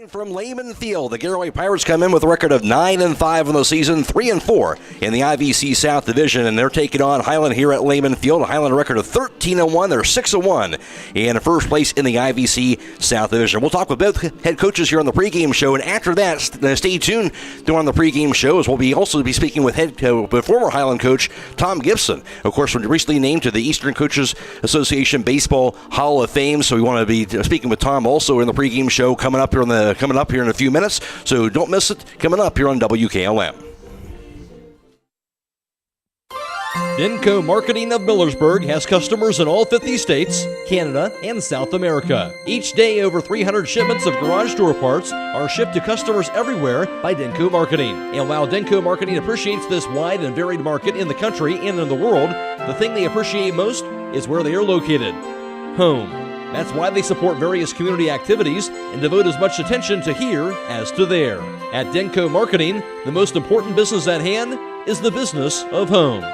From Lehman Field, the Garaway Pirates come in with a record of 9-5 in the season, 3-4 in the IVC South Division, and they're taking on Hiland here at Lehman Field. A Hiland record of 13-1. They're 6-1 in first place in the IVC South Division. We'll talk with both head coaches here on the pregame show, and after that, stay tuned during the pregame show, as we'll also be speaking with former Hiland coach Tom Gibson. Of course, recently named to the Eastern Coaches Association Baseball Hall of Fame, so we want to be speaking with Tom also in the pregame show coming up here in a few minutes, so don't miss it. Coming up here on WKLM. Denko Marketing of Millersburg has customers in all 50 states, Canada, and South America. Each day, over 300 shipments of garage door parts are shipped to customers everywhere by Denko Marketing. And while Denko Marketing appreciates this wide and varied market in the country and in the world, the thing they appreciate most is where they are located: home. That's why they support various community activities and devote as much attention to here as to there. At Denko Marketing, the most important business at hand is the business of home.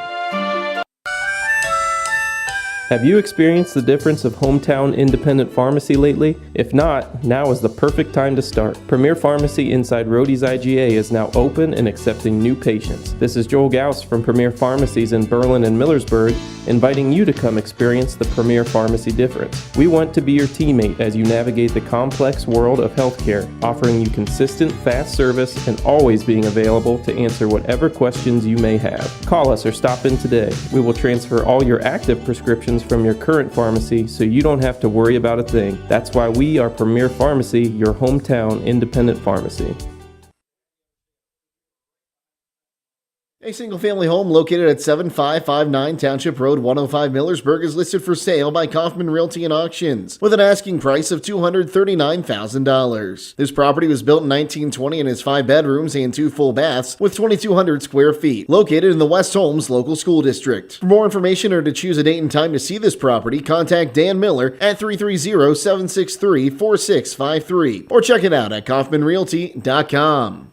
Have you experienced the difference of hometown independent pharmacy lately? If not, now is the perfect time to start. Premier Pharmacy inside Rhodey's IGA is now open and accepting new patients. This is Joel Gauss from Premier Pharmacies in Berlin and Millersburg, inviting you to come experience the Premier Pharmacy difference. We want to be your teammate as you navigate the complex world of healthcare, offering you consistent, fast service and always being available to answer whatever questions you may have. Call us or stop in today. We will transfer all your active prescriptions from your current pharmacy so you don't have to worry about a thing. That's why we are Premier Pharmacy, your hometown independent pharmacy. A single-family home located at 7559 Township Road, 105 Millersburg is listed for sale by Kaufman Realty and Auctions with an asking price of $239,000. This property was built in 1920 and has 5 bedrooms and 2 full baths with 2,200 square feet, located in the West Holmes local school district. For more information or to choose a date and time to see this property, contact Dan Miller at 330-763-4653 or check it out at kaufmanrealty.com.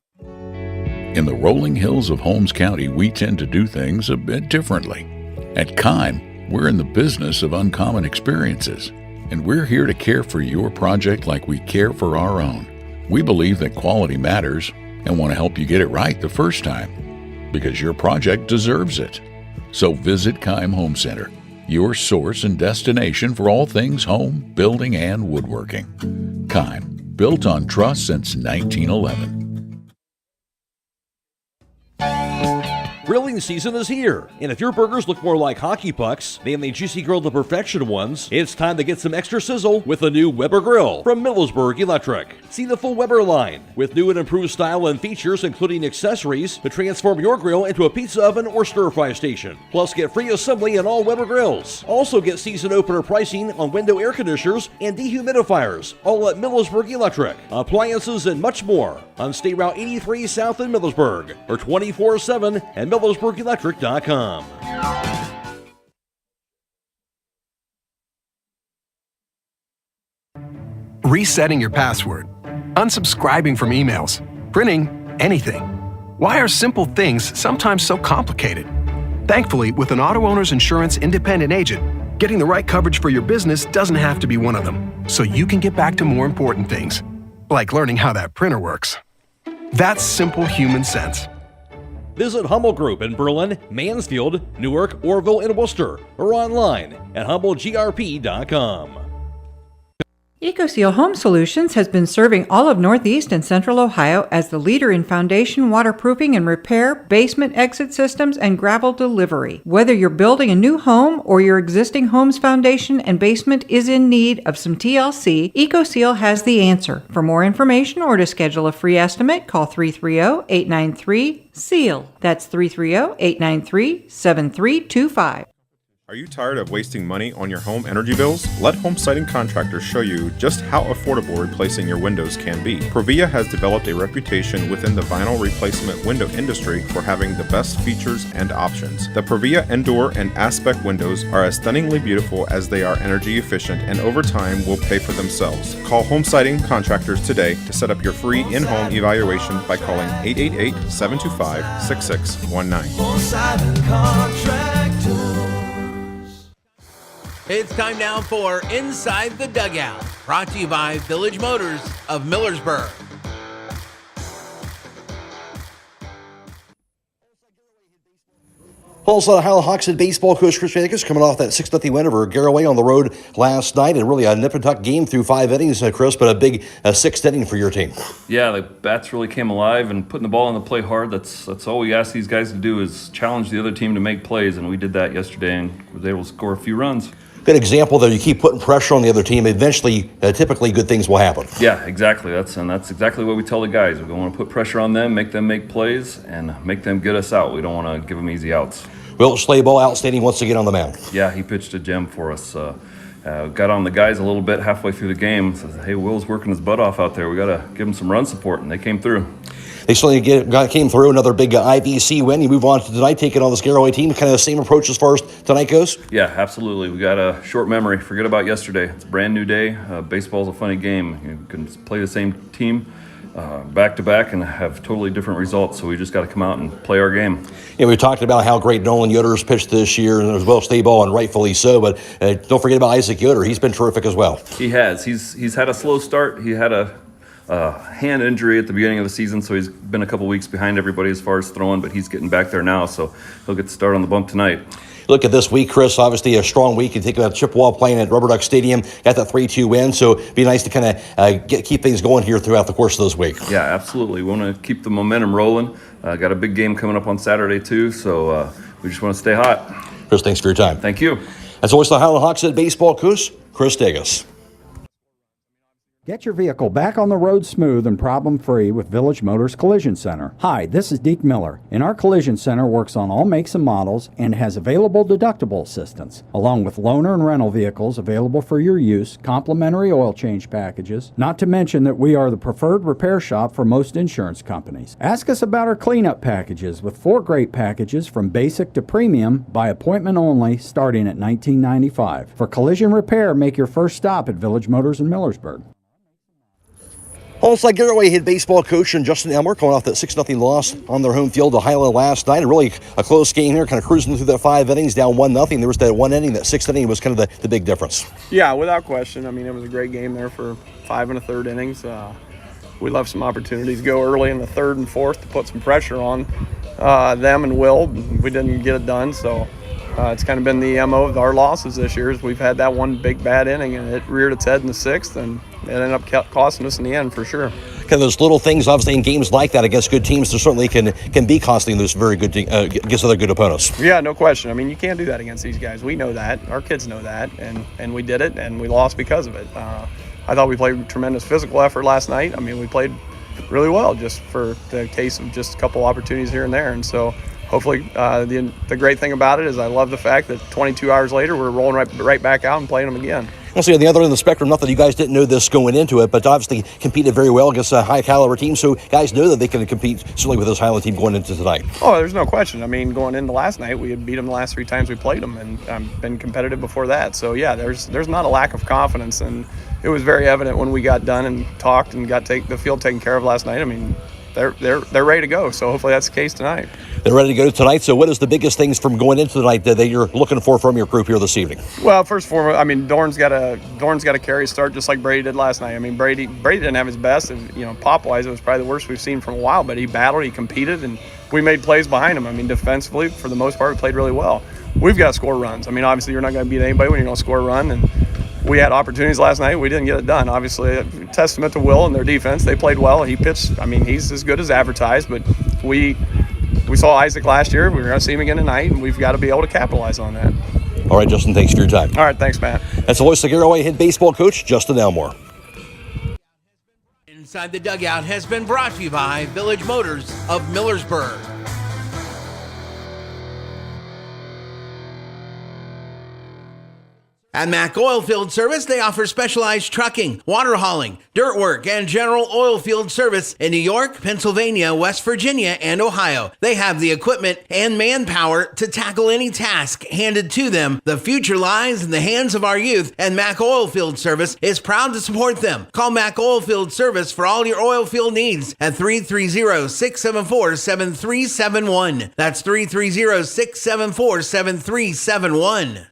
In the rolling hills of Holmes County, we tend to do things a bit differently. At Kime, we're in the business of uncommon experiences, and we're here to care for your project like we care for our own. We believe that quality matters and want to help you get it right the first time, because your project deserves it. So visit Kime Home Center, your source and destination for all things home, building, and woodworking. Kime, built on trust since 1911. Grilling season is here, and if your burgers look more like hockey pucks than the juicy grilled to perfection ones, it's time to get some extra sizzle with the new Weber Grill from Millersburg Electric. See the full Weber line with new and improved style and features, including accessories to transform your grill into a pizza oven or stir-fry station. Plus, get free assembly on all Weber grills. Also get season opener pricing on window air conditioners and dehumidifiers, all at Millersburg Electric. Appliances and much more on State Route 83 South in Millersburg, or 24/7 at MillersburgElectric.com. Resetting your password, unsubscribing from emails, printing anything. Why are simple things sometimes so complicated? Thankfully, with an auto owner's insurance independent agent, getting the right coverage for your business doesn't have to be one of them, so you can get back to more important things, like learning how that printer works. That's simple human sense. Visit Hummel Group in Berlin, Mansfield, Newark, Orville, and Worcester, or online at HummelGRP.com. EcoSeal Home Solutions has been serving all of Northeast and Central Ohio as the leader in foundation waterproofing and repair, basement exit systems, and gravel delivery. Whether you're building a new home or your existing home's foundation and basement is in need of some TLC, EcoSeal has the answer. For more information or to schedule a free estimate, call 330-893-SEAL. That's 330-893-7325. Are you tired of wasting money on your home energy bills? Let Home Siding Contractors show you just how affordable replacing your windows can be. Provia has developed a reputation within the vinyl replacement window industry for having the best features and options. The Provia Endure and Aspect windows are as stunningly beautiful as they are energy efficient, and over time will pay for themselves. Call Home Siding Contractors today to set up your free in-home evaluation by calling 888-725-6619. Home Siding Contractors. It's time now for Inside the Dugout, brought to you by Village Motors of Millersburg. Also, the Hiland Hawks in baseball coach Chris Vanegas coming off that 6-0 win over Garaway on the road last night, and really a nip-and-tuck game through 5 innings, Chris, but a big 6th inning for your team. Yeah, the bats really came alive, and putting the ball on the plate hard, that's all we ask these guys to do is challenge the other team to make plays, and we did that yesterday and was able to score a few runs. Good example that you keep putting pressure on the other team, eventually, typically good things will happen. Yeah, exactly. That's exactly what we tell the guys. We want to put pressure on them, make them make plays, and make them get us out. We don't want to give them easy outs. Will Slayball outstanding once again on the mound. Yeah, he pitched a gem for us. Got on the guys a little bit halfway through the game. Says, hey, Will's working his butt off out there. We got to give him some run support, and they came through. They certainly came through. Another big IVC win. You move on to tonight, taking on this Garaway team. Kind of the same approach as far as tonight goes? Yeah, absolutely. We got a short memory. Forget about yesterday. It's a brand new day. Baseball's a funny game. You can play the same team back-to-back and have totally different results, so we just got to come out and play our game. Yeah, we talked about how great Nolan Yoder's pitched this year, and as well Stayball, and rightfully so, but don't forget about Isaac Yoder. He's been terrific as well. He has. He's had a slow start. He had a hand injury at the beginning of the season, so he's been a couple weeks behind everybody as far as throwing, but he's getting back there now, so he'll get to start on the bump tonight. Look at this week, Chris. Obviously, a strong week. You think about Chippewa playing at Rubber Duck Stadium, got that 3-2 win. So it'd be nice to kind of keep things going here throughout the course of this week. Yeah, absolutely. We want to keep the momentum rolling. Got a big game coming up on Saturday, too. So we just want to stay hot. Chris, thanks for your time. Thank you. That's always the Hiland Hawks at baseball coach, Chris Degas. Get your vehicle back on the road smooth and problem-free with Village Motors Collision Center. Hi, this is Deke Miller, and our Collision Center works on all makes and models and has available deductible assistance, along with loaner and rental vehicles available for your use, complimentary oil change packages, not to mention that we are the preferred repair shop for most insurance companies. Ask us about our cleanup packages with 4 great packages from basic to premium by appointment only starting at $19.95. For collision repair, make your first stop at Village Motors in Millersburg. Also, Garaway head baseball coach and Justin Elmer coming off that 6-0 loss on their home field to Hiland last night. And really a close game here, kind of cruising through that 5 innings, down 1-0. There was that one inning, that 6th inning was kind of the big difference. Yeah, without question. I mean, it was a great game there for 5 1/3 innings. We left some opportunities to go early in the 3rd and 4th to put some pressure on them and Will. We didn't get it done, so it's kind of been the MO of our losses this year. Is we've had that one big bad inning, and it reared its head in the 6th, and it ended up costing us in the end for sure. Kind of those little things, obviously, in games like that against good teams, there certainly can be costly those very good against other good opponents. Yeah, no question. I mean, you can't do that against these guys. We know that. Our kids know that, and we did it, and we lost because of it. I thought we played tremendous physical effort last night. I mean, we played really well, just for the case of just a couple opportunities here and there, and so hopefully the great thing about it is I love the fact that 22 hours later we're rolling right back out and playing them again. Also, on the other end of the spectrum, not that you guys didn't know this going into it, but obviously competed very well against a high-caliber team, so guys know that they can compete certainly with this Hiland team going into tonight. Oh, there's no question. I mean, going into last night, we had beat them the last 3 times we played them, and been competitive before that. So, yeah, there's not a lack of confidence, and it was very evident when we got done and talked and got the field taken care of last night. I mean, they're ready to go, so hopefully that's the case tonight. They're ready to go tonight, so what is the biggest things from going into tonight that you're looking for from your group here this evening? Well, first and foremost, I mean, Dorn's got to carry a start just like Brady did last night. I mean, Brady didn't have his best, and, pop-wise, it was probably the worst we've seen from a while, but he battled, he competed, and we made plays behind him. I mean, defensively, for the most part, we played really well. We've got to score runs. I mean, obviously, you're not going to beat anybody when you don't score a run, and we had opportunities last night. We didn't get it done. Obviously, a testament to Will and their defense. They played well. He pitched. I mean, he's as good as advertised, but we saw Isaac last year. We're going to see him again tonight, and we've got to be able to capitalize on that. All right, Justin, thanks for your time. All right, thanks, Matt. That's the voice of Garaway head baseball coach, Justin Elmore. Inside the Dugout has been brought to you by Village Motors of Millersburg. At Mack Oilfield Service, they offer specialized trucking, water hauling, dirt work, and general oil field service in New York, Pennsylvania, West Virginia, and Ohio. They have the equipment and manpower to tackle any task handed to them. The future lies in the hands of our youth, and Mack Oilfield Service is proud to support them. Call Mack Oilfield Service for all your oil field needs at 330-674-7371. That's 330-674-7371.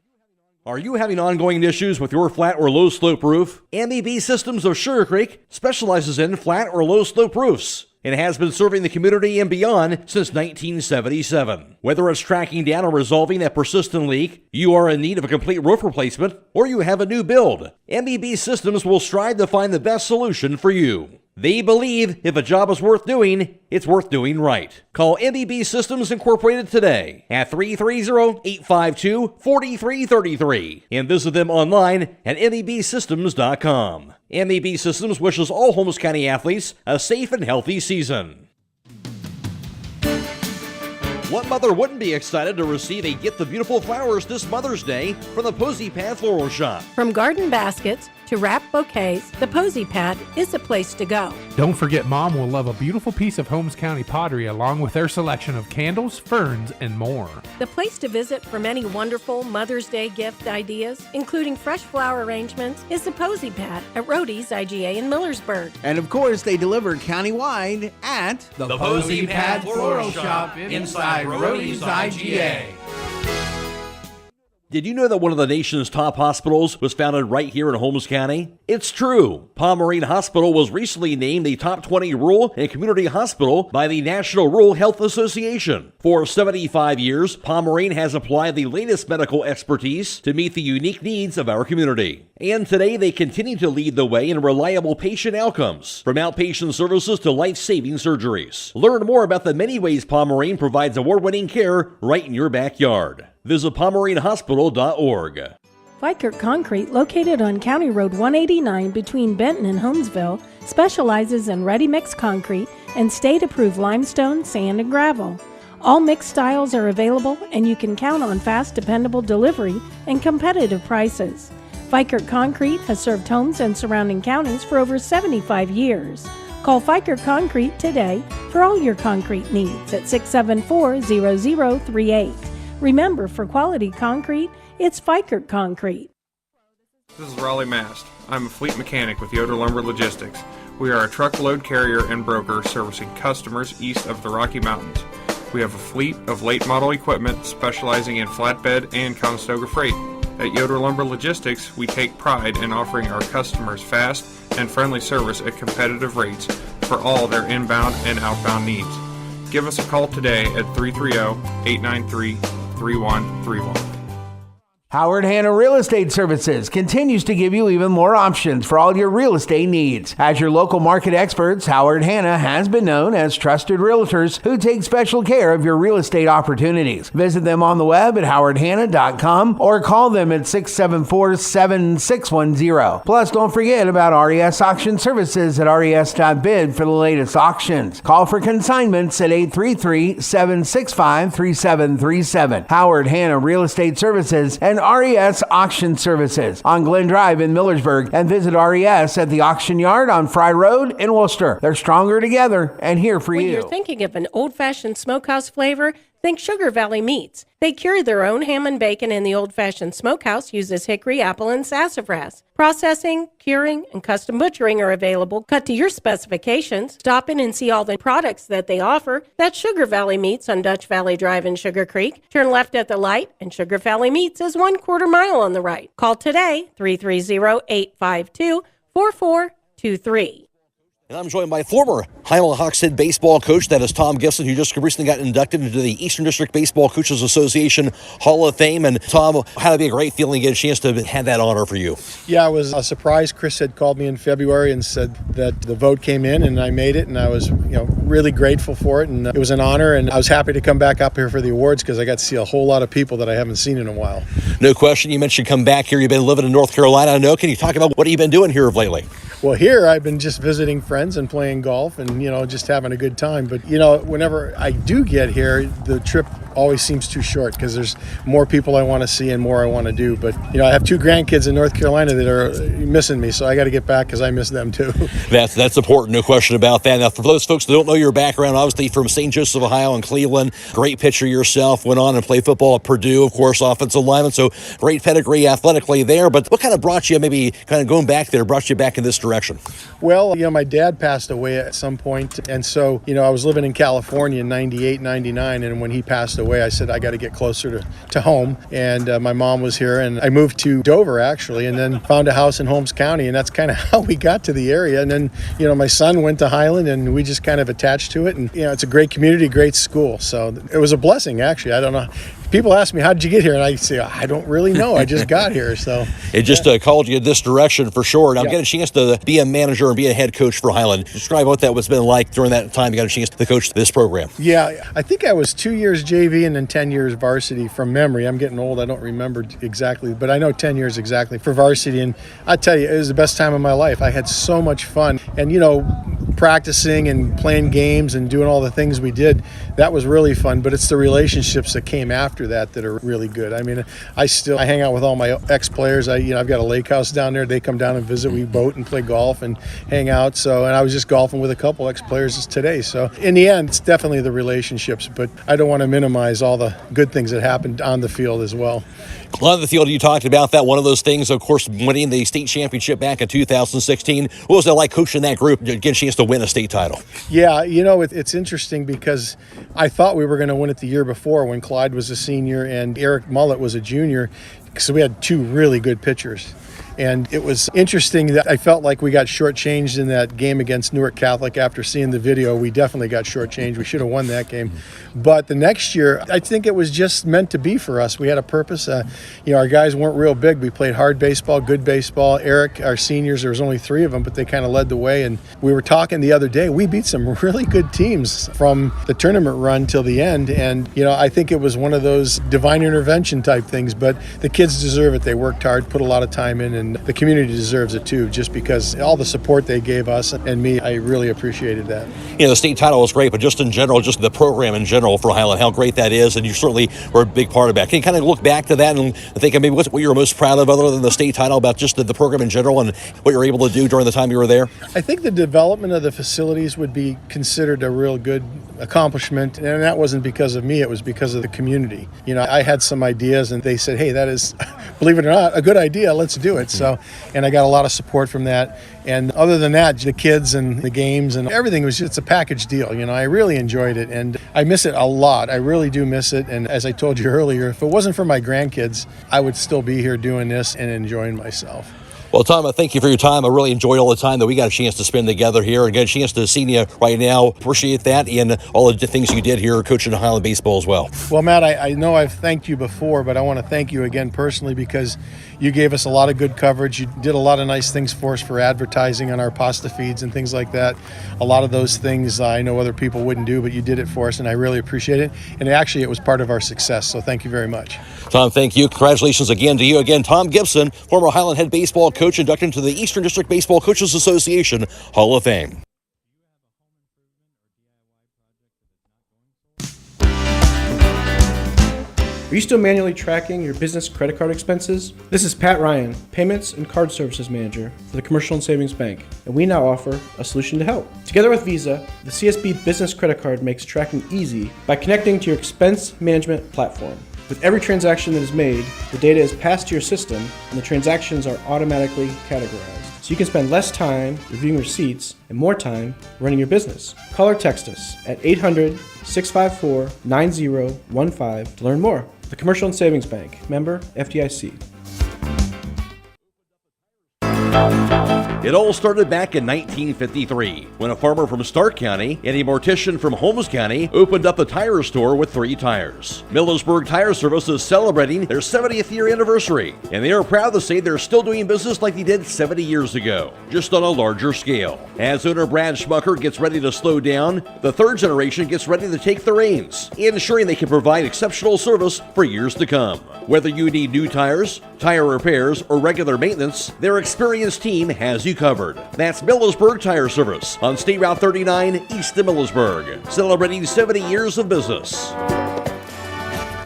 Are you having ongoing issues with your flat or low slope roof? MEB Systems of Sugar Creek specializes in flat or low slope roofs and has been serving the community and beyond since 1977. Whether it's tracking down or resolving a persistent leak, you are in need of a complete roof replacement, or you have a new build, MEB Systems will strive to find the best solution for you. They believe if a job is worth doing, it's worth doing right. Call MEB Systems Incorporated today at 330-852-4333 and visit them online at mebsystems.com. MEB Systems wishes all Holmes County athletes a safe and healthy season. What mother wouldn't be excited to receive a Get the Beautiful Flowers this Mother's Day from the Posy Pad Floral Shop? From garden baskets to wrap bouquets, the Posy Pad is the place to go. Don't forget Mom will love a beautiful piece of Holmes County pottery along with their selection of candles, ferns, and more. The place to visit for many wonderful Mother's Day gift ideas, including fresh flower arrangements, is the Posy Pad at Rody's IGA in Millersburg. And of course, they deliver countywide at the Posy Pad Floral Shop inside Rody's IGA. Did you know that one of the nation's top hospitals was founded right here in Holmes County? It's true. Pomerene Hospital was recently named the top 20 rural and community hospital by the National Rural Health Association. For 75 years, Pomerene has applied the latest medical expertise to meet the unique needs of our community. And today they continue to lead the way in reliable patient outcomes, from outpatient services to life-saving surgeries. Learn more about the many ways Pomerene provides award-winning care right in your backyard. Visit PomereneHospital.org. Fikert Concrete, located on County Road 189 between Benton and Holmesville, specializes in ready-mix concrete and state-approved limestone, sand, and gravel. All mixed styles are available, and you can count on fast, dependable delivery and competitive prices. Fikert Concrete has served homes and surrounding counties for over 75 years. Call Fikert Concrete today for all your concrete needs at 674-0038. Remember, for quality concrete, it's Fikert Concrete. This is Raleigh Mast. I'm a fleet mechanic with Yoder Lumber Logistics. We are a truckload carrier and broker servicing customers east of the Rocky Mountains. We have a fleet of late model equipment specializing in flatbed and Conestoga freight. At Yoder Lumber Logistics, we take pride in offering our customers fast and friendly service at competitive rates for all their inbound and outbound needs. Give us a call today at 330-893-3131. Howard Hanna Real Estate Services continues to give you even more options for all your real estate needs. As your local market experts, Howard Hanna has been known as trusted realtors who take special care of your real estate opportunities. Visit them on the web at howardhanna.com or call them at 674-7610. Plus, don't forget about RES Auction Services at res.bid for the latest auctions. Call for consignments at 833-765-3737. Howard Hanna Real Estate Services and RES Auction Services on Glen Drive in Millersburg, and visit RES at the Auction Yard on Fry Road in Worcester. They're stronger together and here for When you. you're thinking of an old-fashioned smokehouse flavor, think Sugar Valley Meats. They cure their own ham and bacon, and the old-fashioned smokehouse uses hickory, apple, and sassafras. Processing, curing, and custom butchering are available, cut to your specifications. Stop in and see all the products that they offer. That's Sugar Valley Meats on Dutch Valley Drive in Sugar Creek. Turn left at the light, and Sugar Valley Meats is 1/4 mile on the right. Call today, 330-852-4423. And I'm joined by former Hiland Hawks head baseball coach, that is Tom Gibson, who just recently got inducted into the Eastern District Baseball Coaches Association Hall of Fame. And Tom, had to be a great feeling to get a chance to have that honor for you. Yeah, it was a surprise. Chris had called me in February and said that the vote came in and I made it, and I was really grateful for it, and it was an honor, and I was happy to come back up here for the awards because I got to see a whole lot of people that I haven't seen in a while. No question. You mentioned come back here. You've been living in North Carolina. I know. Can you talk about what you've been doing here of lately? Well, here I've been just visiting friends and playing golf and, just having a good time. But, whenever I do get here, the trip always seems too short because there's more people I want to see and more I want to do. But, I have 2 grandkids in North Carolina that are missing me, so I got to get back because I miss them too. That's important, no question about that. Now, for those folks that don't know your background, obviously from St. Joseph, Ohio and Cleveland, great pitcher yourself, went on and played football at Purdue, of course, offensive lineman, so great pedigree athletically there. But what kind of brought you, maybe kind of going back there, brought you back in this direction? Well, my dad passed away at some point, and so, I was living in California in 98, 99, and when he passed away, I said, I got to get closer to home, and my mom was here, and I moved to Dover, actually, and then found a house in Holmes County, and that's kind of how we got to the area. And then, my son went to Hiland, and we just kind of attached to it, and, it's a great community, great school, so it was a blessing, actually. I don't know. People ask me, how did you get here? And I say, I don't really know. I just got here. So it just called you this direction for sure. Now, getting a chance to be a manager and be a head coach for Hiland. Describe what that was been like during that time you got a chance to coach this program. Yeah, I think I was 2 years JV and then 10 years varsity from memory. I'm getting old. I don't remember exactly, but I know 10 years exactly for varsity. And I tell you, it was the best time of my life. I had so much fun. And, practicing and playing games and doing all the things we did, that was really fun. But it's the relationships that came after that are really good. I mean, I hang out with all my ex-players. I've got a lake house down there. They come down and visit. We boat and play golf and hang out. So, and I was just golfing with a couple ex-players today. So in the end, it's definitely the relationships, but I don't want to minimize all the good things that happened on the field as well. On the field, you talked about that. One of those things, of course, winning the state championship back in 2016. What was it like coaching that group to get a chance to win a state title? Yeah, it's interesting because I thought we were going to win it the year before when Clyde was a senior and Eric Mullett was a junior, because we had 2 really good pitchers. And it was interesting that I felt like we got shortchanged in that game against Newark Catholic. After seeing the video, we definitely got shortchanged. We should have won that game. But the next year, I think it was just meant to be for us. We had a purpose. Our guys weren't real big. We played hard baseball, good baseball. Eric, our seniors, there was only 3 of them, but they kind of led the way. And we were talking the other day, we beat some really good teams from the tournament run till the end. And, I think it was one of those divine intervention type things, but the kids deserve it. They worked hard, put a lot of time in, and the community deserves it too, just because all the support they gave us and me, I really appreciated that. The state title was great, but just in general, just the program in general for Hiland, how great that is, and you certainly were a big part of that. Can you kind of look back to that and think of maybe what you're most proud of other than the state title about just the program in general and what you were able to do during the time you were there? I think the development of the facilities would be considered a real good accomplishment, and that wasn't because of me, it was because of the community. I had some ideas and they said, hey, that is, believe it or not, a good idea, let's do it. So, and I got a lot of support from that. And other than that, the kids and the games and everything was just a package deal. I really enjoyed it and I miss it a lot. I really do miss it. And as I told you earlier, if it wasn't for my grandkids, I would still be here doing this and enjoying myself. Well, Tom, I thank you for your time. I really enjoyed all the time that we got a chance to spend together here and get a chance to see you right now. Appreciate that and all the things you did here coaching Hiland baseball as well. Well, Matt, I know I've thanked you before, but I want to thank you again personally because you gave us a lot of good coverage. You did a lot of nice things for us for advertising on our pasta feeds and things like that. A lot of those things I know other people wouldn't do, but you did it for us, and I really appreciate it. And actually, it was part of our success, so thank you very much. Tom, thank you. Congratulations again to you. Again, Tom Gibson, former Hiland head baseball coach, inducted into the Eastern District Baseball Coaches Association Hall of Fame. Are you still manually tracking your business credit card expenses? This is Pat Ryan, Payments and Card Services Manager for the Commercial and Savings Bank, and we now offer a solution to help. Together with Visa, the CSB Business Credit Card makes tracking easy by connecting to your expense management platform. With every transaction that is made, the data is passed to your system and the transactions are automatically categorized. So you can spend less time reviewing receipts and more time running your business. Call or text us at 800-654-9015 to learn more. The Commercial and Savings Bank, member FDIC. It all started back in 1953 when a farmer from Stark County and a mortician from Holmes County opened up a tire store with 3 tires. Millersburg Tire Service is celebrating their 70th year anniversary, and they are proud to say they're still doing business like they did 70 years ago, just on a larger scale. As owner Brad Schmucker gets ready to slow down, the 3rd generation gets ready to take the reins, ensuring they can provide exceptional service for years to come. Whether you need new tires, tire repairs, or regular maintenance, their experienced team has you covered. That's Millersburg Tire Service on State Route 39 east of Millersburg, celebrating 70 years of business.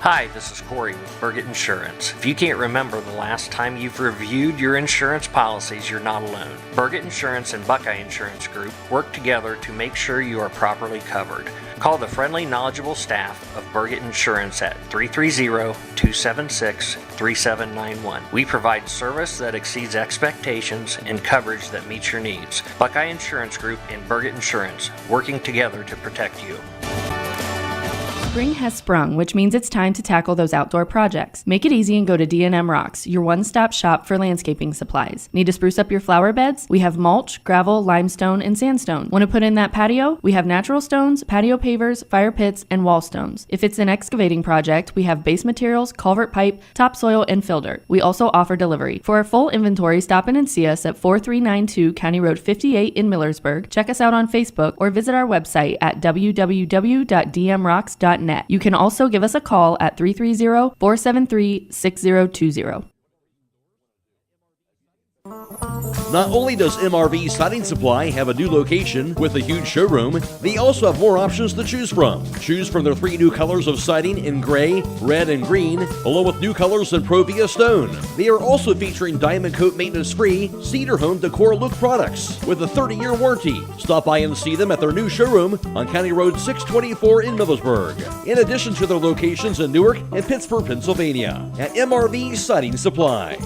Hi, this is Corey with Burgett Insurance. If you can't remember the last time you've reviewed your insurance policies, you're not alone. Burgett Insurance and Buckeye Insurance Group work together to make sure you are properly covered. Call the friendly, knowledgeable staff of Burgett Insurance at 330-276-3791. We provide service that exceeds expectations and coverage that meets your needs. Buckeye Insurance Group and Burgett Insurance, working together to protect you. Spring has sprung, which means it's time to tackle those outdoor projects. Make it easy and go to D&M Rocks, your one-stop shop for landscaping supplies. Need to spruce up your flower beds? We have mulch, gravel, limestone, and sandstone. Want to put in that patio? We have natural stones, patio pavers, fire pits, and wall stones. If it's an excavating project, we have base materials, culvert pipe, topsoil, and fill dirt. We also offer delivery. For our full inventory, stop in and see us at 4392 County Road 58 in Millersburg. Check us out on Facebook or visit our website at www.dmrocks.net. You can also give us a call at 330-473-6020. Not only does MRV Siding Supply have a new location with a huge showroom, they also have more options to choose from. Choose from their 3 new colors of siding in gray, red, and green, along with new colors in Provia Stone. They are also featuring Diamond Coat maintenance-free Cedar Home Decor Look products with a 30-year warranty. Stop by and see them at their new showroom on County Road 624 in Millersburg, in addition to their locations in Newark and Pittsburgh, Pennsylvania, at MRV Siding Supply.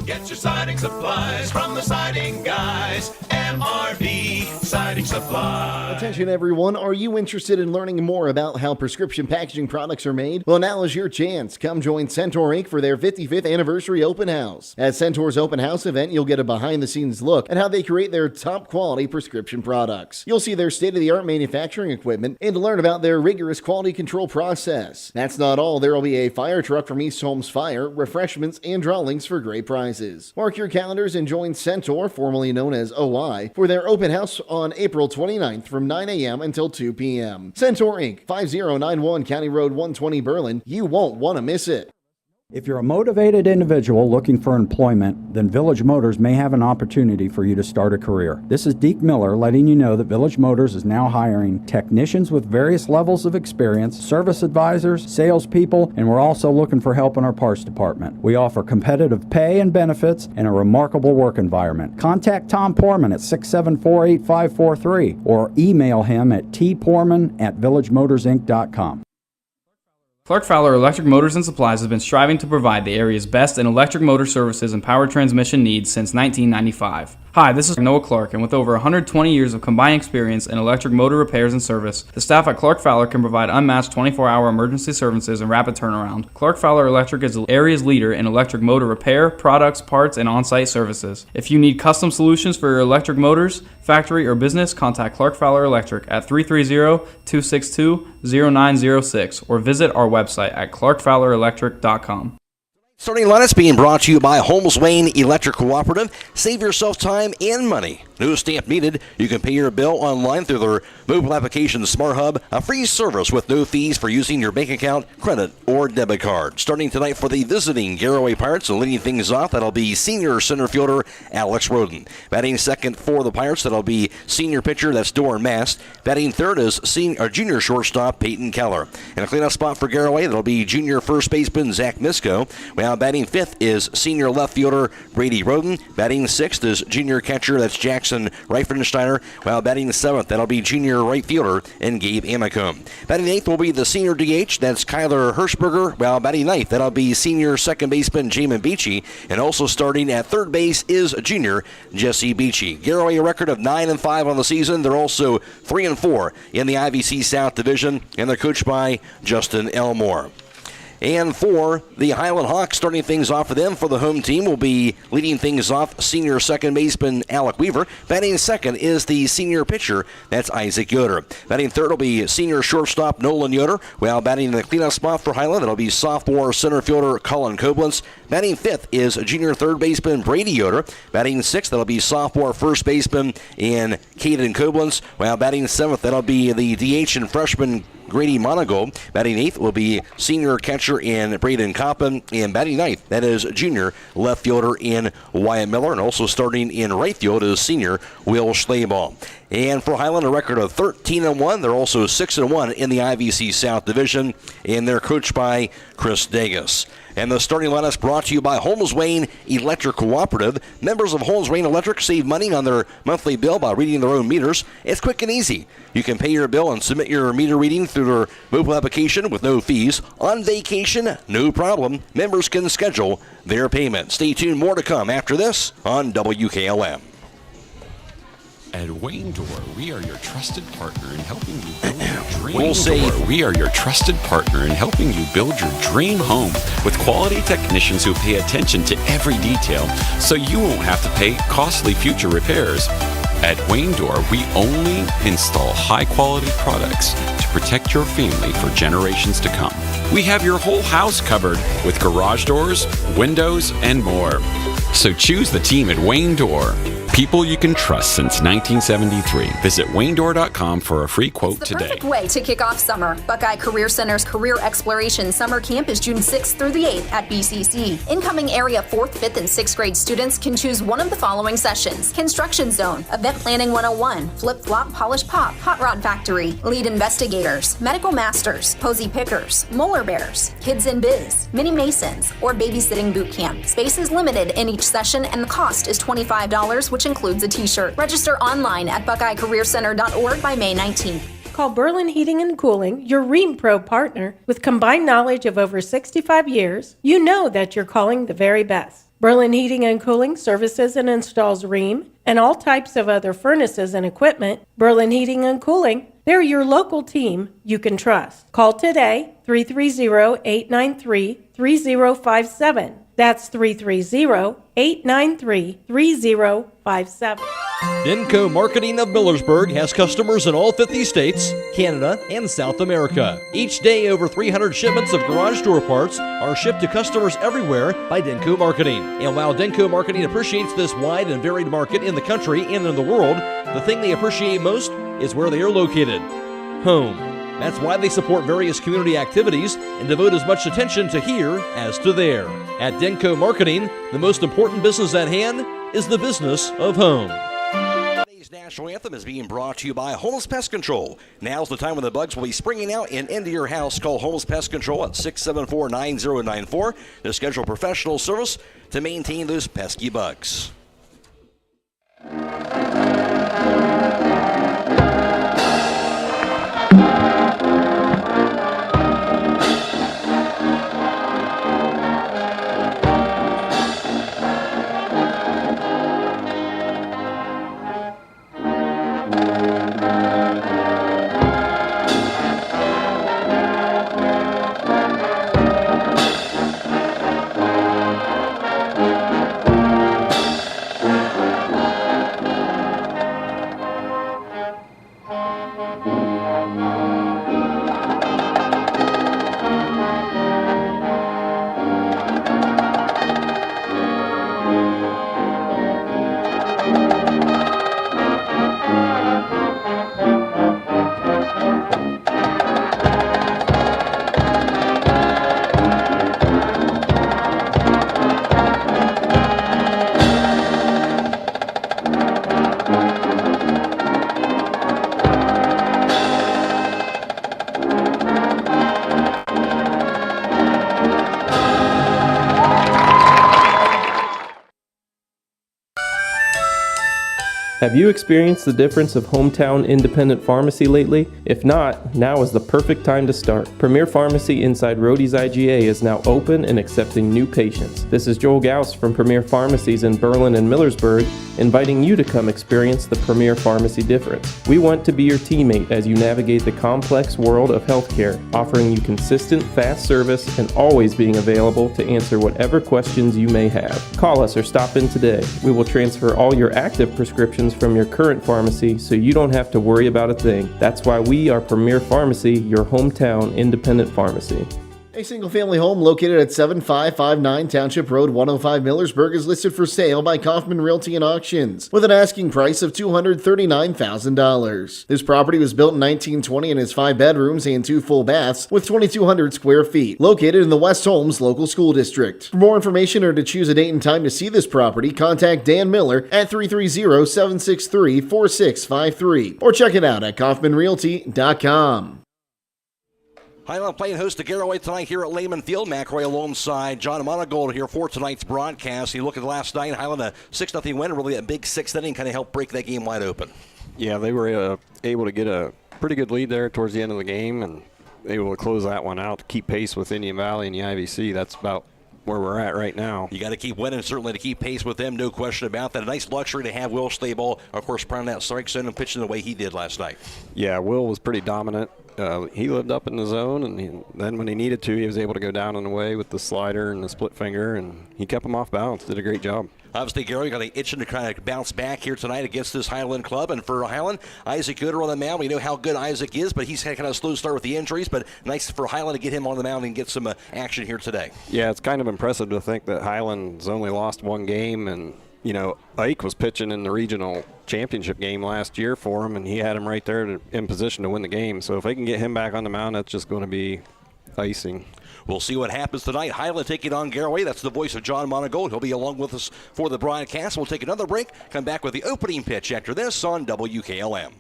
Get your siding supplies from the siding guys. MRV Siding Supply. Attention everyone, are you interested in learning more about how prescription packaging products are made? Well, now is your chance. Come join Centaur Inc. for their 55th anniversary open house. At Centaur's open house event, you'll get a behind-the-scenes look at how they create their top-quality prescription products. You'll see their state-of-the-art manufacturing equipment and learn about their rigorous quality control process. That's not all. There will be a fire truck from East Holmes Fire, refreshments, and drawings for great prizes. Mark your calendars and join Centaur, formerly known as OI, for their open house on April 29th from 9 a.m. until 2 p.m. Centaur Inc., 5091 County Road 120 Berlin. You won't want to miss it. If you're a motivated individual looking for employment, then Village Motors may have an opportunity for you to start a career. This is Deke Miller letting you know that Village Motors is now hiring technicians with various levels of experience, service advisors, salespeople, and we're also looking for help in our parts department. We offer competitive pay and benefits and a remarkable work environment. Contact Tom Porman at 674-8543 or email him at tporman@villagemotorsinc.com. Clark Fowler Electric Motors and Supplies has been striving to provide the area's best in electric motor services and power transmission needs since 1995. Hi, this is Noah Clark, and with over 120 years of combined experience in electric motor repairs and service, the staff at Clark Fowler can provide unmatched 24-hour emergency services and rapid turnaround. Clark Fowler Electric is the area's leader in electric motor repair, products, parts, and on-site services. If you need custom solutions for your electric motors, factory, or business, contact Clark Fowler Electric at 330-262-0906 or visit our website at clarkfowlerelectric.com. Starting lineups being brought to you by Holmes Wayne Electric Cooperative. Save yourself time and money. No stamp needed. You can pay your bill online through their mobile application Smart Hub, a free service with no fees for using your bank account, credit, or debit card. Starting tonight for the visiting Garaway Pirates and leading things off, that'll be senior center fielder Alex Roden. Batting second for the Pirates, that'll be senior pitcher, that's Doran Mast. Batting third is junior shortstop Peyton Keller. And a cleanup spot for Garaway, that'll be junior first baseman Zach Misko. While batting fifth is senior left fielder Brady Roden. Batting sixth is junior catcher, that's Jackson Reifensteiner. While batting seventh, that'll be junior right fielder and Gabe Amacombe. Batting eighth will be the senior DH, that's Kyler Hirschberger. While batting ninth, that'll be senior second baseman Jamin Beachy. And also starting at third base is junior Jesse Beachy. Garaway a record of 9-5 on the season. They're also 3-4 in the IVC South Division, and they're coached by Justin Elmore. And for the Hiland Hawks, starting things off for them for the home team will be leading things off senior second baseman Alec Weaver. Batting second is the senior pitcher, that's Isaac Yoder. Batting third will be senior shortstop Nolan Yoder. While batting in the cleanup spot for Hiland, it'll be sophomore center fielder Colin Koblenz. Batting fifth is junior third baseman Brady Yoder. Batting sixth, that'll be sophomore first baseman in Caden Koblenz. While batting seventh, that'll be the DH and freshman Grady Monago. Batting eighth will be senior catcher in Braden Coppin. And batting ninth, that is junior left fielder in Wyatt Miller. And also starting in right field is senior Will Schleybaum. And for Hiland, a record of 13-1. They're also 6-1 in the IVC South Division. And they're coached by Chris Dagas. And the starting lineup is brought to you by Holmes Wayne Electric Cooperative. Members of Holmes Wayne Electric save money on their monthly bill by reading their own meters. It's quick and easy. You can pay your bill and submit your meter reading through their mobile application with no fees. On vacation, no problem. Members can schedule their payment. Stay tuned, more to come after this on WKLM. At Wayne Door, we are your trusted partner in helping you build your dream We are your trusted partner in helping you build your dream home with quality technicians who pay attention to every detail so you won't have to pay costly future repairs. At Wayne Door, we only install high-quality products to protect your family for generations to come. We have your whole house covered with garage doors, windows, and more. So choose the team at Wayne Door. People you can trust since 1973. Visit WayneDoor.com for a free quote today. Perfect way to kick off summer. Buckeye Career Center's Career Exploration Summer Camp is June 6th through the 8th at BCC. Incoming area 4th, 5th, and 6th grade students can choose one of the following sessions: Construction Zone, Event Planning 101, Flip Flop Polish Pop, Hot Rod Factory, Lead Investigators, Medical Masters, Posy Pickers, Molar Bears, Kids in Biz, Mini Masons, or Babysitting Boot Camp. Space is limited in each session and the cost is $25, which includes a t-shirt. Register online at BuckeyeCareerCenter.org by May 19th. Call Berlin Heating and Cooling, your Rheem Pro partner, with combined knowledge of over 65 years. You know that you're calling the very best. Berlin Heating and Cooling services and installs Rheem and all types of other furnaces and equipment. Berlin Heating and Cooling, they're your local team you can trust. Call today, 330-893-3057. That's 330-893-3057. Denko Marketing of Millersburg has customers in all 50 states, Canada, and South America. Each day, over 300 shipments of garage door parts are shipped to customers everywhere by Denko Marketing. And while Denko Marketing appreciates this wide and varied market in the country and in the world, the thing they appreciate most is where they are located: home. That's why they support various community activities and devote as much attention to here as to there. At Denko Marketing, the most important business at hand is the business of home. Today's national anthem is being brought to you by Homeless Pest Control. Now's the time when the bugs will be springing out and into your house. Call Homeless Pest Control at 674-9094 to schedule professional service to maintain those pesky bugs. Have you experienced the difference of hometown independent pharmacy lately? If not, now is the perfect time to start. Premier Pharmacy inside Rhodey's IGA is now open and accepting new patients. This is Joel Gauss from Premier Pharmacies in Berlin and Millersburg, inviting you to come experience the Premier Pharmacy difference. We want to be your teammate as you navigate the complex world of healthcare, offering you consistent, fast service and always being available to answer whatever questions you may have. Call us or stop in today. We will transfer all your active prescriptions from your current pharmacy so you don't have to worry about a thing. That's why we are Premier Pharmacy, your hometown independent pharmacy. A single-family home located at 7559 Township Road, 105 Millersburg is listed for sale by Kaufman Realty and Auctions with an asking price of $239,000. This property was built in 1920 and has 5 bedrooms and 2 full baths with 2,200 square feet, located in the West Holmes local school district. For more information or to choose a date and time to see this property, contact Dan Miller at 330-763-4653 or check it out at kaufmanrealty.com. Hiland playing host to Garaway tonight here at Lehman Field. McRae alongside John Monagold here for tonight's broadcast. You look at last night, Hiland a 6-0 win, really a big 6th inning, kind of helped break that game wide open. Yeah, they were able to get a pretty good lead there towards the end of the game and able to close that one out to keep pace with Indian Valley and the IVC. That's about where we're at right now. You got to keep winning, certainly, to keep pace with them, no question about that. A nice luxury to have Will Stable, of course, prime that strike zone and pitching the way he did last night. Yeah, Will was pretty dominant. He lived up in the zone, and then when he needed to, he was able to go down and away with the slider and the split finger, and he kept him off balance. Did a great job. Obviously, Gary got an itching to kind of bounce back here tonight against this Hiland club. And for Hiland, Isaac Gooder on the mound. We know how good Isaac is, but he's had kind of a slow start with the injuries. But nice for Hiland to get him on the mound and get some action here today. Yeah, it's kind of impressive to think that Hiland's only lost 1 game. And, you know, Ike was pitching in the regional championship game last year for him, and he had him right there in position to win the game. So if they can get him back on the mound, that's just going to be icing. We'll see what happens tonight. Hiland taking on Garaway. That's the voice of John Monagold. He'll be along with us for the broadcast. We'll take another break, come back with the opening pitch after this on WKLM.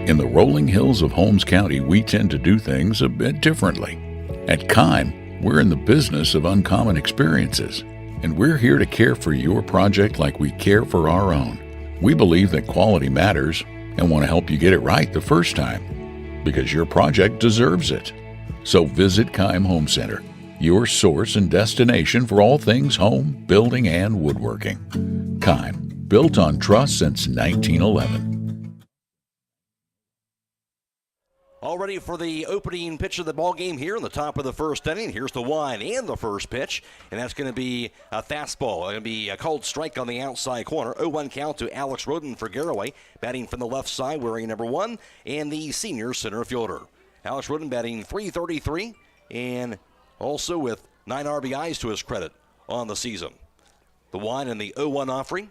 In the rolling hills of Holmes County, we tend to do things a bit differently. At Kime, we're in the business of uncommon experiences, and we're here to care for your project like we care for our own. We believe that quality matters, and want to help you get it right the first time, because your project deserves it. So visit Keim Home Center, your source and destination for all things home, building, and woodworking. Keim, built on trust since 1911. All ready for the opening pitch of the ball game here in the top of the first inning. Here's the wind and the first pitch, and that's going to be a fastball. Going to be a called strike on the outside corner. 0-1 count to Alex Roden for Garaway, batting from the left side, wearing number 1, and the senior center fielder. Alex Roden batting .333, and also with 9 RBIs to his credit on the season. The wind and the 0-1 offering.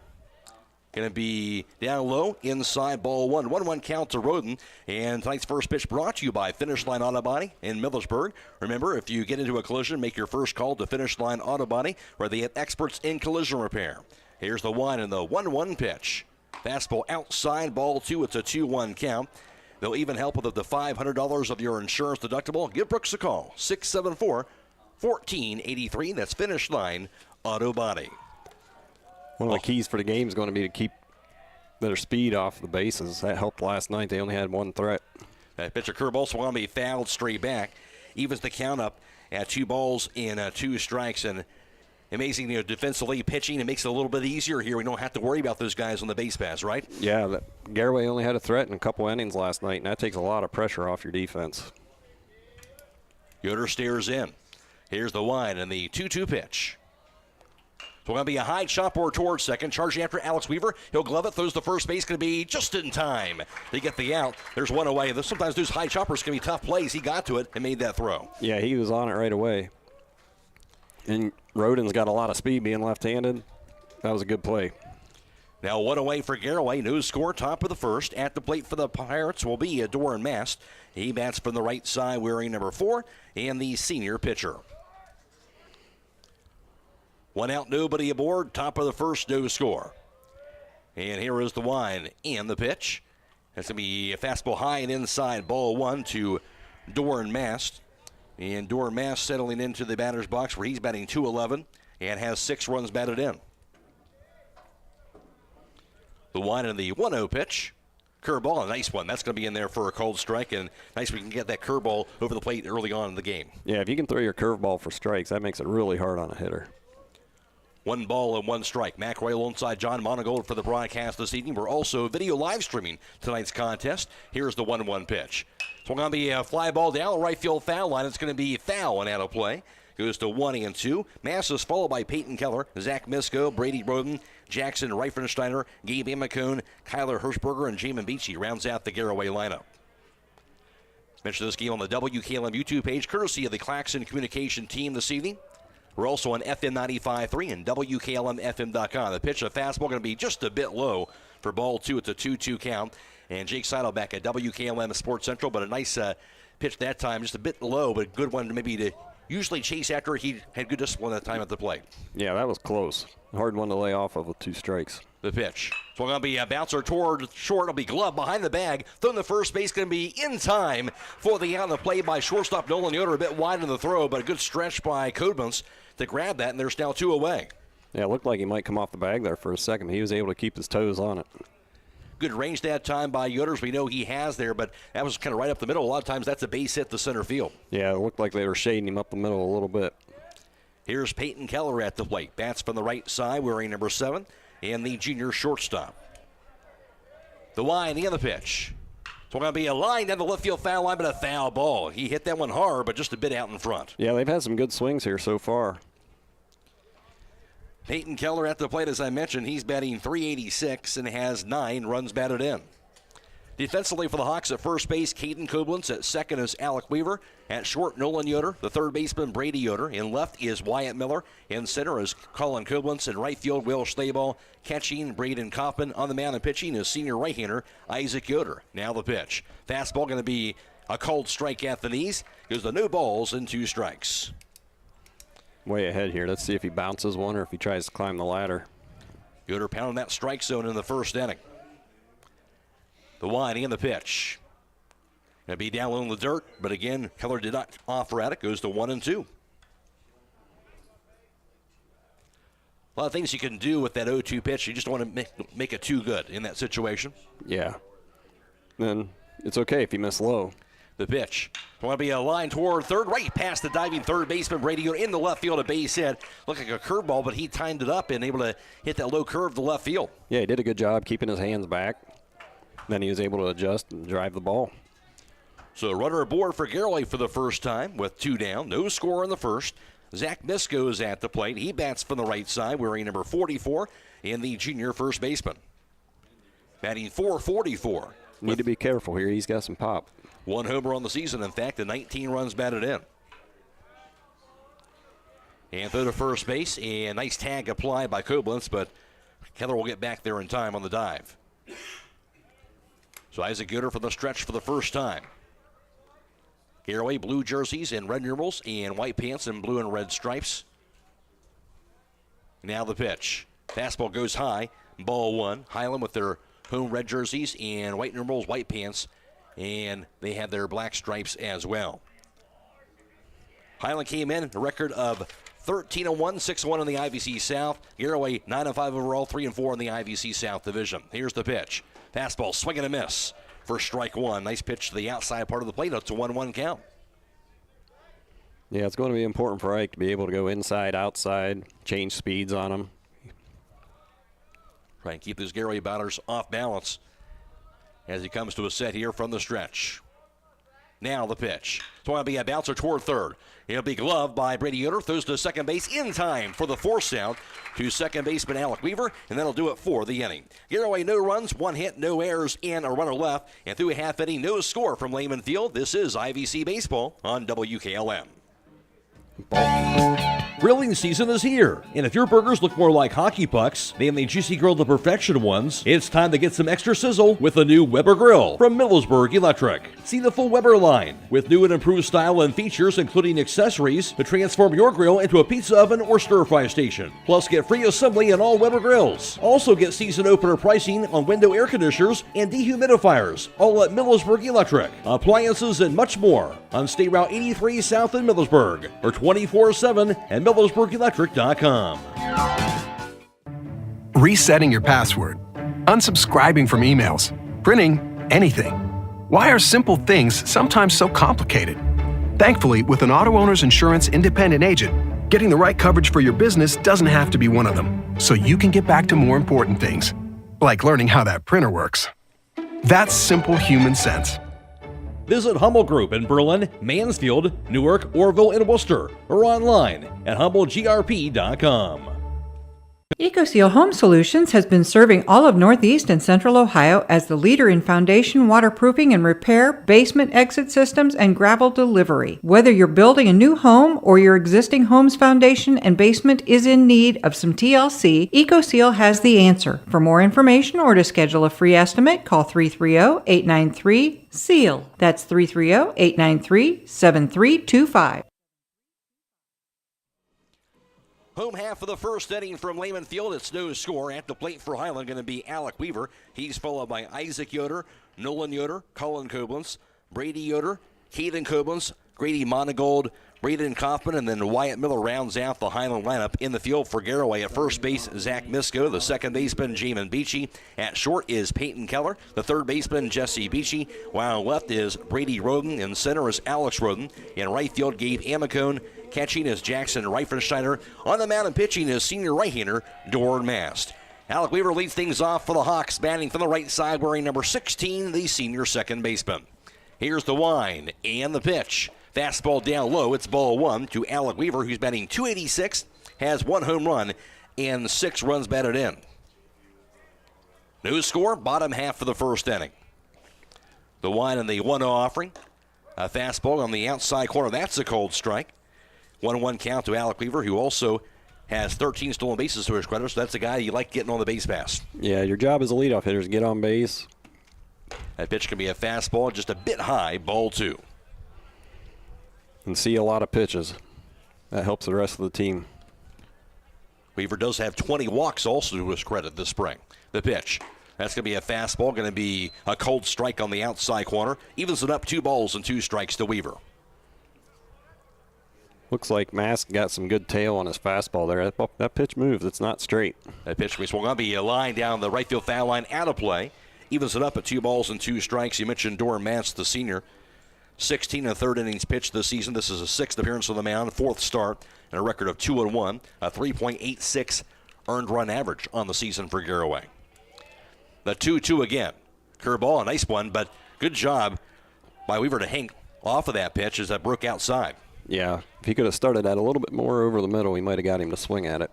Going to be down low, inside, ball 1. 1-1 count to Roden. And tonight's first pitch brought to you by Finish Line Auto Body in Millersburg. Remember, if you get into a collision, make your first call to Finish Line Auto Body, where they have experts in collision repair. Here's the 1 and the 1-1 pitch. Fastball outside, ball 2. It's a 2-1 count. They'll even help with up to $500 of your insurance deductible. Give Brooks a call, 674-1483. That's Finish Line Auto Body. One of the keys for the game is going to be to keep their speed off the bases. That helped last night. They only had one threat. That pitcher curveball swung on to be fouled straight back. Evens the count up at 2 balls in 2 strikes. And amazing, defensively pitching. It makes it a little bit easier here. We don't have to worry about those guys on the base pass, right? Yeah, Garaway only had a threat in a couple innings last night, and that takes a lot of pressure off your defense. Yoder stares in. Here's the wind and the 2-2 pitch. So going to be a high chopper towards second. Charging after Alex Weaver. He'll glove it. Throws the first base. Going to be just in time to get the out. There's one away. Sometimes those high choppers can be tough plays. He got to it and made that throw. Yeah, he was on it right away. And Roden's got a lot of speed being left-handed. That was a good play. Now one away for Garaway. No score, top of the first. At the plate for the Pirates will be Doran Mast. He bats from the right side wearing number 4 and the senior pitcher. 1 out, nobody aboard. Top of the first, no score. And here is the wind and the pitch. That's going to be a fastball high and inside, ball 1 to Doran Mast. And Doran Mast settling into the batter's box where he's batting .211 and has 6 runs batted in. The wind and the 1-0 pitch. Curveball, a nice one. That's going to be in there for a cold strike, and nice we can get that curveball over the plate early on in the game. Yeah, if you can throw your curveball for strikes, that makes it really hard on a hitter. 1 ball and 1 strike. McRae alongside John Monagold for the broadcast this evening. We're also video live streaming tonight's contest. Here's the 1-1 pitch. So going to be a fly ball down the right field foul line. It's going to be foul and out of play. Goes to 1-2. Masses followed by Peyton Keller, Zach Misko, Brady Roden, Jackson Reifensteiner, Gabe Amacone, Kyler Hirschberger, and Jamin Beachy rounds out the Garaway lineup. Mention this game on the WKLM YouTube page, courtesy of the Claxon Communication team this evening. We're also on FM 95.3 and WKLM-FM.com. The pitch, a fastball, going to be just a bit low for ball 2. It's a 2-2 count. And Jake Sidle back at WKLM Sports Central, but a nice pitch that time, just a bit low, but a good one maybe to usually chase after. He had good discipline that time at the plate. Yeah, that was close. Hard one to lay off of with 2 strikes. The pitch. So going to be a bouncer toward short. It'll be gloved behind the bag. Thrown the first base, going to be in time for the out of the play by shortstop Nolan Yoder. A bit wide in the throw, but a good stretch by Codebunce to grab that, and there's now 2 away. Yeah, it looked like he might come off the bag there for a second. He was able to keep his toes on it. Good range that time by Yoder. We know he has there, but that was kind of right up the middle. A lot of times that's a base hit to center field. Yeah, it looked like they were shading him up the middle a little bit. Here's Peyton Keller at the plate. Bats from the right side, wearing number 7, and the junior shortstop. The wind, the other pitch. So going to be a line down the left field foul line, but a foul ball. He hit that one hard, but just a bit out in front. Yeah, they've had some good swings here so far. Peyton Keller at the plate, as I mentioned. He's batting .386 and has 9 runs batted in. Defensively for the Hawks at first base, Caden Koblenz. At second is Alec Weaver. At short, Nolan Yoder. The third baseman, Brady Yoder. In left is Wyatt Miller. In center is Colin Koblenz. In right field, Will Schlaball. Catching, Braden Kaufman. On the mound and pitching is senior right-hander, Isaac Yoder. Now the pitch. Fastball going to be a cold strike at the knees. Goes the no balls and 2 strikes. Way ahead here. Let's see if he bounces one or if he tries to climb the ladder. Yoder pounding that strike zone in the first inning. The wind and the pitch. Going to be down low in the dirt, but again, Keller did not offer at it. Goes to 1-2. A lot of things you can do with that 0-2 pitch. You just don't want to make it too good in that situation. Yeah. then it's okay if you miss low. The pitch. Want to be a line toward third, right past the diving third baseman Brady Yoder in the left field at base hit. Looked like a curveball, but he timed it up and able to hit that low curve to left field. Yeah, he did a good job keeping his hands back. Then he was able to adjust and drive the ball. So runner aboard for Garaway for the first time with 2 down. No score in the first. Zach Misko is at the plate. He bats from the right side, wearing number 44 in the junior first baseman. Batting .444. Need to be careful here. He's got some pop. 1 homer on the season, in fact, and 19 runs batted in. And throw to first base, and nice tag applied by Koblenz, but Keller will get back there in time on the dive. So Isaac Gooder for the stretch for the first time. Garaway blue jerseys and red numerals and white pants and blue and red stripes. Now the pitch. Fastball goes high, ball 1. Hiland with their home red jerseys and white numerals, white pants, and they have their black stripes as well. Hiland came in a record of 13-1, 6-1 in the IVC South. Garaway 9-5 overall, 3-4 in the IVC South division. Here's the pitch. Fastball, swing and a miss for strike 1. Nice pitch to the outside part of the plate. It's a 1-1 count. Yeah, it's going to be important for Ike to be able to go inside, outside, change speeds on him. Try and keep these Garaway batters off balance as he comes to a set here from the stretch. Now the pitch. It's going to be a bouncer toward third. It'll be gloved by Brady Yoder. Throws to second base in time for the force out to second baseman Alec Weaver, and that'll do it for the inning. Garaway, no runs, 1 hit, no errors, and a runner left. And through a half inning, no score from Lehman Field. This is IVC Baseball on WKLM. Grilling season is here, and if your burgers look more like hockey pucks than the juicy grilled to perfection ones, it's time to get some extra sizzle with the new Weber Grill from Millersburg Electric. See the full Weber line with new and improved style and features, including accessories to transform your grill into a pizza oven or stir-fry station. Plus, get free assembly on all Weber grills. Also get season opener pricing on window air conditioners and dehumidifiers, all at Millersburg Electric. Appliances and much more on State Route 83 South in Millersburg, or 24/7 at MillersburgElectric.com. Resetting your password, unsubscribing from emails, printing anything. Why are simple things sometimes so complicated? Thankfully, with an auto owner's insurance independent agent, getting the right coverage for your business doesn't have to be one of them, so you can get back to more important things, like learning how that printer works. That's simple human sense. Visit Hummel Group in Berlin, Mansfield, Newark, Orville, and Worcester, or online at HumbleGRP.com. EcoSeal Home Solutions has been serving all of Northeast and Central Ohio as the leader in foundation waterproofing and repair, basement exit systems, and gravel delivery. Whether you're building a new home or your existing home's foundation and basement is in need of some TLC, EcoSeal has the answer. For more information or to schedule a free estimate, call 330-893-SEAL. That's 330-893-7325. Home half of the first inning from Lehman Field. It's no score. At the plate for Hiland going to be Alec Weaver. He's followed by Isaac Yoder, Nolan Yoder, Colin Koblenz, Brady Yoder, Caden Koblenz, Grady Monagold, Braden Kaufman, and then Wyatt Miller rounds out the Hiland lineup. In the field for Garaway at first base, Zach Misko. The second baseman, Jamin Beachy. At short is Peyton Keller. The third baseman, Jesse Beachy. While left is Brady Roden. In center is Alex Roden. In right field, Gabe Amicone. Catching is Jackson Reifensteiner. On the mound and pitching is senior right-hander Doran Mast. Alec Weaver leads things off for the Hawks, batting from the right side, wearing number 16, the senior second baseman. Here's the wind and the pitch. Fastball down low. It's ball 1 to Alec Weaver, who's batting .286, has 1 home run and 6 runs batted in. No score, bottom half of the first inning. The wind and the 1-0 offering. A fastball on the outside corner. That's a cold strike. 1-1 count to Alec Weaver, who also has 13 stolen bases to his credit, so that's a guy you like getting on the base pass. Yeah, your job as a leadoff hitter is get on base. That pitch can be a fastball, just a bit high, ball 2. And see a lot of pitches. That helps the rest of the team. Weaver does have 20 walks also to his credit this spring. The pitch. That's going to be a fastball, going to be a cold strike on the outside corner. Evens it up 2 balls and 2 strikes to Weaver. Looks like Mask got some good tail on his fastball there. That pitch moves. It's not straight. That pitch was going to be a line down the right field foul line out of play. evens it up at 2 balls and 2 strikes. You mentioned Doran Matz, the senior. 16 and third innings pitched this season. This is his 6th appearance on the mound, 4th start, and a record of 2-1, a 3.86 earned run average on the season for Garaway. The 2-2 again. Curveball, a nice one, but good job by Weaver to hang off of that pitch as that broke outside. Yeah, if he could have started that a little bit more over the middle, he might have got him to swing at it.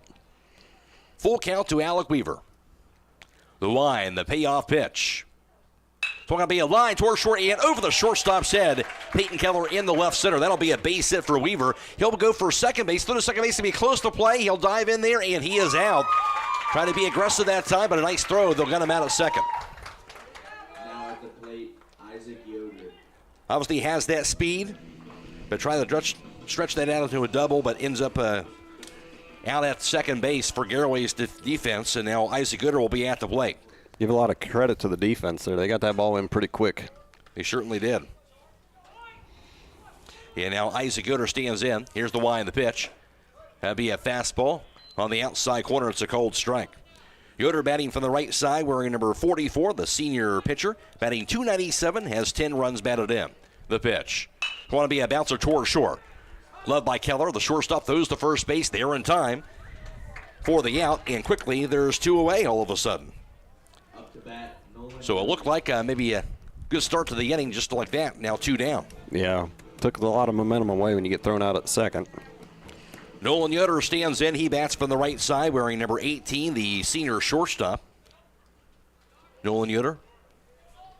Full count to Alec Weaver. The line, the payoff pitch. It's going to be a line towards short and over the shortstop's head. Peyton Keller in the left center. That'll be a base hit for Weaver. He'll go for second base. Through to second base to be close to play. He'll dive in there, and he is out. Trying to be aggressive that time, but a nice throw. They'll get him out at second. Now at the plate, Isaac Yoder. Obviously has that speed, but trying to stretch that out into a double, but ends up out at second base for Garaway's defense, and now Isaac Yoder will be at the plate. Give a lot of credit to the defense there. They got that ball in pretty quick. They certainly did. And now Isaac Yoder stands in. Here's the Y in the pitch. That'll be a fastball. On the outside corner, it's a cold strike. Yoder batting from the right side, wearing number 44, the senior pitcher. Batting .297, has 10 runs batted in. The pitch. Want to be a bouncer toward short. Loved by Keller. The shortstop throws to first base. There in time for the out. And quickly, there's 2 away all of a sudden. Up to bat, So it looked like maybe a good start to the inning just like that. Now 2 down. Yeah, took a lot of momentum away when you get thrown out at second. Nolan Yoder stands in. He bats from the right side, wearing number 18, the senior shortstop. Nolan Yoder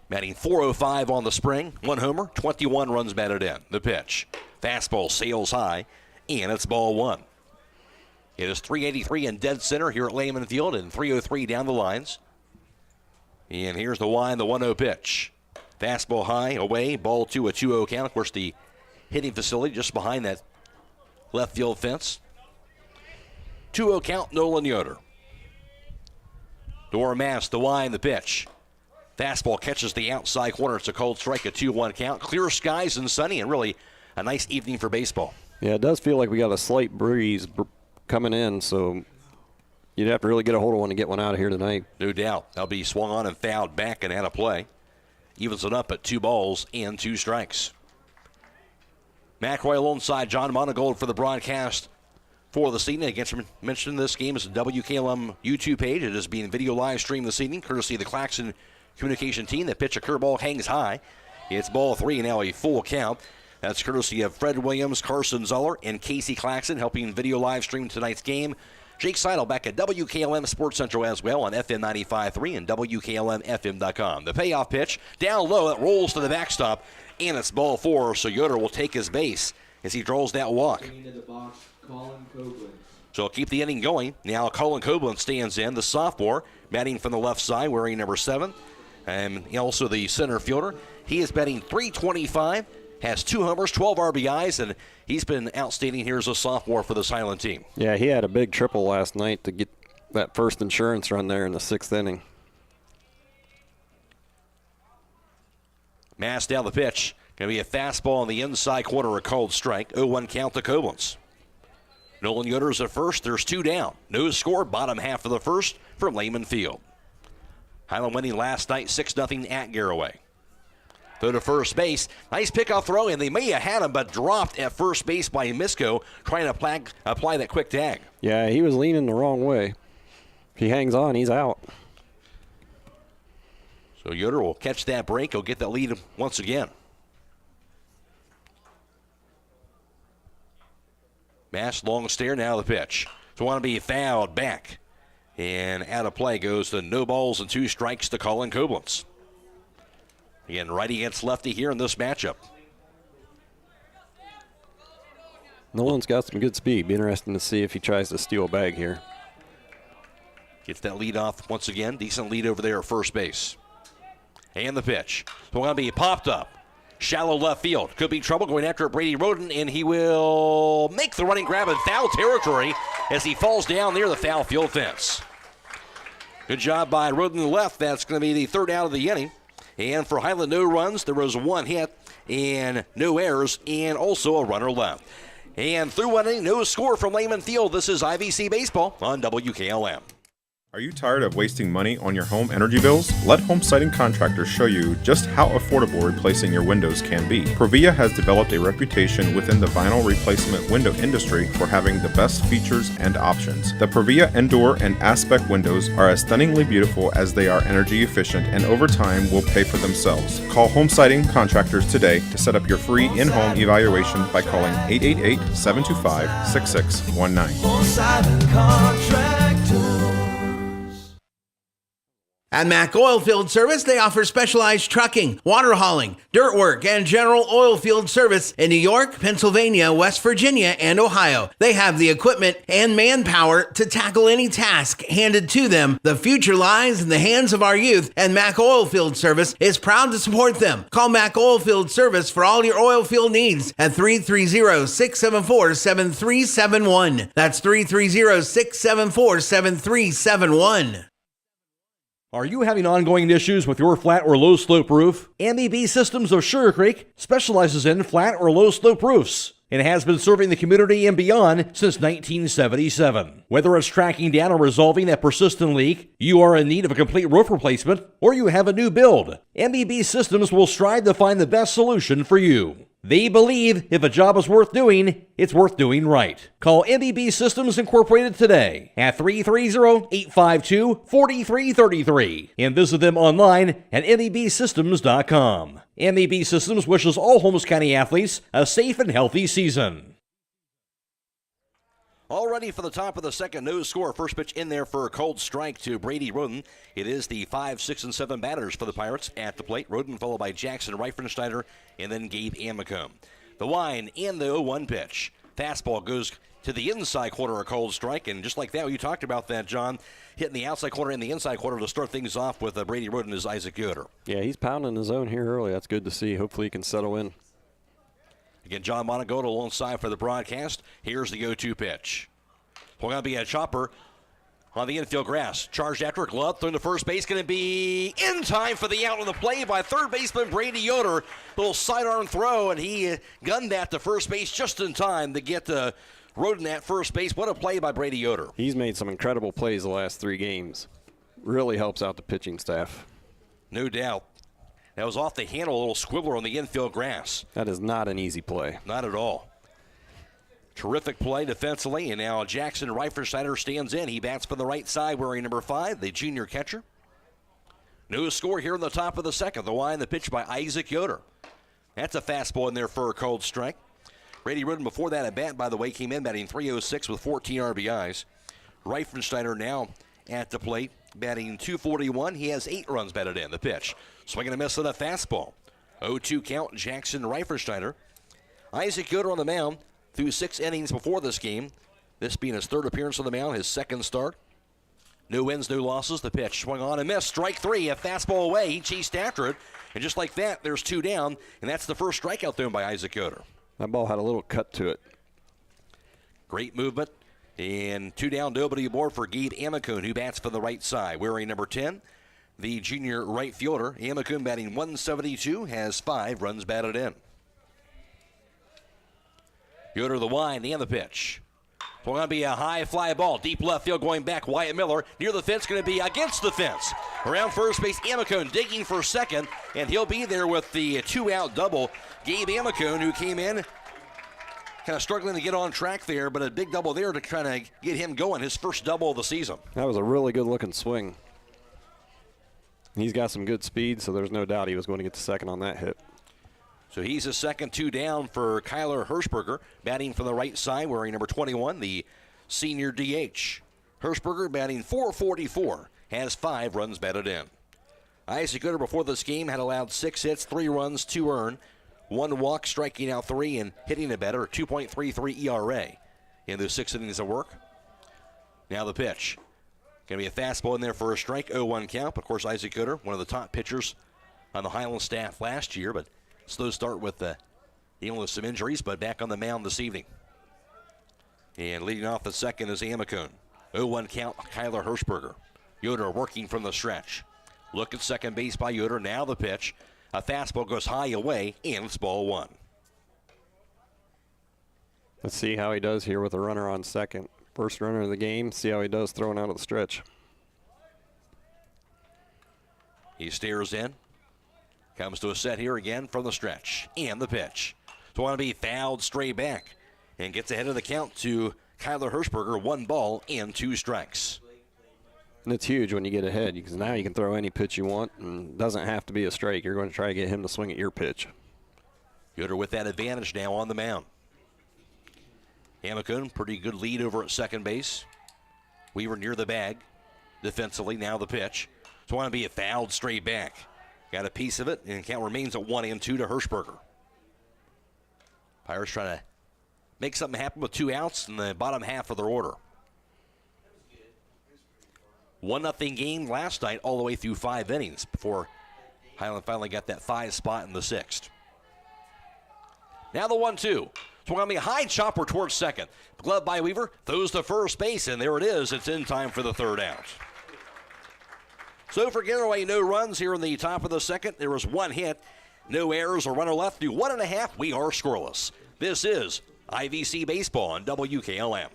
batting .405 on the spring. 1 homer, 21 runs batted in. The pitch. Fastball sails high, and it's ball 1. It is 383 in dead center here at Lehman Field and 303 down the lines. And here's the Y, the 1-0 pitch. Fastball high, away, ball 2, a 2-0 count. Of course, the hitting facility just behind that left field fence. 2-0 count, Nolan Yoder. Doran Matz, the Y, the pitch. Fastball catches the outside corner. It's a cold strike, a 2-1 count. Clear skies and sunny, and really a nice evening for baseball. Yeah, it does feel like we got a slight breeze coming in, so you'd have to really get a hold of one to get one out of here tonight. No doubt. That'll be swung on and fouled back and out of play. Evens it up at 2 balls and 2 strikes. McRoy alongside John Monagold for the broadcast for this evening. Again, mentioned this game is a WKLM YouTube page. It is being video live streamed this evening, courtesy of the Claxon communication team. The pitch, a curveball, hangs high. It's ball 3, and now a full count. That's courtesy of Fred Williams, Carson Zoller, and Casey Claxon helping video live stream tonight's game. Jake Sidle back at WKLM Sports Central as well on FM 95.3 and WKLM-FM.com. The payoff pitch down low, it rolls to the backstop, and it's ball 4, so Yoder will take his base as he draws that walk. Into the box, Colin Koblenz. So keep the inning going. Now Colin Koblenz stands in, the sophomore, batting from the left side, wearing number 7, and also the center fielder. He is batting .325. Has 2 homers, 12 RBIs, and he's been outstanding here as a sophomore for this Hiland team. Yeah, he had a big triple last night to get that first insurance run there in the 6th inning. Mass down the pitch. Going to be a fastball on the inside corner, a cold strike. 0-1 count to Koblenz. Nolan Yoder's at first. There's 2 down. No score, bottom half of the first from Lehman Field. Hiland winning last night 6-0 at Garaway. Throw to first base. Nice pickoff throw, and they may have had him, but dropped at first base by Misko, trying to apply that quick tag. Yeah, he was leaning the wrong way. If he hangs on, he's out. So Yoder will catch that break. He'll get that lead once again. Mass long stare, now the pitch. So want to be fouled back. And out of play goes the no balls and 2 strikes to Colin Koblenz. Again, righty against lefty here in this matchup. Nolan's got some good speed. Be interesting to see if he tries to steal a bag here. Gets that lead off once again. Decent lead over there at first base. And the pitch. So going to be popped up. Shallow left field. Could be trouble going after Brady Roden, and he will make the running grab in foul territory as he falls down near the foul field fence. Good job by Roden to the left. That's going to be the 3rd out of the inning. And for Hiland, no runs. There was 1 hit and no errors, and also a runner left. And through 1 inning, no score from Lehman Field. This is IVC Baseball on WKLM. Are you tired of wasting money on your home energy bills? Let Home Siding Contractors show you just how affordable replacing your windows can be. Provia has developed a reputation within the vinyl replacement window industry for having the best features and options. The Provia Endure and Aspect windows are as stunningly beautiful as they are energy efficient, and over time will pay for themselves. Call Home Siding Contractors today to set up your free in-home evaluation by calling 888-725-6619. Home Siding Contractors. At Mac Oilfield Service, they offer specialized trucking, water hauling, dirt work, and general oil field service in New York, Pennsylvania, West Virginia, and Ohio. They have the equipment and manpower to tackle any task handed to them. The future lies in the hands of our youth, and Mac Oilfield Service is proud to support them. Call Mac Oilfield Service for all your oil field needs at 330-674-7371. That's 330-674-7371. Are you having ongoing issues with your flat or low slope roof? MEB Systems of Sugar Creek specializes in flat or low slope roofs and has been serving the community and beyond since 1977. Whether it's tracking down or resolving a persistent leak, you are in need of a complete roof replacement, or you have a new build, MEB Systems will strive to find the best solution for you. They believe if a job is worth doing, it's worth doing right. Call MEB Systems Incorporated today at 330-852-4333 and visit them online at mebsystems.com. MEB Systems wishes all Holmes County athletes a safe and healthy season. All ready for the top of the second. No score. First pitch in there for a cold strike to Brady Roden. It is the 5, 6, and 7 batters for the Pirates at the plate. Roden followed by Jackson Reifensteiner and then Gabe Amicone. The wind and the 0-1 pitch. Fastball goes to the inside corner, a cold strike. And just like that, you talked about that, John, hitting the outside corner and the inside corner to start things off with Brady Roden is Isaac Yoder. Yeah, he's pounding his zone here early. That's good to see. Hopefully he can settle in. Again, John Monagoto alongside for the broadcast. Here's the 0-2 pitch. Going to be a chopper on the infield grass. Charged after, glove thrown to first base. Going to be in time for the out on the play by third baseman Brady Yoder. Little sidearm throw, and he gunned that to first base just in time to get Roden at first base. What a play by Brady Yoder. He's made some incredible plays the last 3 games. Really helps out the pitching staff. No doubt. That was off the handle, a little squibbler on the infield grass. That is not an easy play. Not at all. Terrific play defensively, and now Jackson Reifensteiner stands in. He bats for the right side wearing number 5, the junior catcher. No score here in the top of the second. The wind, the pitch by Isaac Yoder. That's a fastball in there for a cold strike. Brady Roden before that at bat, by the way, came in batting .306 with 14 RBIs. Reifensteiner now at the plate, batting .241. He has 8 runs batted in. The pitch. Swinging a miss on a fastball. 0-2 count, Jackson Reifensteiner. Isaac Yoder on the mound through 6 innings before this game. This being his 3rd appearance on the mound, his 2nd start. No wins, no losses. The pitch swung on and missed. Strike 3, a fastball away. He chased after it. And just like that, there's 2 down. And that's the first strikeout thrown by Isaac Yoder. That ball had a little cut to it. Great movement. And 2 down, nobody aboard for Gabe Amicone, who bats for the right side. Wearing number 10, the junior right fielder. Amicone batting .172, has 5 runs batted in. Yoder the wind and the pitch. Going to be a high fly ball. Deep left field going back. Wyatt Miller near the fence, going to be against the fence. Around first base, Amicone digging for second, and he'll be there with the 2-out double. Gabe Amicone, who came in kind of struggling to get on track there, but a big double there to try to get him going. His first double of the season. That was a really good looking swing. He's got some good speed, so there's no doubt he was going to get to second on that hit. So he's a second 2 down for Kyler Hirschberger, batting from the right side, wearing number 21, the senior DH. Hirschberger batting .444, has 5 runs batted in. Isaac Yoder before this game had allowed 6 hits, 3 runs, 2 earned, 1 walk, striking out 3, and hitting a better 2.33 ERA in those 6 innings of work. Now the pitch. Going to be a fastball in there for a strike, 0-1 count. Of course, Isaac Yoder, one of the top pitchers on the Hiland staff last year, but slow start with dealing with some injuries, but back on the mound this evening. And leading off the second is Amicone. 0-1 count, Kyler Hirschberger. Yoder working from the stretch. Look at second base by Yoder. Now the pitch. A fastball goes high away, and it's ball 1. Let's see how he does here with a runner on second. First runner of the game. See how he does throwing out of the stretch. He stares in. Comes to a set here again from the stretch. And the pitch. So want to be fouled straight back. And gets ahead of the count to Kyler Hirschberger. 1 ball and 2 strikes. And it's huge when you get ahead because now you can throw any pitch you want and it doesn't have to be a strike. You're going to try to get him to swing at your pitch. Gooder with that advantage now on the mound. Hamakun, pretty good lead over at second base. Weaver near the bag. Defensively, now the pitch. So want to be a fouled straight back. Got a piece of it, and count remains at 1 and 2 to Hirschberger. Pirates trying to make something happen with 2 outs in the bottom half of their order. 1-0 game last night all the way through 5 innings before Hiland finally got that 5 spot in the 6th. Now the 1-2. So we're going to be a high chopper towards second. Glove by Weaver, throws to first base, and there it is. It's in time for the 3rd out. So for Garaway, no runs here in the top of the 2nd. There was 1 hit, no errors, a runner left. Through 1.5, we are scoreless. This is IVC Baseball on WKLM.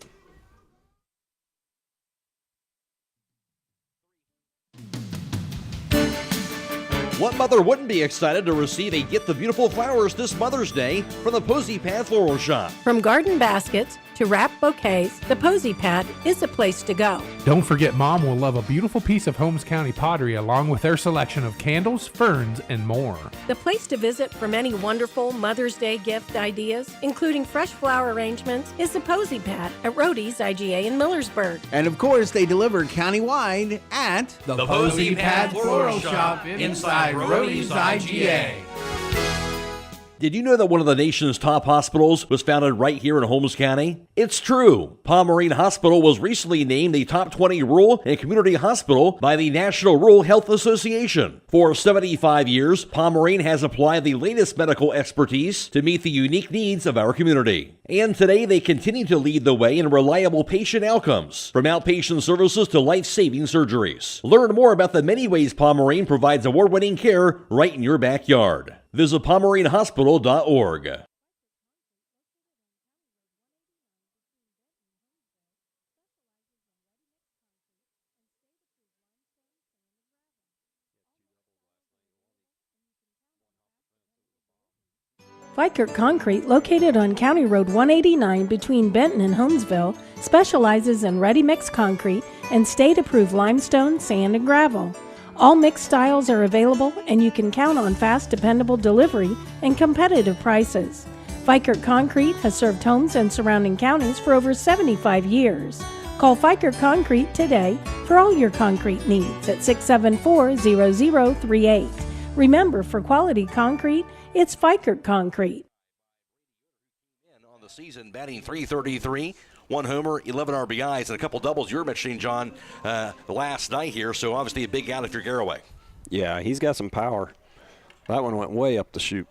What mother wouldn't be excited to receive a Get the Beautiful Flowers this Mother's Day from the Posy Pad Floral Shop? From garden baskets to wrapped bouquets, the Posy Pad is the place to go. Don't forget, Mom will love a beautiful piece of Holmes County pottery along with their selection of candles, ferns, and more. The place to visit for many wonderful Mother's Day gift ideas, including fresh flower arrangements, is the Posy Pad at Rhodey's IGA in Millersburg. And of course, they deliver countywide at The Posy Pad Floral Shop inside Rhodey's IGA. Did you know that one of the nation's top hospitals was founded right here in Holmes County? It's true. Pomerene Hospital was recently named the top 20 rural and community hospital by the National Rural Health Association. For 75 years, Pomerene has applied the latest medical expertise to meet the unique needs of our community. And today they continue to lead the way in reliable patient outcomes, from outpatient services to life-saving surgeries. Learn more about the many ways Pomerene provides award-winning care right in your backyard. Visit PomereneHospital.org. Fikert Concrete, located on County Road 189 between Benton and Holmesville, specializes in ready-mix concrete and state-approved limestone, sand, and gravel. All mixed styles are available, and you can count on fast, dependable delivery and competitive prices. Fikert Concrete has served homes and surrounding counties for over 75 years. Call Fikert Concrete today for all your concrete needs at 674-0038. Remember, for quality concrete, it's Fikert Concrete. On the season, batting .333. 1 homer, 11 RBIs, and a couple doubles you were mentioning, John, last night here, so obviously a big out if you're Garaway. Yeah, he's got some power. That one went way up the chute.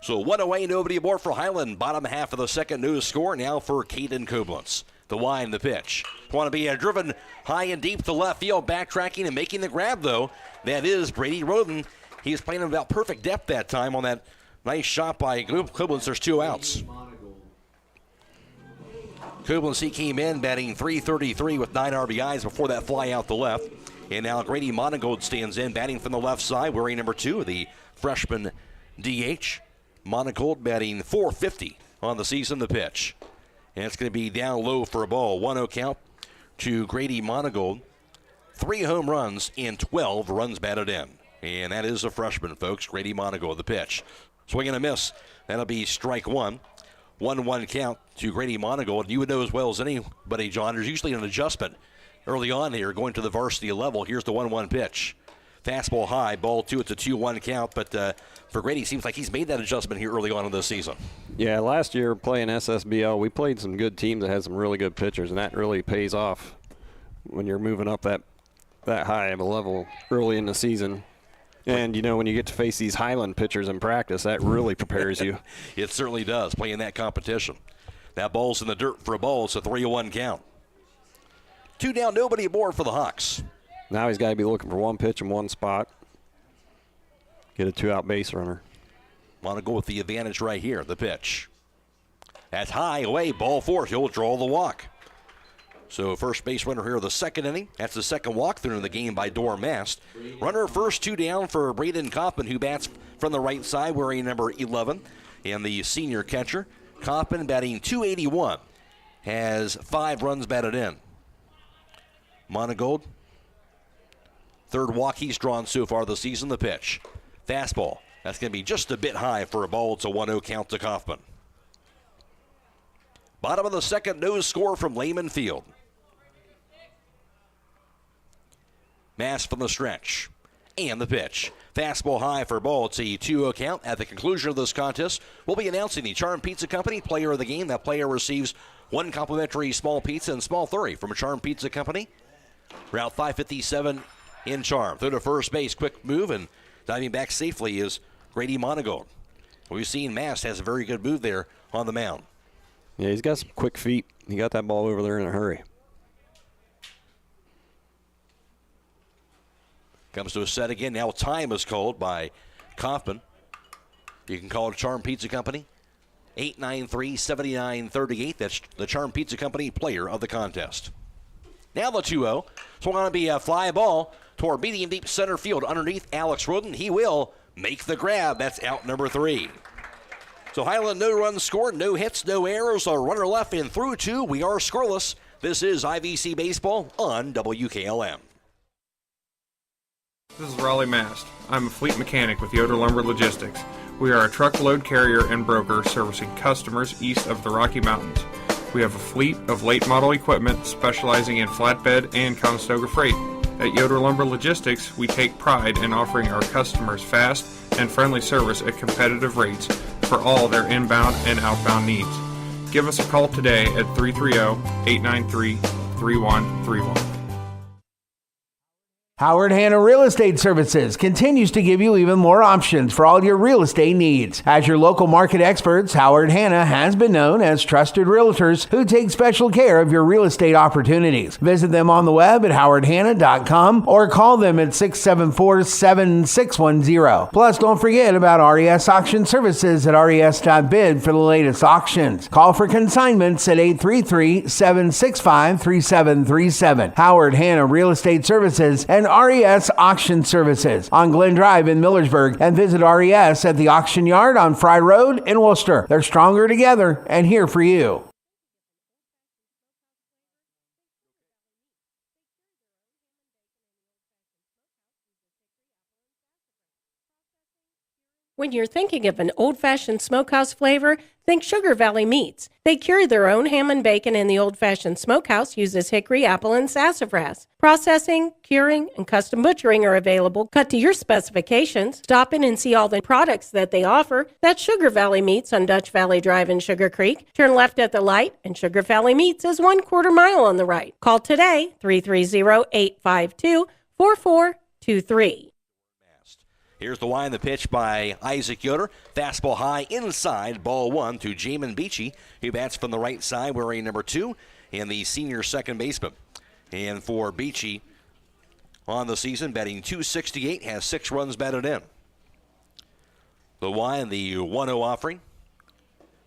So 1 away, nobody aboard for Hiland. Bottom half of the 2nd, no score now for Caden Koblentz. The wind, the pitch. Want to be driven high and deep to left field, backtracking and making the grab, though. That is Brady Roden. He's playing about perfect depth that time on that nice shot by Koblentz. There's 2 outs. Koblentz, he came in batting .333 with 9 RBIs before that fly out the left. And now Grady Monagold stands in, batting from the left side, wearing number 2, the freshman DH. Monagold batting .450 on the season, the pitch. And it's going to be down low for a ball. 1-0 count to Grady Monagold. 3 home runs and 12 runs batted in. And that is a freshman, folks. Grady Monagold, the pitch. Swing and a miss. That'll be strike 1. 1-1 count to Grady Monagold. You would know as well as anybody, John, there's usually an adjustment early on here going to the varsity level. Here's the 1-1 pitch. Fastball high, ball 2. It's a 2-1 count, but for Grady, seems like he's made that adjustment here early on in this season. Yeah, last year playing SSBL, we played some good teams that had some really good pitchers, and that really pays off when you're moving up that high of a level early in the season. And, you know, when you get to face these Hiland pitchers in practice, that really prepares you. It certainly does, playing that competition. That ball's in the dirt for a ball. It's a 3-1 count. 2 down, nobody aboard for the Hawks. Now he's got to be looking for 1 pitch in 1 spot. Get a 2-out base runner. Want to go with the advantage right here, the pitch. That's high, away, ball 4. He'll draw the walk. So first base runner here of the second inning. That's the second walk-through in the game by Dor Mast. Runner first, 2 down for Braden Kaufman, who bats from the right side, wearing number 11. And the senior catcher, Kaufman, batting .281, has 5 runs batted in. Monagold, third walk he's drawn so far this season. The pitch. Fastball. That's going to be just a bit high for a ball. It's a 1-0 count to Kaufman. Bottom of the second, no score from Lehman Field. Mass from the stretch. And the pitch. Fastball high for ball. It's a 2-0 count. At the conclusion of this contest, we'll be announcing the Charm Pizza Company player of the game. That player receives 1 complimentary small pizza and small 30 from a Charm Pizza Company. Route 557 in Charm. Through to first base. Quick move, and diving back safely is Grady Monagold. We've seen Mast has a very good move there on the mound. Yeah, he's got some quick feet. He got that ball over there in a hurry. Comes to a set again. Now time is called by Kaufman. You can call it Charm Pizza Company. 893-7938. That's the Charm Pizza Company player of the contest. Now the 2-0. So going to be a fly ball toward medium deep center field underneath Alex Roden. He will make the grab. That's out number 3. So Hiland, no runs scored, no hits, no errors. A runner left and through 2. We are scoreless. This is IVC Baseball on WKLM. This is Raleigh Mast. I'm a fleet mechanic with Yoder Lumber Logistics. We are a truckload carrier and broker servicing customers east of the Rocky Mountains. We have a fleet of late model equipment specializing in flatbed and Conestoga freight. At Yoder Lumber Logistics, we take pride in offering our customers fast and friendly service at competitive rates for all their inbound and outbound needs. Give us a call today at 330-893-3131. Howard Hanna Real Estate Services continues to give you even more options for all your real estate needs. As your local market experts, Howard Hanna has been known as trusted realtors who take special care of your real estate opportunities. Visit them on the web at howardhanna.com or call them at 674-7610. Plus, don't forget about RES Auction Services at res.bid for the latest auctions. Call for consignments at 833-765-3737. Howard Hanna Real Estate Services and RES Auction Services on Glen Drive in Millersburg, and visit RES at the Auction Yard on Fry Road in Worcester. They're stronger together and here for you. When you're thinking of an old-fashioned smokehouse flavor, think Sugar Valley Meats. They cure their own ham and bacon, and the old-fashioned smokehouse uses hickory, apple, and sassafras. Processing, curing, and custom butchering are available, cut to your specifications. Stop in and see all the products that they offer. That's Sugar Valley Meats on Dutch Valley Drive in Sugar Creek. Turn left at the light, and Sugar Valley Meats is 1/4 mile on the right. Call today, 330-852-4423. Here's the wind, the pitch by Isaac Yoder. Fastball high inside, ball 1 to Jamin Beachy, who bats from the right side, wearing number 2, and the senior second baseman. And for Beachy, on the season, batting .268, has 6 runs batted in. The wind, the 1-0 offering.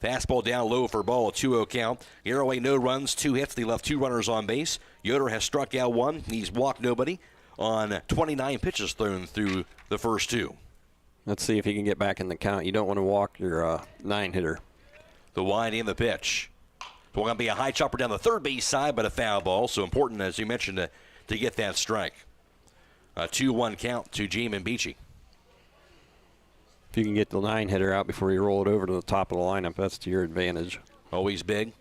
Fastball down low for ball, 2-0 count. Garaway, no runs, 2 hits. They left 2 runners on base. Yoder has struck out 1. He's walked nobody on 29 pitches thrown through the first 2. Let's see if he can get back in the count. You don't want to walk your 9-hitter. The wind and the pitch. So going to be a high chopper down the third base side, but a foul ball. So important, as you mentioned, to get that strike. A 2-1 count to Jamin Beachy. If you can get the 9-hitter out before you roll it over to the top of the lineup, that's to your advantage. Always big.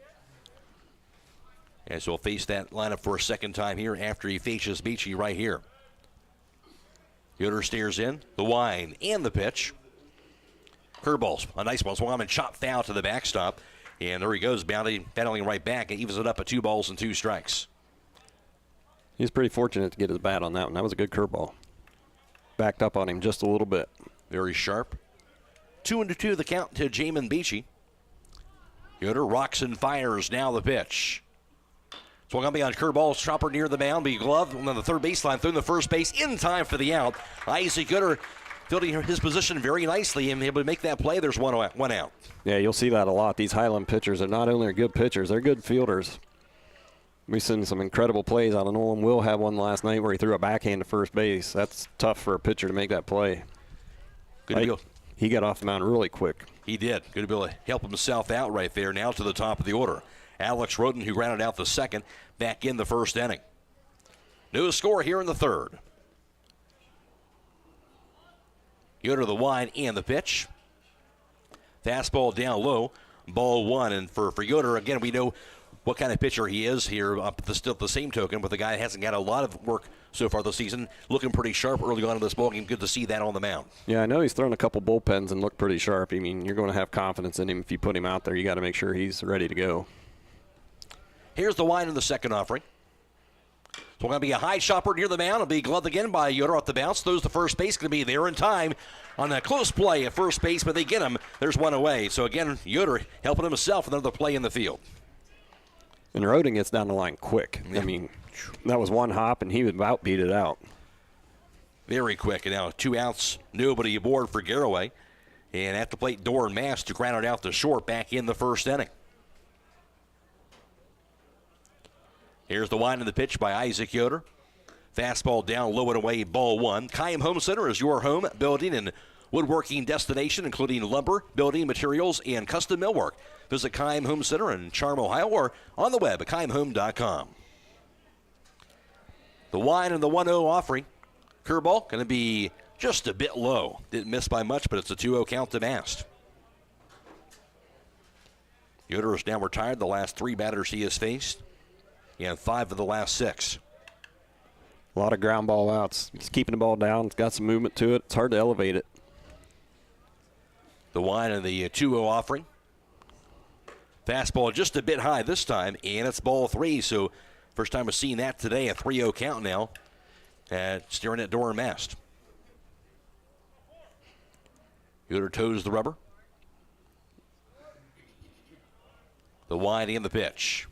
As he'll face that lineup for a second time here after he faces Beachy right here. Yoder stares in, the wind and the pitch. Curveballs, a nice one. Swung and chopped foul to the backstop. And there he goes, battling right back and evens it up at 2 balls and 2 strikes. He's pretty fortunate to get his bat on that one. That was a good curveball. Backed up on him just a little bit. Very sharp. 2-2 the count to Jamin Beachy. Yoder rocks and fires, now the pitch. Swung on beyond curveball, chopper near the mound, be gloved on the third baseline, through the first base in time for the out. Isaac Yoder fielding his position very nicely and able to make that play. There's one out. Yeah, you'll see that a lot. These Hiland pitchers are not only good pitchers, they're good fielders. We've seen some incredible plays out of Nolan. Will had one last night where he threw a backhand to first base. That's tough for a pitcher to make that play. Good deal. He got off the mound really quick. He did. Good to be able to help himself out right there. Now to the top of the order. Alex Roden, who rounded out the second, back in the first inning. No score here in the third. Yoder the wide and the pitch. Fastball down low. Ball one. And for Yoder, again, we know what kind of pitcher he is here. Still the same token, with a guy that hasn't got a lot of work so far this season. Looking pretty sharp early on in this ballgame. Good to see that on the mound. Yeah, I know he's thrown a couple bullpens and looked pretty sharp. I mean, you're going to have confidence in him if you put him out there. You got to make sure he's ready to go. Here's the line in the second offering. So going to be a high chopper near the mound. It'll be gloved again by Yoder off the bounce. Throws to first base. Going to be there in time on that close play at first base, but they get him. There's one away. So again, Yoder helping himself another play in the field. And Roden gets down the line quick. Yeah. I mean, that was one hop, and he would about beat it out. Very quick. And now 2 outs, nobody aboard for Garaway. And at the plate, Doran Mast to ground it out to short back in the first inning. Here's the wind of the pitch by Isaac Yoder. Fastball down low and away, ball one. Keim Home Center is your home building and woodworking destination, including lumber, building materials, and custom millwork. Visit Keim Home Center in Charm, Ohio, or on the web at keimhome.com. The wine and the 1-0 offering. Curveball going to be just a bit low. Didn't miss by much, but it's a 2-0 count to Mast. Yoder is now retired. The last 3 batters he has faced, and 5 of the last 6. A lot of ground ball outs. It's keeping the ball down. It's got some movement to it. It's hard to elevate it. The wine and the 2-0 offering. Fastball just a bit high this time, and it's ball 3. So first time we've seen that today, a 3-0 count now. Staring at Doran Mast. Yoder toes the rubber. The wide and the pitch.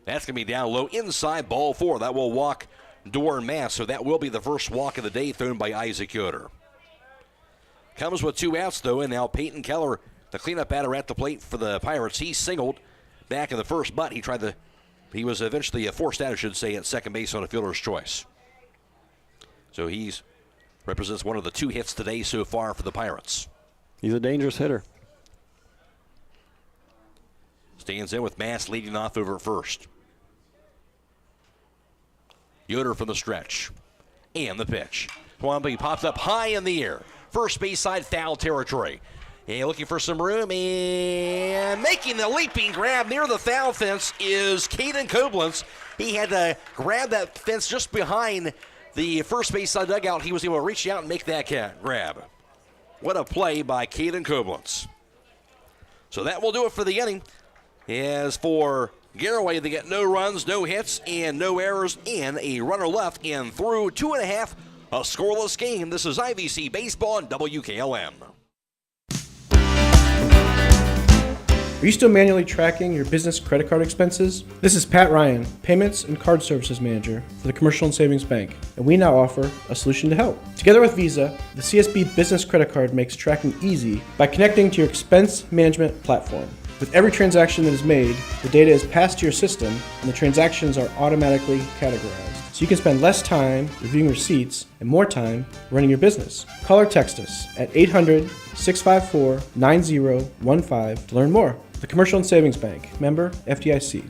That's going to be down low inside, ball 4. That will walk Doran Mast, so that will be the first walk of the day thrown by Isaac Yoder. Comes with 2 outs, though, and now Peyton Keller, the cleanup batter at the plate for the Pirates. He singled back in the first, but he was eventually forced out, I should say, at second base on a fielder's choice. So he represents one of the 2 hits today so far for the Pirates. He's a dangerous hitter. Stands in with Mast leading off over at first. Yoder from the stretch. And the pitch. Twombly pops up high in the air. First base side, foul territory. And looking for some room, and making the leaping grab near the foul fence is Caden Koblenz. He had to grab that fence just behind the first base side dugout. He was able to reach out and make that grab. What a play by Caden Koblenz. So that will do it for the inning. As for Garaway, they get no runs, no hits, and no errors, and a runner left, and through 2.5, a scoreless game. This is IVC Baseball and WKLM. Are you still manually tracking your business credit card expenses? This is Pat Ryan, Payments and Card Services Manager for the Commercial and Savings Bank, and we now offer a solution to help. Together with Visa, the CSB Business Credit Card makes tracking easy by connecting to your expense management platform. With every transaction that is made, the data is passed to your system, and the transactions are automatically categorized. So you can spend less time reviewing receipts and more time running your business. Call or text us at 800-654-9015 to learn more. The Commercial and Savings Bank, member FDIC.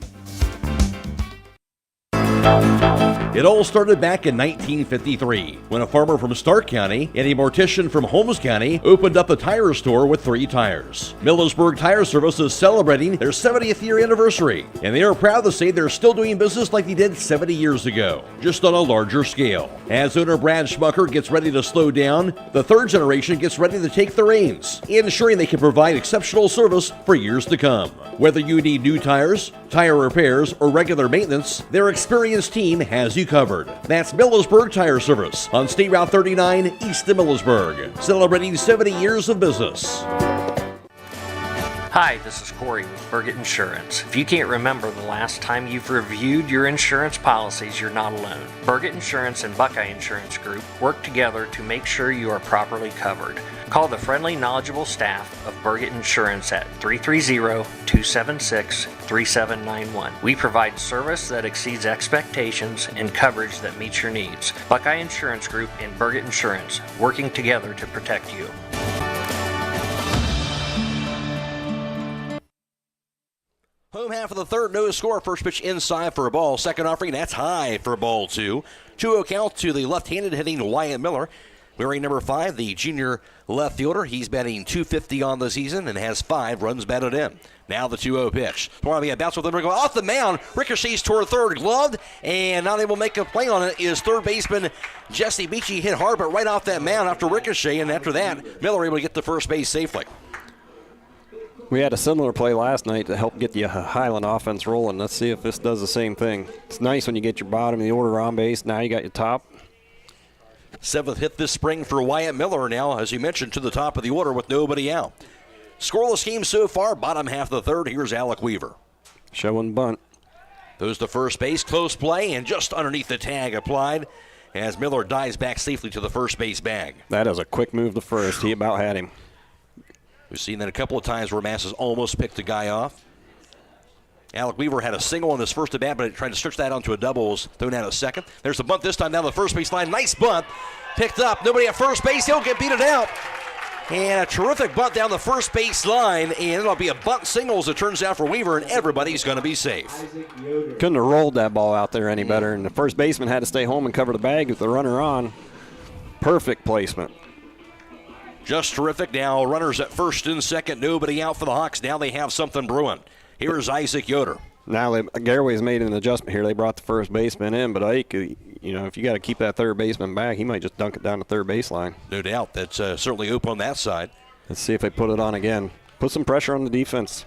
It all started back in 1953 when a farmer from Stark County and a mortician from Holmes County opened up a tire store with 3 tires. Millersburg Tire Service is celebrating their 70th year anniversary, and they are proud to say they're still doing business like they did 70 years ago, just on a larger scale. As owner Brad Schmucker gets ready to slow down, the 3rd generation gets ready to take the reins, ensuring they can provide exceptional service for years to come. Whether you need new tires, tire repairs, or regular maintenance, their experienced team has you covered. That's Millersburg Tire Service on State Route 39 east of Millersburg, celebrating 70 years of business. Hi, this is Corey with Burgett Insurance. If you can't remember the last time you've reviewed your insurance policies, you're not alone. Burgett Insurance and Buckeye Insurance Group work together to make sure you are properly covered. Call the friendly, knowledgeable staff of Burgett Insurance at 330-276 3791. We provide service that exceeds expectations and coverage that meets your needs. Buckeye Insurance Group and Burgett Insurance, working together to protect you. Home half of the third, no score. First pitch inside for a ball. Second offering, that's high for ball 2. 2-0 count to the left-handed hitting Wyatt Miller. Wearing number 5, the junior left fielder. He's batting .250 on the season and has 5 runs batted in. Now the 2-0 pitch. A bounce with him off the mound. Ricochets toward third, gloved, and not able to make a play on it is third baseman Jesse Beachy. Hit hard, but right off that mound after ricochet, and after that, Miller able to get to first base safely. We had a similar play last night to help get the Hiland offense rolling. Let's see if this does the same thing. It's nice when you get your bottom of the order on base. Now you got your top. 7th hit this spring for Wyatt Miller now, as you mentioned, to the top of the order with nobody out. Scoreless game so far, bottom half of the third. Here's Alec Weaver. Showing bunt. Goes to first base, close play, and just underneath the tag applied as Miller dives back safely to the first base bag. That is a quick move to first. He about had him. We've seen that a couple of times where Mass has almost picked a guy off. Alec Weaver had a single on his first at bat, but tried to stretch that onto a double. Was thrown out a second. There's a bunt this time down the first base line. Nice bunt. Picked up. Nobody at first base. He'll get beaten out. And a terrific bunt down the first base line. And it'll be a bunt single as it turns out for Weaver, and everybody's going to be safe. Couldn't have rolled that ball out there any better. And the first baseman had to stay home and cover the bag with the runner on. Perfect placement. Just terrific. Now runners at first and second. Nobody out for the Hawks. Now they have something brewing. Here's Isaac Yoder. Now Garaway's made an adjustment here. They brought the first baseman in, but Ike, if you got to keep that third baseman back, he might just dunk it down the third baseline. No doubt. That's certainly open on that side. Let's see if they put it on again. Put some pressure on the defense.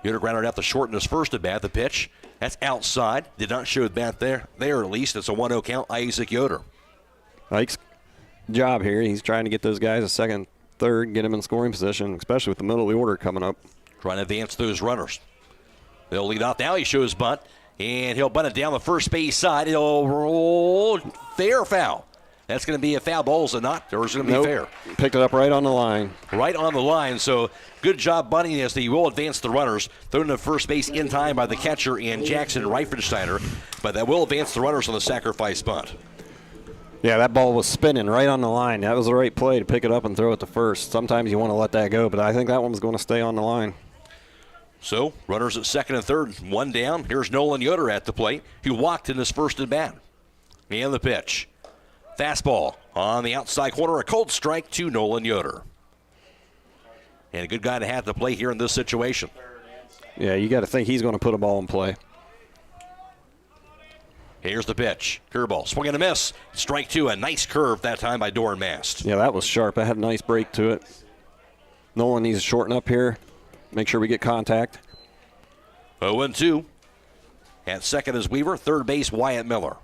Yoder grounded out the short in his first at bat. The pitch, that's outside. Did not show the bat there at least. It's a 1-0 count. Isaac Yoder. Ike's job here. He's trying to get those guys a second, third, get them in scoring position, especially with the middle of the order coming up. Trying to advance those runners. They'll lead off now. He shows bunt, and he'll bunt it down the first base side. It'll roll fair foul. That's going to be a foul ball, is it not? Or is it going to be fair? Picked it up right on the line. Right on the line. So good job bunting as they will advance the runners. Thrown to first base in time by the catcher and Jackson Reifensteiner. But that will advance the runners on the sacrifice bunt. Yeah, that ball was spinning right on the line. That was the right play to pick it up and throw it to first. Sometimes you want to let that go, but I think that one was going to stay on the line. So, runners at second and third, one down. Here's Nolan Yoder at the plate. He walked in his first at bat. And the pitch. Fastball on the outside corner, a cold strike to Nolan Yoder. And a good guy to have to play here in this situation. Yeah, you got to think he's going to put a ball in play. Here's the pitch. Curveball, swing and a miss. Strike 2, a nice curve that time by Doran Mast. Yeah, that was sharp. That had a nice break to it. Nolan needs to shorten up here. Make sure we get contact. 0-2. At second is Weaver. Third base, Wyatt Miller.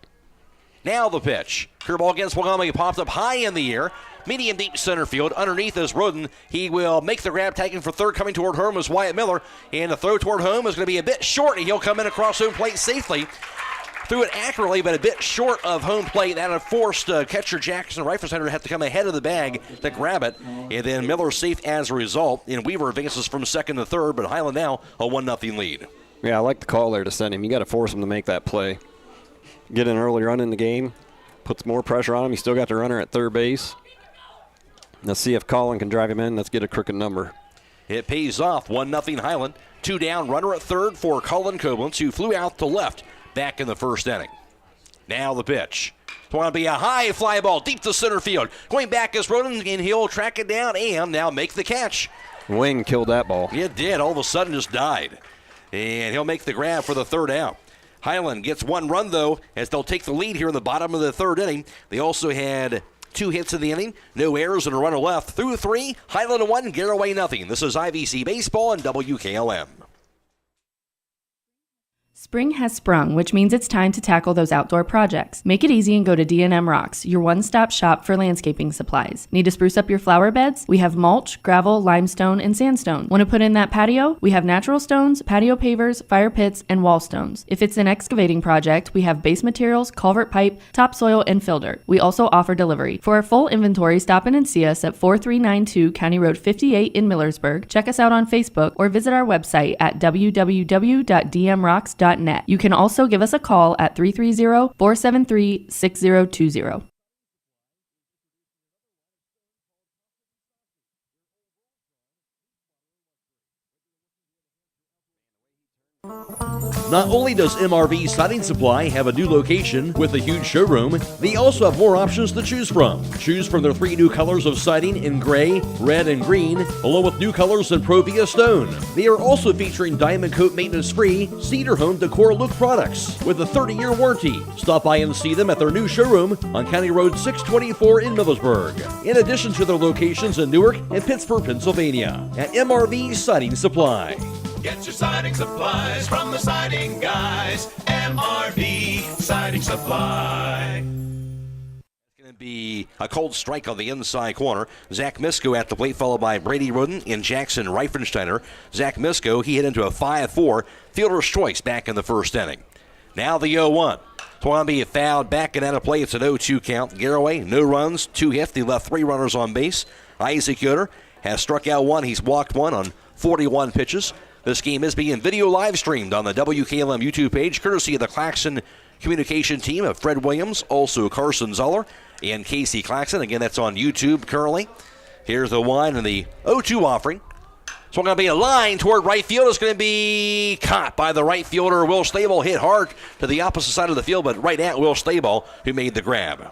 Now the pitch. Curveball against Pregame. He popped up high in the air. Medium deep center field. Underneath is Roden. He will make the grab, taking for third. Coming toward home is Wyatt Miller. And the throw toward home is going to be a bit short. He'll come in across home plate safely. Threw it accurately, but a bit short of home plate. That had forced catcher Jackson Reifensteiner to have to come ahead of the bag to grab it. And then Miller safe as a result. And Weaver advances from second to third, but Hiland now a 1-0 lead. Yeah, I like the call there to send him. You got to force him to make that play. Get an early run in the game. Puts more pressure on him. He's still got the runner at third base. Let's see if Colin can drive him in. Let's get a crooked number. It pays off. 1-0 Hiland. 2 down, runner at third for Colin Koblenz, who flew out to left back in the first inning. Now the pitch. It's going to be a high fly ball deep to center field. Going back is Roden, and he'll track it down and now make the catch. Wing killed that ball. It did. All of a sudden just died. And he'll make the grab for the third out. Hiland gets 1 run, though, as they'll take the lead here in the bottom of the third inning. They also had 2 hits in the inning, no errors and a runner left. Through 3, Hiland 1, Garaway 0. This is IVC Baseball and WKLM. Spring has sprung, which means it's time to tackle those outdoor projects. Make it easy and go to D&M Rocks, your one-stop shop for landscaping supplies. Need to spruce up your flower beds? We have mulch, gravel, limestone, and sandstone. Want to put in that patio? We have natural stones, patio pavers, fire pits, and wall stones. If it's an excavating project, we have base materials, culvert pipe, topsoil, and fill dirt. We also offer delivery. For our full inventory, stop in and see us at 4392 County Road 58 in Millersburg. Check us out on Facebook or visit our website at www.dmrocks.net. You can also give us a call at 330-473-6020. Not only does MRV Siding Supply have a new location with a huge showroom, they also have more options to choose from. Choose from their 3 new colors of siding in gray, red, and green, along with new colors in Provia Stone. They are also featuring Diamond Coat maintenance-free Cedar Home Decor Look products with a 30-year warranty. Stop by and see them at their new showroom on County Road 624 in Millersburg, in addition to their locations in Newark and Pittsburgh, Pennsylvania, at MRV Siding Supply. Get your siding supplies from the siding guys. MRV Siding Supply. It's going to be a cold strike on the inside corner. Zach Misko at the plate, followed by Brady Roden and Jackson Reifensteiner. Zach Misko, he hit into a 5-4 fielder's choice back in the first inning. Now the 0-1. Swansea fouled back and out of play. It's an 0-2 count. Garaway, no runs, 2 hits. He left 3 runners on base. Isaac Yoder has struck out 1. He's walked 1 on 41 pitches. This game is being video live streamed on the WKLM YouTube page, courtesy of the Claxon communication team of Fred Williams, also Carson Zoller, and Casey Claxon. Again, that's on YouTube currently. Here's the 1 and the 0-2 offering. So going to be a line toward right field. It's going to be caught by the right fielder, Will Stable. Hit hard to the opposite side of the field, but right at Will Stable, who made the grab.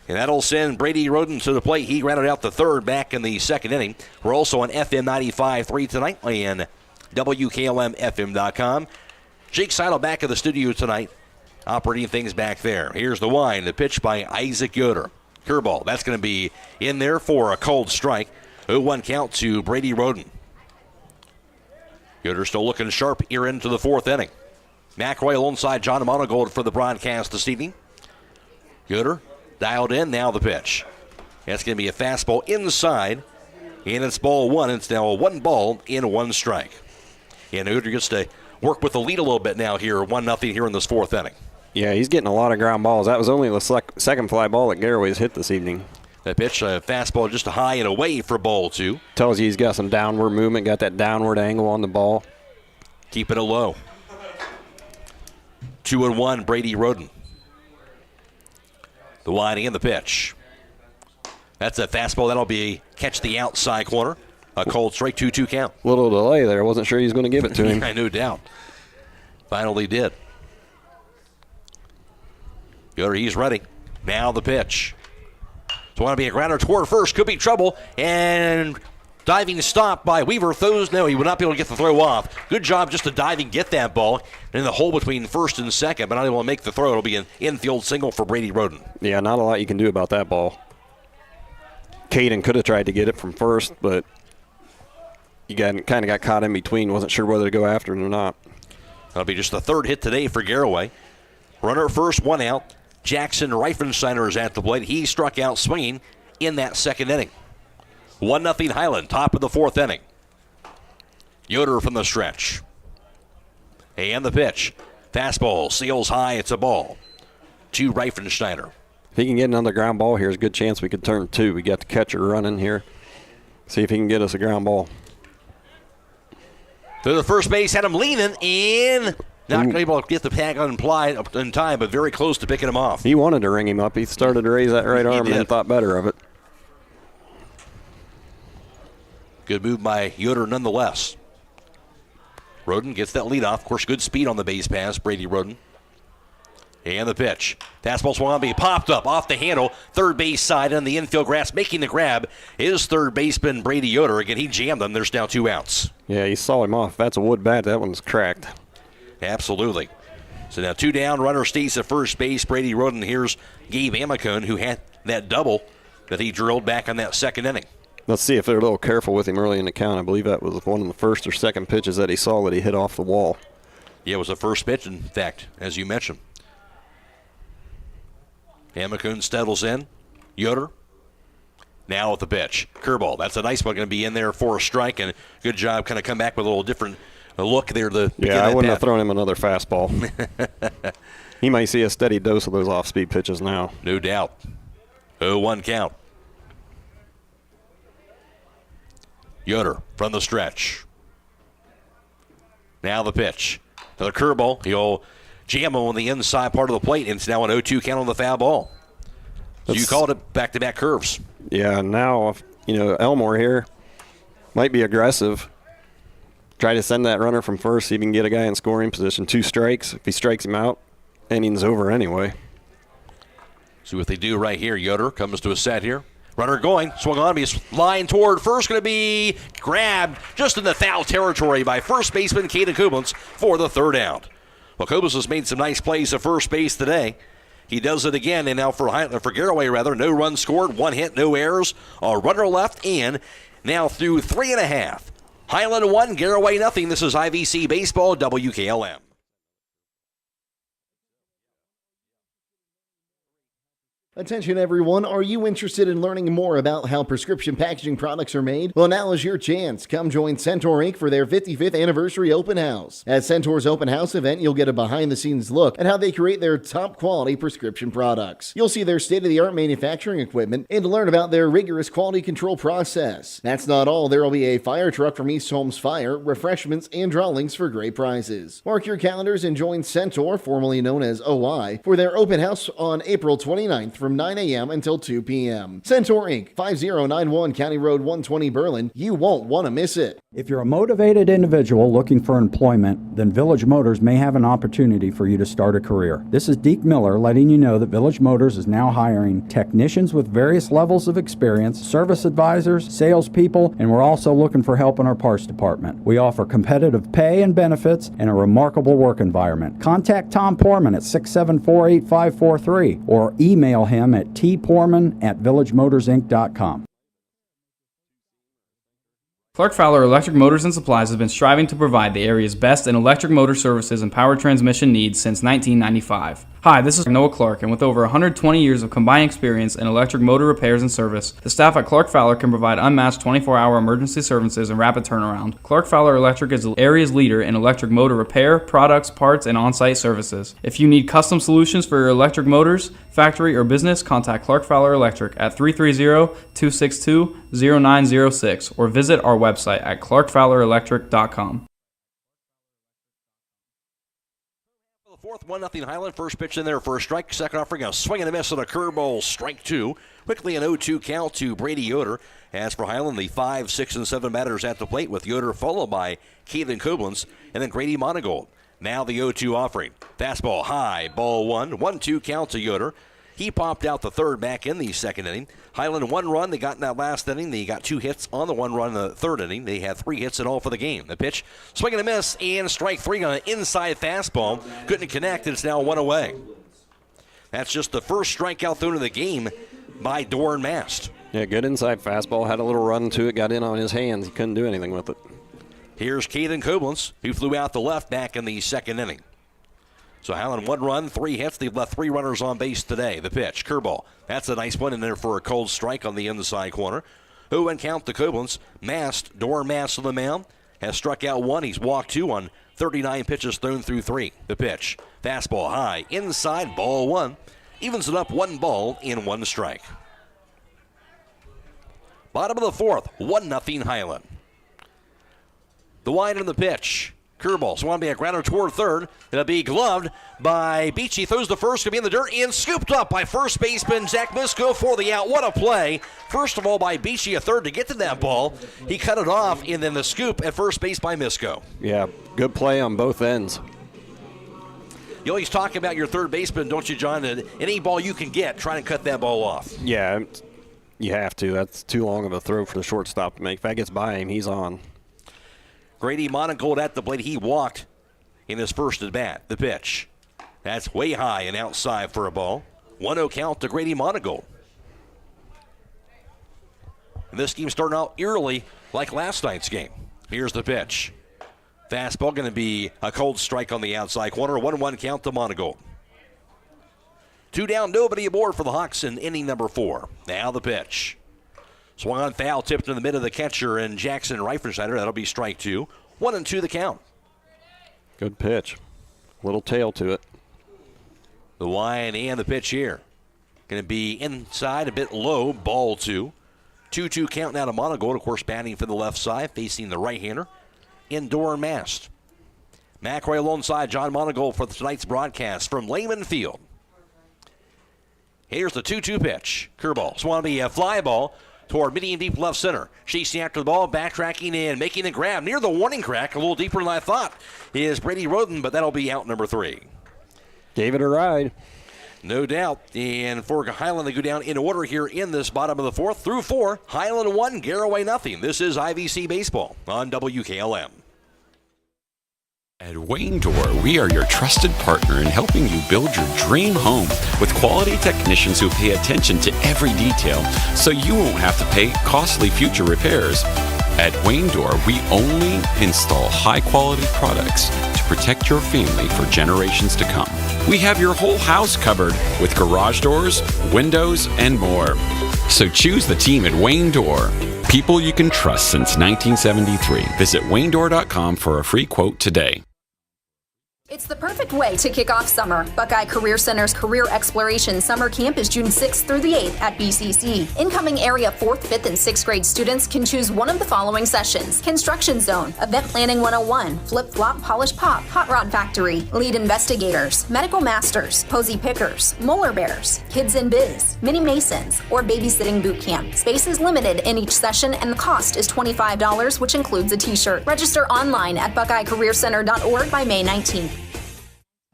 And that'll send Brady Roden to the plate. He grounded out the third back in the second inning. We're also on FM 95.3 tonight and WKLM-FM.com. Jake Sidle back in the studio tonight, operating things back there. Here's the wind, the pitch by Isaac Yoder. Curveball, that's going to be in there for a cold strike. 0-1 count to Brady Roden. Yoder still looking sharp here into the fourth inning. McRoy alongside John Monagold for the broadcast this evening. Yoder dialed in, now the pitch. That's going to be a fastball inside, and it's ball 1. It's now a 1 ball and 1 strike. And Yoder gets to work with the lead a little bit now here, 1-0 here in this fourth inning. Yeah, he's getting a lot of ground balls. That was only the second fly ball that Garaway's hit this evening. That pitch, a fastball just high and away for ball 2. Tells you he's got some downward movement, got that downward angle on the ball. Keeping it low. 2-1, Brady Roden. The line and the pitch. That's a fastball. That'll be catch the outside corner. A cold strike, 2-2 count. Little delay there. Wasn't sure he was going to give it to him. No doubt. Finally did. Yoder, he's ready. Now the pitch. So want to be a grounder toward first. Could be trouble. And diving stop by Weaver. Throws. No, he would not be able to get the throw off. Good job just to dive and get that ball in the hole between first and second, but not able to make the throw. It'll be an infield single for Brady Roden. Yeah, not a lot you can do about that ball. Caden could have tried to get it from first, but he kind of got caught in between. Wasn't sure whether to go after it or not. That'll be just the third hit today for Garaway. Runner at first, 1 out. Jackson Reifensteiner is at the plate. He struck out swinging in that second inning. 1-0 Hiland, top of the fourth inning. Yoder from the stretch. And the pitch. Fastball, sails high, it's a ball. To Reifensteiner. If he can get another ground ball here, there's a good chance we could turn 2. We got the catcher running here. See if he can get us a ground ball. To the first base, had him leaning in. Not able to get the tag on in time, but very close to picking him off. He wanted to ring him up. He started to raise that right arm and then thought better of it. Good move by Yoder nonetheless. Roden gets that lead off. Of course, good speed on the base pass, Brady Roden. And the pitch. Fastball swung on, be popped up off the handle. Third base side on the infield grass, making the grab is third baseman Brady Yoder. Again, he jammed them. There's now 2 outs. Yeah, he saw him off. That's a wood bat. That one's cracked. Absolutely. So now 2 down, runner stays at first base. Brady Roden. Here's Gabe Amicone, who had that double that he drilled back on that second inning. Let's see if they're a little careful with him early in the count. I believe that was one of the first or second pitches that he saw that he hit off the wall. Yeah, it was the first pitch, in fact, as you mentioned. Hamakun settles in. Yoder. Now with the pitch. Curveball. That's a nice one. Going to be in there for a strike, and good job. Kind of come back with a little different look there. Yeah, I wouldn't have thrown him another fastball. He might see a steady dose of those off-speed pitches now. No doubt. 0-1 count. Yoder from the stretch. Now the pitch. Another curveball. He'll jam him on the inside part of the plate, and it's now an 0-2 count on the foul ball. So you called it back-to-back curves. Yeah, now, Elmore here might be aggressive. Try to send that runner from first, see if he can get a guy in scoring position. 2 strikes. If he strikes him out, inning's over anyway. See what they do right here. Yoder comes to a set here. Runner going, swung on, he's line toward first, going to be grabbed just in the foul territory by first baseman Caden Kublins for the third out. Well, Kublins has made some nice plays at first base today. He does it again, and now for Garaway, no runs scored, 1 hit, no errors, a runner left, and now through 3.5. Hiland 1, Garaway nothing. This is IVC Baseball, WKLM. Attention everyone, are you interested in learning more about how prescription packaging products are made? Well, now is your chance. Come join Centaur Inc. for their 55th anniversary open house. At Centaur's open house event, you'll get a behind-the-scenes look at how they create their top-quality prescription products. You'll see their state-of-the-art manufacturing equipment and learn about their rigorous quality control process. That's not all. There will be a fire truck from East Holmes Fire, refreshments, and drawings for great prizes. Mark your calendars and join Centaur, formerly known as OI, for their open house on April 29th from 9 a.m. until 2 p.m. Centaur Inc., 5091 County Road 120 Berlin. You won't want to miss it. If you're a motivated individual looking for employment, then Village Motors may have an opportunity for you to start a career. This is Deke Miller letting you know that Village Motors is now hiring technicians with various levels of experience, service advisors, salespeople, and we're also looking for help in our parts department. We offer competitive pay and benefits and a remarkable work environment. Contact Tom Porman at 674-8543 or email him at tporman@villagemotorsinc.com. Clark Fowler Electric Motors and Supplies has been striving to provide the area's best in electric motor services and power transmission needs since 1995. Hi, this is Noah Clark, and with over 120 years of combined experience in electric motor repairs and service, the staff at Clark Fowler can provide unmatched 24-hour emergency services and rapid turnaround. Clark Fowler Electric is the area's leader in electric motor repair, products, parts, and on-site services. If you need custom solutions for your electric motors, factory, or business, contact Clark Fowler Electric at 330-262-0906 or visit our website at clarkfowlerelectric.com. Fourth, 1-0 Hiland. First pitch in there for a strike. Second offering, a swing and a miss on a curveball. Strike 2. Quickly an 0-2 count to Brady Yoder. As for Hiland, the 5, 6, and 7 batters at the plate with Yoder followed by Keelan Kublins and then Grady Monagold. Now the 0-2 offering. Fastball high, ball 1. 1-2 count to Yoder. He popped out the third back in the second inning. Hiland 1 run. They got in that last inning. They got 2 hits on the 1 run in the third inning. They had 3 hits in all for the game. The pitch, swing and a miss, and strike 3 on an inside fastball. Couldn't connect. It's now 1 away. That's just the first strikeout thrown in the game by Doran Mast. Yeah, good inside fastball. Had a little run to it. Got in on his hands. He couldn't do anything with it. Here's Caden Kublins, who flew out the left back in the second inning. So Hiland 1 run, 3 hits. They've left 3 runners on base today. The pitch, curveball. That's a nice one in there for a cold strike on the inside corner. 0-1 count to Kublins. Mast, Doran Mast on the mound, has struck out 1. He's walked 2 on 39 pitches thrown through 3. The pitch, fastball high, inside, ball 1. Evens it up 1 ball in 1 strike. Bottom of the fourth, 1-0 Hiland. The wide on the pitch. Curveball, so want to be a grounder toward third. It'll be gloved by Beachy. Throws the first, going to be in the dirt, and scooped up by first baseman Zach Misko for the out. What a play. First of all by Beachy, a third to get to that ball. He cut it off, and then the scoop at first base by Misko. Yeah, good play on both ends. You always talk about your third baseman, don't you, John? And any ball you can get, try and cut that ball off. Yeah, you have to. That's too long of a throw for the shortstop to make. If that gets by him, he's on. Grady Monagold at the plate. He walked in his first at bat. The pitch. That's way high and outside for a ball. 1-0 count to Grady Monagold. And this game starting out eerily like last night's game. Here's the pitch. Fastball going to be a cold strike on the outside corner. 1-1 count to Monagold. 2 down, nobody aboard for the Hawks in inning number 4. Now the pitch. Swung on foul, tipped in the mid of the catcher and Jackson Reifenschneider. That'll be strike 2. 1-2 the count. Good pitch. Little tail to it. The line and the pitch here. Going to be inside, a bit low, ball 2. 2-2 count now to Monagold, of course, batting from the left side, facing the right-hander. Indoor and Mast. McRae alongside John Monagold for tonight's broadcast from Lehman Field. Here's the 2-2 pitch. Curveball. Swung to be a fly ball toward medium deep left center. Chasing after the ball, backtracking and making the grab near the warning crack, a little deeper than I thought, is Brady Roden, but that'll be out number 3. Gave it a ride. No doubt. And for Hiland, they go down in order here in this bottom of the 4th through 4. Hiland 1, Garaway nothing. This is IVC Baseball on WKLM. At Wayne Door, we are your trusted partner in helping you build your dream home with quality technicians who pay attention to every detail so you won't have to pay costly future repairs. At Wayne Door, we only install high-quality products to protect your family for generations to come. We have your whole house covered with garage doors, windows, and more. So choose the team at Wayne Door. People you can trust since 1973. Visit waynedoor.com for a free quote today. It's the perfect way to kick off summer. Buckeye Career Center's Career Exploration Summer Camp is June 6th through the 8th at BCC. Incoming area 4th, 5th, and 6th grade students can choose one of the following sessions: Construction Zone, Event Planning 101, Flip Flop Polish Pop, Hot Rod Factory, Lead Investigators, Medical Masters, Posy Pickers, Molar Bears, Kids in Biz, Mini Masons, or Babysitting Boot Camp. Space is limited in each session and the cost is $25, which includes a t-shirt. Register online at buckeyecareercenter.org by May 19th.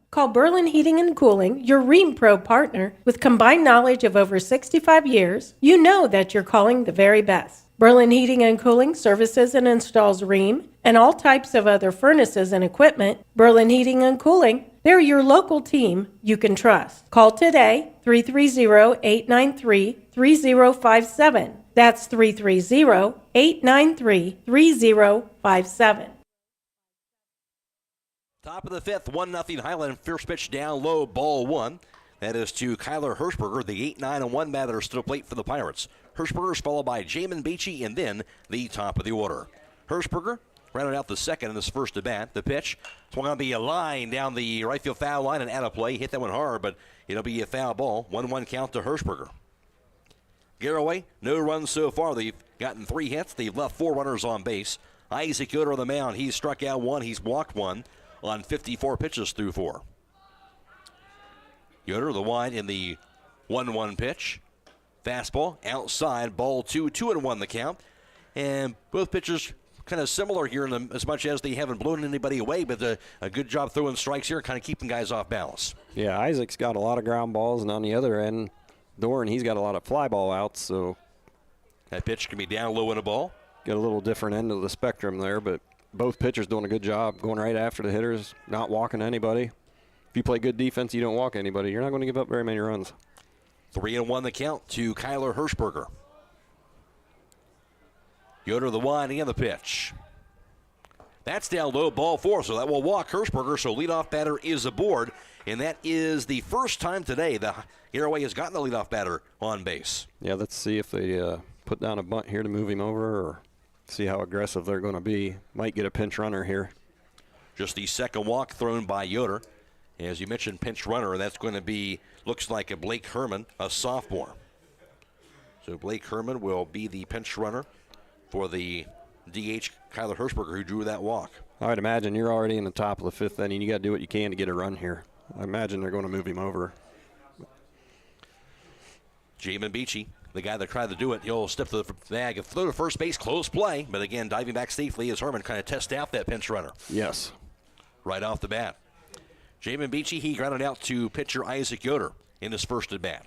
Call Berlin Heating and Cooling, your Rheem Pro partner. With combined knowledge of over 65 years, you know that you're calling the very best. Berlin Heating and Cooling services and installs Rheem and all types of other furnaces and equipment. Berlin Heating and Cooling, they're your local team you can trust. Call today, 330-893-3057. That's 330-893-3057. Top of the 5th, 1-0 Hiland. First pitch down low, ball 1. That is to Kyler Hirschberger, the 8-9-1 batter to the plate for the Pirates. Hirschberger's followed by Jamin Beachy and then the top of the order. Hirschberger rounded out the second in this first at bat. The pitch swung on the line down the right field foul line and out of play. Hit that one hard, but it'll be a foul ball. 1-1 count to Hirschberger. Garaway, no runs so far. They've gotten 3 hits. They've left 4 runners on base. Isaac Yoder on the mound. He's struck out 1. He's walked 1. On 54 pitches through 4. Yoder, the wide in the 1-1 pitch. Fastball outside, ball 2, 2-1 the count. And both pitchers kind of similar here in them as much as they haven't blown anybody away, but a good job throwing strikes here, kind of keeping guys off balance. Yeah, Isaac's got a lot of ground balls, and on the other end, Doran, he's got a lot of fly ball outs, so that pitch can be down low in a ball. Get a little different end of the spectrum there, but both pitchers doing a good job going right after the hitters, not walking anybody. If you play good defense, you don't walk anybody. You're not going to give up very many runs. 3-1 the count to Kyler Hirschberger. Yoder the wide and the pitch. That's down low, ball 4, so that will walk Hirschberger, so leadoff batter is aboard. And that is the first time today the Garaway has gotten the leadoff batter on base. Yeah, let's see if they put down a bunt here to move him over or see how aggressive they're going to be. Might get a pinch runner here. Just the second walk thrown by Yoder. As you mentioned, pinch runner, that's going to be, looks like a Blake Herman, a sophomore. So Blake Herman will be the pinch runner for the DH, Kyler Hirschberger, who drew that walk. I would imagine you're already in the top of the 5th inning. You got to do what you can to get a run here. I imagine they're going to move him over. Jamin Beachy, the guy that tried to do it, he'll step to the bag and throw to first base, close play. But again, diving back safely as Herman kind of tests out that pinch runner. Yes. Right off the bat. Jamin Beachy, he grounded out to pitcher Isaac Yoder in his first at bat.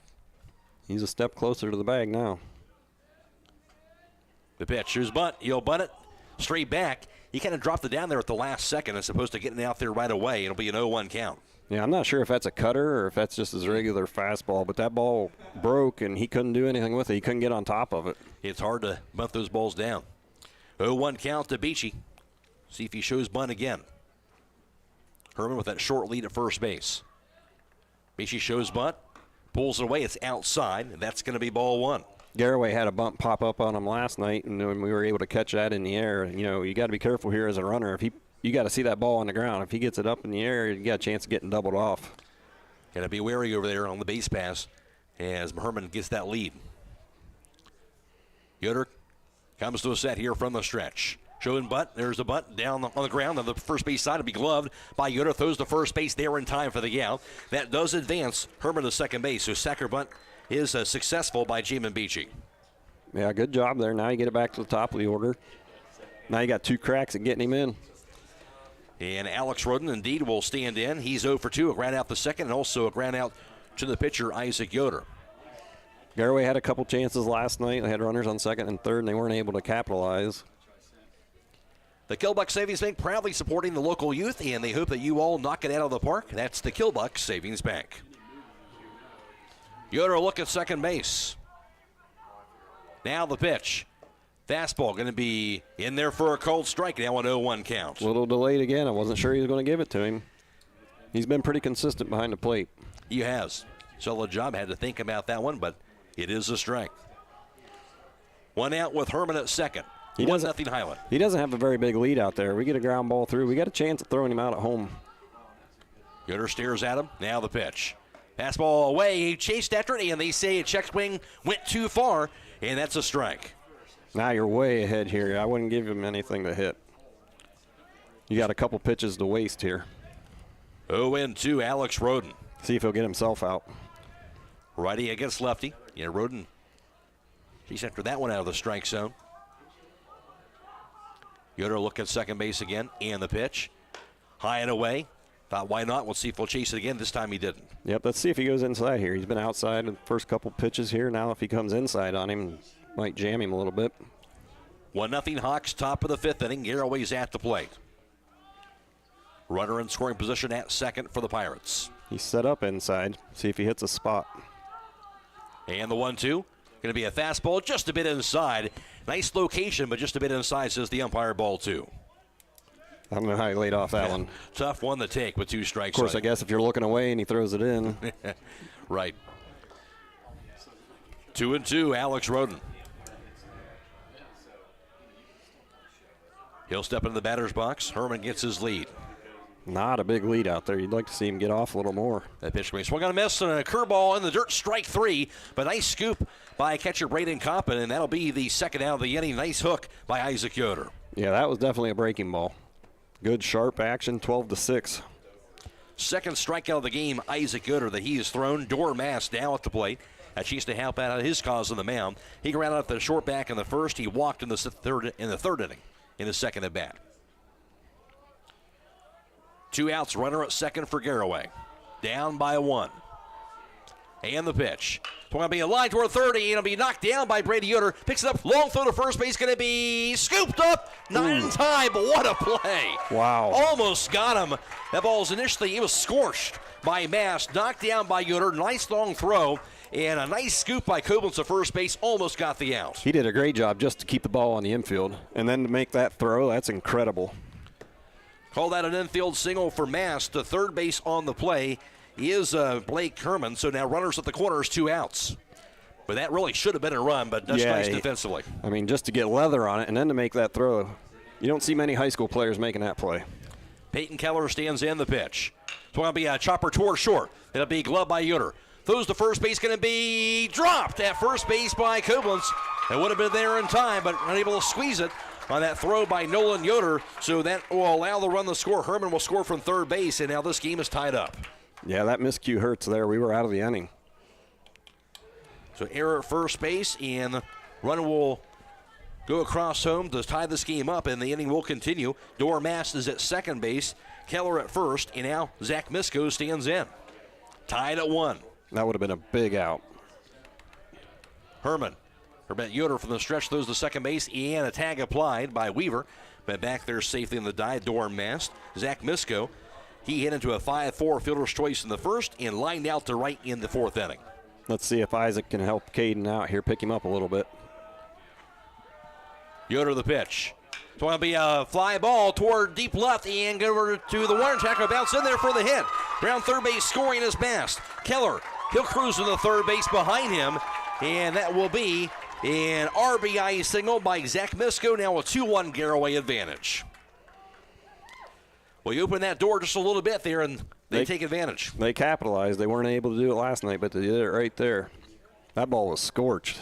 He's a step closer to the bag now. The pitch, here's bunt. He'll bunt it straight back. he kind of dropped it down there at the last second as opposed to getting out there right away. It'll be an 0-1 count. Yeah, I'm not sure if that's a cutter or if that's just his regular fastball, but that ball broke and he couldn't do anything with it. He couldn't get on top of it. It's hard to bunt those balls down. 0-1 count to Beachy. See if he shows bunt again. Herman with that short lead at first base. Beachy shows bunt, pulls it away. It's outside, and that's going to be ball one. Garaway had a bunt pop up on him last night, and when we were able to catch that in the air, you got to be careful here as a runner. You got to see that ball on the ground. If he gets it up in the air, you got a chance of getting doubled off. Got to be wary over there on the base pass as Herman gets that lead. Yoder comes to a set here from the stretch. Showing bunt. There's a bunt down on the ground on the first base side. It'll be gloved by Yoder. Throws to first base there in time for the out. That does advance Herman to second base. So sacker bunt is successful by Jamin Beachy. Yeah, good job there. Now you get it back to the top of the order. Now you got 2 cracks at getting him in. And Alex Roden indeed will stand in. He's 0 for 2. A ground out the second and also a ground out to the pitcher, Isaac Yoder. Garaway had a couple chances last night. They had runners on second and third, and they weren't able to capitalize. The Kilbuck Savings Bank proudly supporting the local youth, and they hope that you all knock it out of the park. That's the Kilbuck Savings Bank. Yoder look at second base. Now the pitch. Fastball going to be in there for a cold strike. Now an 0-1 count. A little delayed again. I wasn't sure he was going to give it to him. He's been pretty consistent behind the plate. He has. Solid job. Had to think about that one, but it is a strike. One out with Herman at second. 1-0 Hiland. He doesn't have a very big lead out there. We get a ground ball through. We got a chance of throwing him out at home. Yoder stares at him. Now the pitch. Fastball away. He chased after it, and they say a check swing went too far, and that's a strike. Now you're way ahead here. I wouldn't give him anything to hit. You got a couple pitches to waste here. 0-2, Alex Roden. See if he'll get himself out. Righty against lefty. Yeah, Roden chased after that one out of the strike zone. Yoder look at second base again, and the pitch. High and away. Thought, why not? We'll see if we'll chase it again. This time he didn't. Yep, let's see if he goes inside here. He's been outside in the first couple pitches here. Now if he comes inside on him, might jam him a little bit. 1-0 Hawks, top of the fifth inning. Garaway's at the plate. Runner in scoring position at second for the Pirates. He's set up inside. See if he hits a spot. And the 1-2. Going to be a fastball just a bit inside. Nice location, but just a bit inside, says the umpire. Ball 2. I don't know how he laid off that one. Tough one to take with 2 strikes. Of course, I guess if you're looking away and he throws it in. Right. 2-2, Alex Roden. He'll step into the batter's box. Herman gets his lead. Not a big lead out there. You'd like to see him get off a little more. That pitch swung on a miss and a curveball in the dirt, strike 3. But nice scoop by catcher Braden Coppin, and that'll be the second out of the inning. Nice hook by Isaac Yoder. Yeah, that was definitely a breaking ball. Good sharp action, 12-6. Second strikeout of the game, Isaac Yoder, that he has thrown. Dormass now at the plate. A chance to help out his cause on the mound. He grounded out the short back in the first. He walked in the third inning in the second at bat. 2 outs, runner at second for Garaway. Down by 1. And the pitch. It's going to be a line toward 30, and it'll be knocked down by Brady Yoder. Picks it up, long throw to first base, going to be scooped up. Not in time, but what a play. Wow. Almost got him. That ball was initially, it was scorched by Mast. Knocked down by Yoder. Nice long throw. And a nice scoop by Koblenz to first base. Almost got the out. He did a great job just to keep the ball on the infield. And then to make that throw, that's incredible. Call that an infield single for Mast. The third base on the play is Blake Herman. So now runners at the corners, 2 outs. But that really should have been a run, but that's nice defensively. I mean, just to get leather on it and then to make that throw. You don't see many high school players making that play. Peyton Keller stands in the pitch. It's going to be a chopper toward short. It'll be gloved by Yoder. Throws to first base, going to be dropped at first base by Koblenz. It would have been there in time, but unable to squeeze it on that throw by Nolan Yoder. So that will allow the run to score. Herman will score from third base, and now this game is tied up. Yeah, that miscue hurts there. We were out of the inning. So error at first base, and runner will go across home to tie this game up, and the inning will continue. Dormass is at second base, Keller at first, and now Zach Misko stands in. Tied at 1. That would have been a big out. Herman Yoder from the stretch throws to second base, and a tag applied by Weaver. but back there safely in the dive door mast. Zach Misko, he hit into a 5-4 fielder's choice in the first and lined out to right in the fourth inning. Let's see if Isaac can help Caden out here, pick him up a little bit. Yoder the pitch. It's going to be a fly ball toward deep left and get over to the wire tackle. Bounce in there for the hit. Around third base scoring is Mast. Keller, he'll cruise to the third base behind him, and that will be an RBI signal by Zach Misko. Now a 2-1 Garaway advantage. Well, you open that door just a little bit there, and they take advantage. They capitalized. They weren't able to do it last night, but they did it right there. That ball was scorched.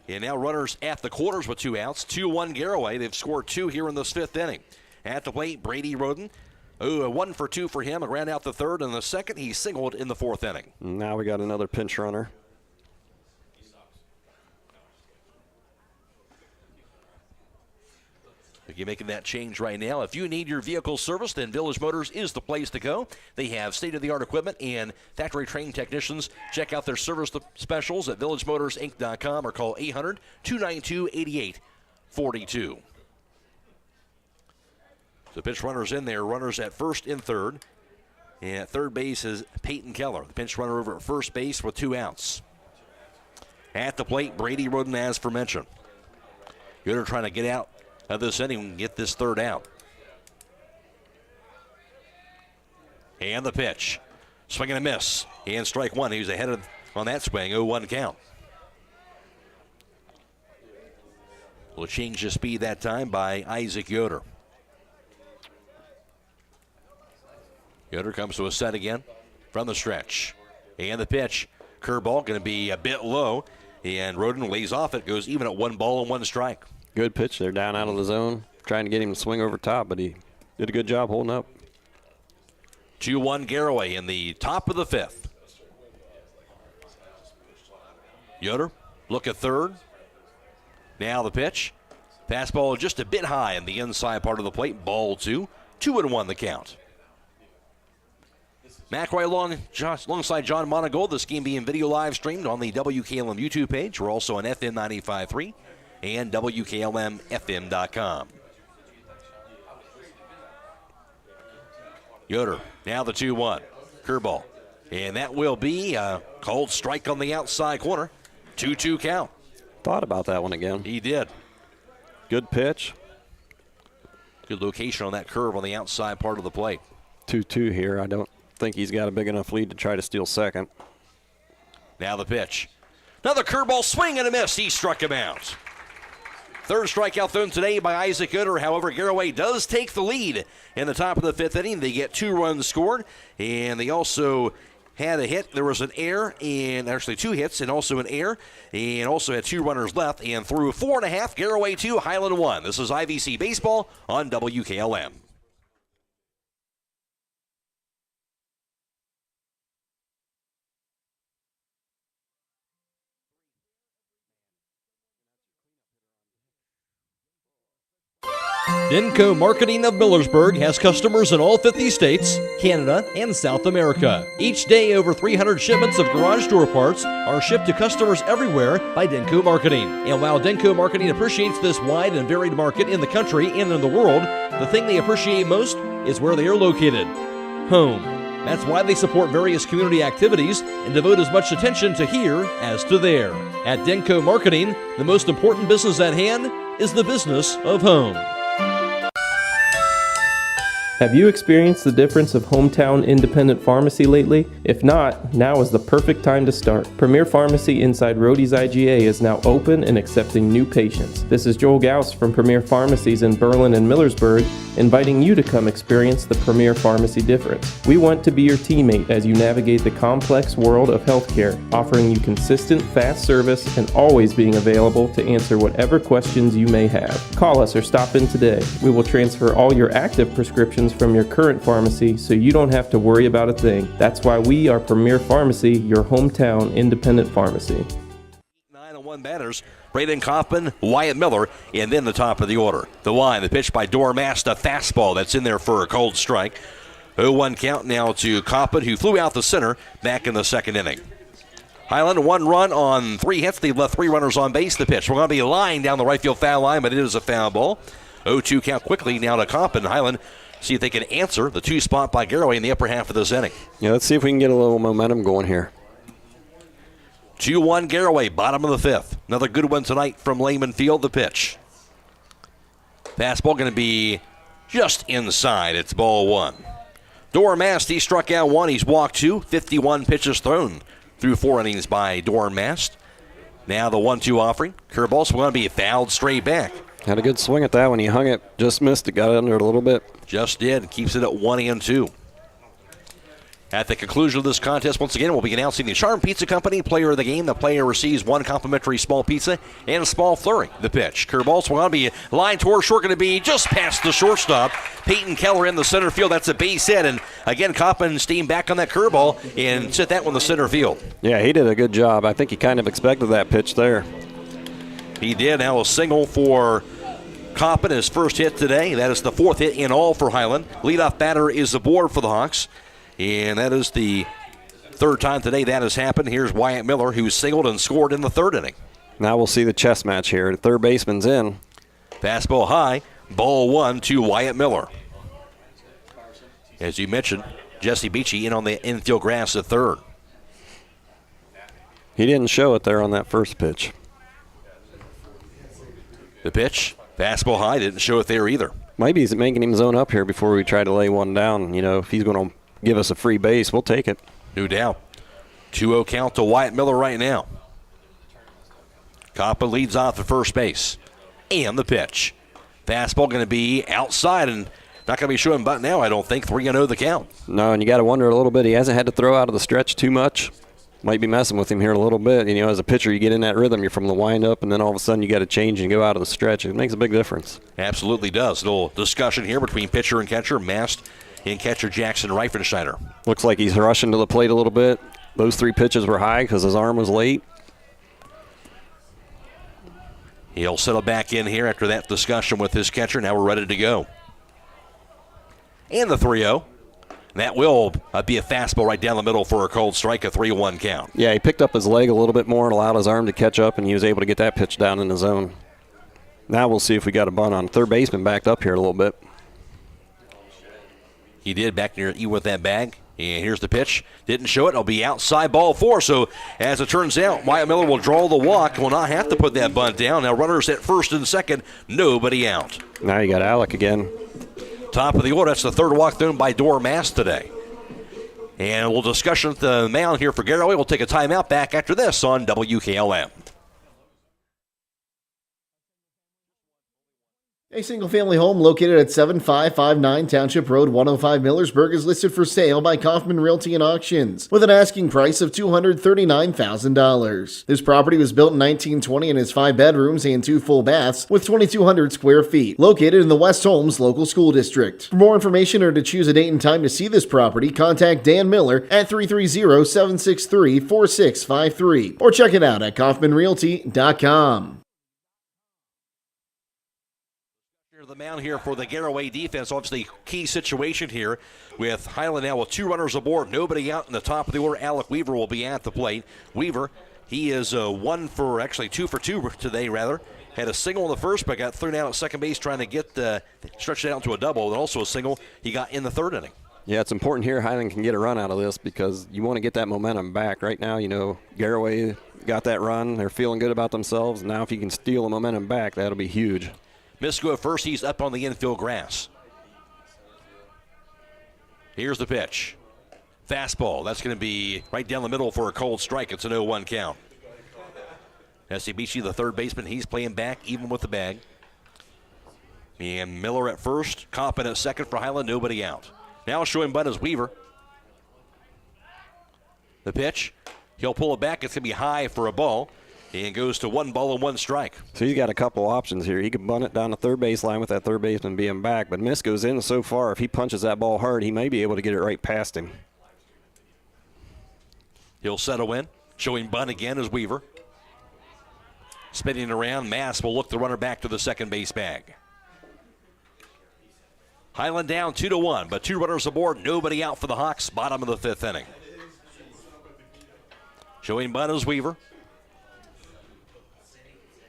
And now runners at the quarters with 2 outs. 2-1 Garaway. They've scored 2 here in this 5th inning. At the plate, Brady Roden. Oh, a 1 for 2 for him. A ground out the third, and the second he singled in the 4th inning. Now we got another pinch runner. You're making that change right now. If you need your vehicle serviced, then Village Motors is the place to go. They have state-of-the-art equipment and factory-trained technicians. Check out their service specials at villagemotorsinc.com or call 800-292-8842. So pitch runners in there, runners at first and third. And at third base is Peyton Keller, the pinch runner over at first base with 2 outs. At the plate, Brady Roden, as for mentioned. Yoder trying to get out of this inning and get this third out. And the pitch. Swing and a miss. And strike one. He was ahead on that swing. 0-1 count. Will change the speed that time by Isaac Yoder. Yoder comes to a set again from the stretch. And the pitch. Curveball going to be a bit low. And Roden lays off it. Goes even at 1 ball and 1 strike. Good pitch. They're down out of the zone, trying to get him to swing over top, but he did a good job holding up. 2-1 Garaway in the top of the 5th. Yoder, look at third. Now the pitch. Fastball just a bit high in the inside part of the plate. Ball 2. 2-1 the count. McRae alongside John Monagold. This game being video live streamed on the WKLM YouTube page. We're also on FM 95.3. and WKLM-FM.com. Yoder, now the 2-1. Curveball. And that will be a called strike on the outside corner. 2-2 count. Thought about that one again. He did. Good pitch. Good location on that curve on the outside part of the plate. 2-2 here. I don't think he's got a big enough lead to try to steal second. Now the pitch. Another curveball, swing and a miss. He struck him out. Third strikeout thrown today by Isaac Yoder. However, Garaway does take the lead in the top of the 5th inning. They get 2 runs scored, and they also had a hit. There was an error, and actually 2 hits, and also an error, and also had 2 runners left, and through 4.5, Garaway 2, Hiland 1. This is IVC Baseball on WKLM. Denko Marketing of Millersburg has customers in all 50 states, Canada, and South America. Each day, over 300 shipments of garage door parts are shipped to customers everywhere by Denko Marketing. And while Denko Marketing appreciates this wide and varied market in the country and in the world, the thing they appreciate most is where they are located: home. That's why they support various community activities and devote as much attention to here as to there. At Denko Marketing, the most important business at hand is the business of home. Have you experienced the difference of hometown independent pharmacy lately? If not, now is the perfect time to start. Premier Pharmacy inside Rhodey's IGA is now open and accepting new patients. This is Joel Gauss from Premier Pharmacies in Berlin and Millersburg, inviting you to come experience the Premier Pharmacy difference. We want to be your teammate as you navigate the complex world of healthcare, offering you consistent, fast service and always being available to answer whatever questions you may have. Call us or stop in today. We will transfer all your active prescriptions from your current pharmacy so you don't have to worry about a thing. That's why we are Premier Pharmacy, your hometown independent pharmacy. 9-1 batters, Braden Kaufman, Wyatt Miller, and then the top of the order. The line, the pitch by Dormast, a fastball that's in there for a cold strike. 0-1 count now to Kaufman, who flew out the center back in the 2nd inning. Hiland, 1 run on 3 hits. They've left 3 runners on base. The pitch. We're going to be lying down the right field foul line, but it is a foul ball. 0-2 count quickly now to Compton. Hiland, see if they can answer the 2 spot by Garaway in the upper half of this inning. Yeah, let's see if we can get a little momentum going here. 2-1 Garaway, bottom of the 5th. Another good one tonight from Lehman Field. The pitch. Fastball going to be just inside. It's ball 1. Dormast, he struck out 1. He's walked 2. 51 pitches thrown through 4 innings by Dormast. Now the 1-2 offering. Curveball's going to be fouled straight back. Had a good swing at that one. He hung it, just missed it, got it under it a little bit. Just did. Keeps it at 1-2. At the conclusion of this contest, once again, we'll be announcing the Charm Pizza Company player of the game. The player receives 1 complimentary small pizza and a small flurry. The pitch. Curveball swung on to be line toward short, going to be just past the shortstop. Peyton Keller in the center field. That's a base hit. And again, Coppin back on that curveball and set that one in the center field. Yeah, he did a good job. I think he kind of expected that pitch there. He did. Now a single for Coppin, his first hit today. That is the 4th hit in all for Hiland. Leadoff batter is aboard for the Hawks. And that is the 3rd time today that has happened. Here's Wyatt Miller, who singled and scored in the 3rd inning. Now we'll see the chess match here. The third baseman's in. Fastball high, ball 1 to Wyatt Miller. As you mentioned, Jesse Beachy in on the infield grass at 3rd. He didn't show it there on that first pitch. The pitch, fastball high, didn't show it there either. Maybe he's making him zone up here before we try to lay one down. You know, if he's going to give us a free base, we'll take it. No doubt. 2-0 count to Wyatt Miller right now. Coppin leads off at first base. And the pitch. Fastball going to be outside and not going to be showing bunt now, I don't think. 3-0 the count. No, and you got to wonder a little bit. He hasn't had to throw out of the stretch too much. Might be messing with him here a little bit. You know, as a pitcher, you get in that rhythm. You're from the windup, and then all of a sudden you got to change and go out of the stretch. It makes a big difference. Absolutely does. A little discussion here between pitcher and catcher. Mast and catcher Jackson Reifenschneider. Looks like he's rushing to the plate a little bit. Those 3 pitches were high because his arm was late. He'll settle back in here after that discussion with his catcher. Now we're ready to go. And the 3-0. That will be a fastball right down the middle for a cold strike, a 3-1 count. Yeah, he picked up his leg a little bit more and allowed his arm to catch up, and he was able to get that pitch down in the zone. Now we'll see if we got a bunt on. Third baseman backed up here a little bit. He did back near you with that bag. And here's the pitch. Didn't show it. It'll be outside ball 4. So as it turns out, Wyatt Miller will draw the walk. Will not have to put that bunt down. Now runners at first and second. Nobody out. Now you got Alec again. Top of the order. That's the 3rd walk thrown by Dormast today. And we'll discussion at the mound here for Garaway. We'll take a timeout back after this on WKLM. A single-family home located at 7559 Township Road, 105 Millersburg is listed for sale by Kaufman Realty and Auctions with an asking price of $239,000. This property was built in 1920 and has 5 bedrooms and 2 full baths with 2,200 square feet, located in the West Holmes Local School District. For more information or to choose a date and time to see this property, contact Dan Miller at 330-763-4653 or check it out at kaufmanrealty.com. The mound here for the Garaway defense. Obviously, key situation here with Hiland now with 2 runners aboard. Nobody out in the top of the order. Alec Weaver will be at the plate. Weaver, he is 2 for 2 today, rather. Had a single in the first, but got thrown out at second base trying to get stretch it out into a double. And also a single he got in the 3rd inning. Yeah, it's important here Hiland can get a run out of this because you want to get that momentum back. Right now, you know, Garaway got that run. They're feeling good about themselves. Now if you can steal the momentum back, that'll be huge. Misko at first. He's up on the infield grass. Here's the pitch. Fastball. That's going to be right down the middle for a cold strike. It's an 0-1 count. Esibishi, the 3rd baseman, he's playing back even with the bag. And Miller at first. Coppin at second for Hiland. Nobody out. Now showing bunt is Weaver. The pitch. He'll pull it back. It's going to be high for a ball. And goes to 1 ball and 1 strike. So he's got a couple options here. He could bunt it down the 3rd baseline with that 3rd baseman being back, but Misko's in so far. If he punches that ball hard, he may be able to get it right past him. He'll settle in. Showing bunt again is Weaver. Spinning around, Mass will look the runner back to the second base bag. Hiland down 2-1, but 2 runners aboard. Nobody out for the Hawks. Bottom of the 5th inning. Showing bunt is Weaver.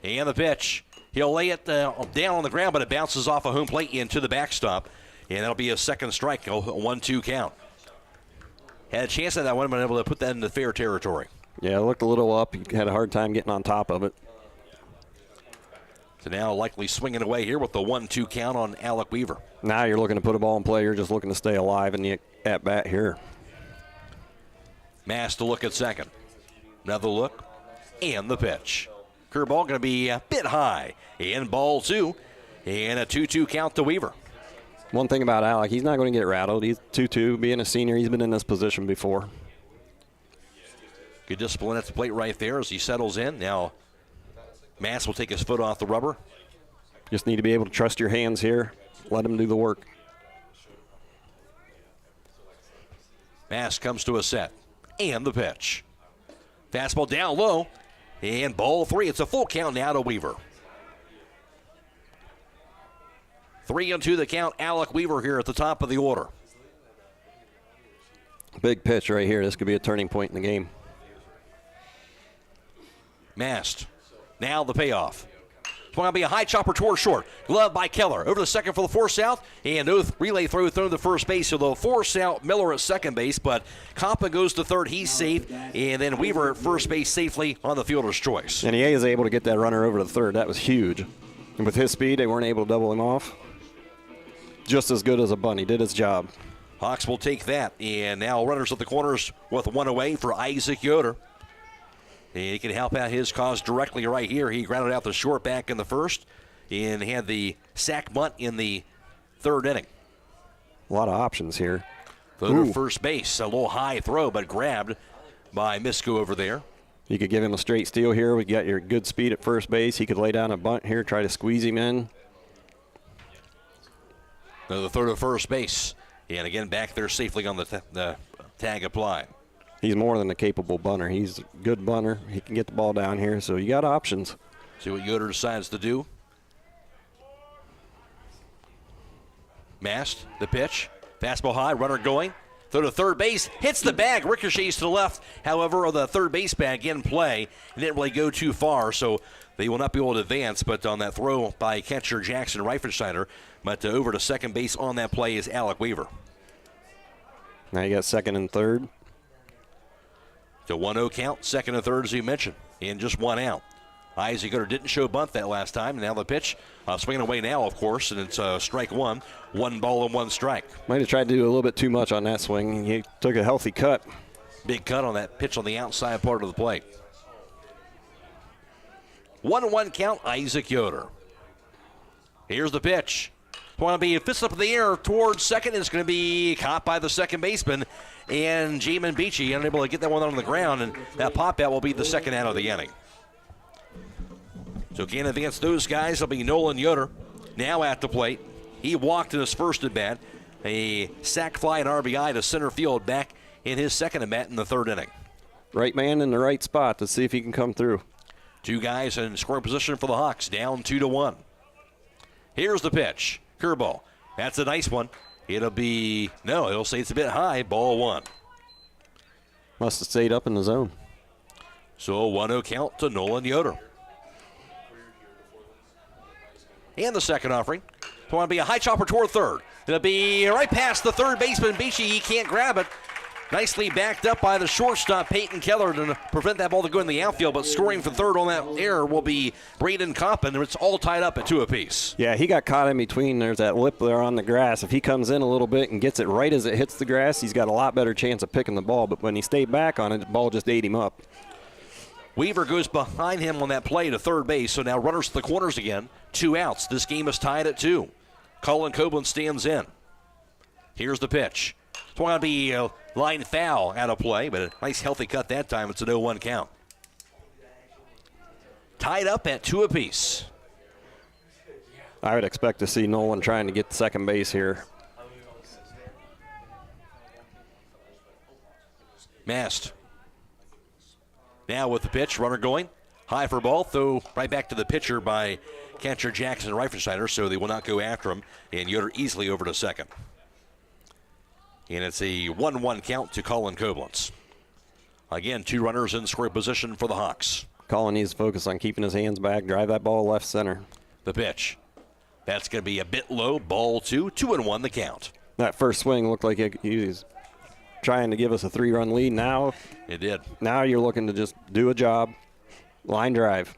And the pitch. He'll lay it down on the ground, but it bounces off a home plate into the backstop. And that'll be a second strike, a 1-2 count. Had a chance at that one, but able to put that into fair territory. Yeah, it looked a little up. He had a hard time getting on top of it. So now likely swinging away here with the 1-2 count on Alec Weaver. Now you're looking to put a ball in play. You're just looking to stay alive in the at-bat here. Mass to look at second. Another look, and the pitch. Curveball going to be a bit high. And ball 2, and a 2-2 count to Weaver. One thing about Alec, he's not going to get rattled. He's 2-2. Being a senior, he's been in this position before. Good discipline at the plate right there as he settles in. Now, Mass will take his foot off the rubber. Just need to be able to trust your hands here. Let him do the work. Mass comes to a set. And the pitch. Fastball down low. And ball 3. It's a full count now to Weaver. 3-2 the count. Alec Weaver here at the top of the order. Big pitch right here. This could be a turning point in the game. Mast. Now the payoff. It's going to be a high chopper toward short. Glove by Keller. Over the second for the force out. And no relay throw thrown to first base. So they'll force out Miller at second base. But Compa goes to third. He's safe. And then Weaver at first base safely on the fielder's choice. And he is able to get that runner over to third. That was huge. And with his speed, they weren't able to double him off. Just as good as a bunt. He did his job. Hawks will take that. And now runners at the corners with one away for Isaac Yoder. And he can help out his cause directly right here. He grounded out the short back in the first and had the sack bunt in the third inning. A lot of options here. Throw to first base. A little high throw, but grabbed by Misko over there. You could give him a straight steal here. We got your good speed at first base. He could lay down a bunt here, try to squeeze him in. Another throw to first base. And again, back there safely on the tag applied. He's more than a capable bunter. He's a good bunter. He can get the ball down here, so you got options. See what Yoder decides to do. Mast, the pitch. Fastball high, runner going. Throw to third base, hits the bag, ricochets to the left. However, the third base bag in play. It didn't really go too far, so they will not be able to advance. But on that throw by catcher Jackson Reifensteiner, but over to second base on that play is Alec Weaver. Now you got second and third. To 1-0 count, second and third as you mentioned, and just one out. Isaac Yoder didn't show bunt that last time. Now the pitch, swinging away now, of course, and it's strike one. 1 ball and 1 strike. Might have tried to do a little bit too much on that swing. He took a healthy cut. Big cut on that pitch on the outside part of the plate. 1-1 count, Isaac Yoder. Here's the pitch. It's going to be fist up in the air towards second. It's going to be caught by the second baseman. And Jamin Beachy unable to get that one on the ground. And that pop out will be the second out of the inning. So can't advance those guys. It'll be Nolan Yoder now at the plate. He walked in his first at bat. A sac fly and RBI to center field back in his second at bat in the third inning. Right man in the right spot to see if he can come through. 2 guys in scoring position for the Hawks, down 2-1. Here's the pitch. Curveball. That's a nice one. It'll say it's a bit high. Ball 1. Must have stayed up in the zone. So 1-0 count to Nolan Yoder. And the second offering. It's going to be a high chopper toward third. It'll be right past the third baseman, Beachy. He can't grab it. Nicely backed up by the shortstop, Peyton Keller, to prevent that ball to go in the outfield. But scoring for third on that error will be Braden Coppin. It's all tied up at 2 apiece. Yeah, he got caught in between. There's that lip there on the grass. If he comes in a little bit and gets it right as it hits the grass, he's got a lot better chance of picking the ball. But when he stayed back on it, the ball just ate him up. Weaver goes behind him on that play to third base. So now runners to the corners again. 2 outs. This game is tied at 2. Colin Copeland stands in. Here's the pitch. It's going to be a line foul out of play, but a nice healthy cut that time. It's an 0-1 count. Tied up at 2 apiece. I would expect to see Nolan trying to get to second base here. Mast. Now with the pitch, runner going. High for ball, throw right back to the pitcher by catcher Jackson Reifensteiner, so they will not go after him. And Yoder easily over to second. And it's a 1-1 count to Colin Koblenz. Again, 2 runners in scoring position for the Hawks. Colin needs to focus on keeping his hands back, drive that ball left center. The pitch. That's going to be a bit low. Ball 2, 2-1 the count. That first swing looked like he was trying to give us a 3-run lead. Now it did. Now you're looking to just do a job. Line drive.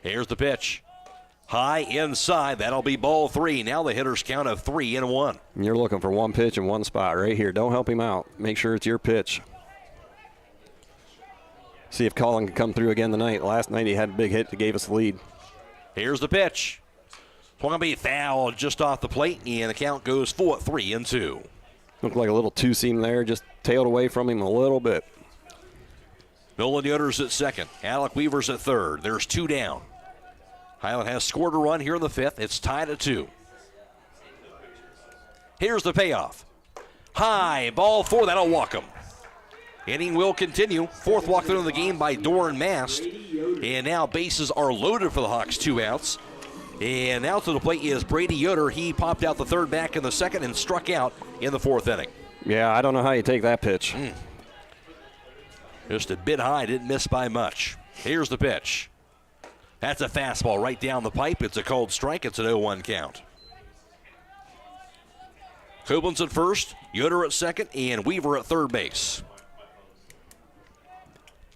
Here's the pitch. High inside. That'll be ball 3. Now the hitter's count of 3-1. And you're looking for one pitch in one spot right here. Don't help him out. Make sure it's your pitch. See if Colin can come through again tonight. Last night he had a big hit that gave us the lead. Here's the pitch. It's going to be fouled just off the plate, and the count goes 3-2. Looked like a little two-seam there, just tailed away from him a little bit. Nolan Yoder's at second. Alec Weaver's at third. There's 2 down. Hiland has scored a run here in the 5th. It's tied at 2. Here's the payoff. High, ball 4. That'll walk him. Inning will continue. 4th walk through of the game by Doran Mast. And now bases are loaded for the Hawks. 2 outs. And now to the plate is Brady Yoder. He popped out the third back in the 2nd and struck out in the 4th inning. Yeah, I don't know how you take that pitch. Just a bit high. Didn't miss by much. Here's the pitch. That's a fastball right down the pipe. It's a cold strike. It's an 0-1 count. Koblenz at first, Yoder at second, and Weaver at third base.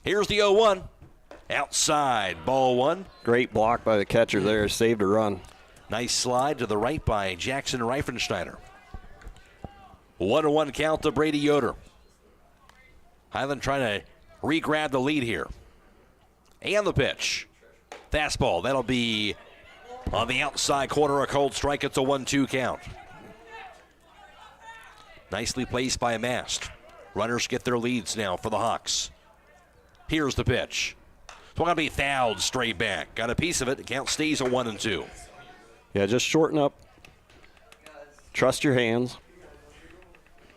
Here's the 0-1. Outside, ball 1. Great block by the catcher there, saved a run. Nice slide to the right by Jackson Reifensteiner. 1-1 count to Brady Yoder. Hiland trying to re-grab the lead here. And the pitch. Fastball, that'll be on the outside corner, a cold strike. It's a 1-2 count. Nicely placed by Mast. Runners get their leads now for the Hawks. Here's the pitch. It's going to be fouled straight back. Got a piece of it. The count stays a 1-2. Yeah, just shorten up. Trust your hands.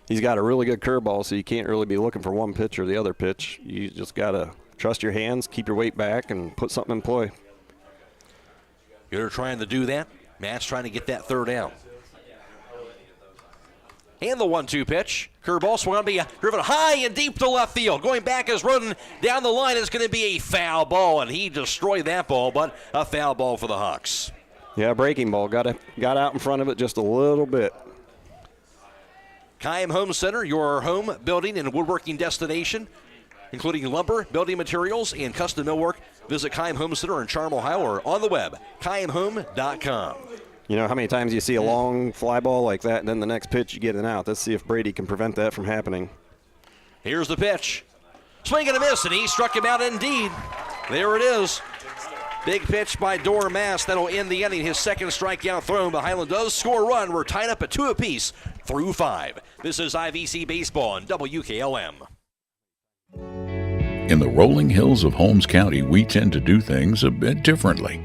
He's got a really good curveball, so you can't really be looking for one pitch or the other pitch. You just got to trust your hands, keep your weight back, and put something in play. You're trying to do that. Matt's trying to get that third out. And the 1-2 pitch. Curveball swung on to be driven high and deep to left field. Going back is running down the line is going to be a foul ball, and he destroyed that ball, but a foul ball for the Hawks. Yeah, breaking ball. Got out in front of it just a little bit. Keim Home Center, your home building and woodworking destination, including lumber, building materials, and custom millwork. Visit Keim Home Center in Charm, Ohio, or on the web, keimhome.com. You know how many times you see a long fly ball like that, and then the next pitch you get an out. Let's see if Brady can prevent that from happening. Here's the pitch. Swing and a miss, and he struck him out indeed. There it is. Big pitch by Doran Mast. That'll end the inning. His second strikeout thrown, but Hiland does score a run. We're tied up at 2 apiece through 5. This is IVC Baseball on WKLM. In the rolling hills of Holmes County, we tend to do things a bit differently.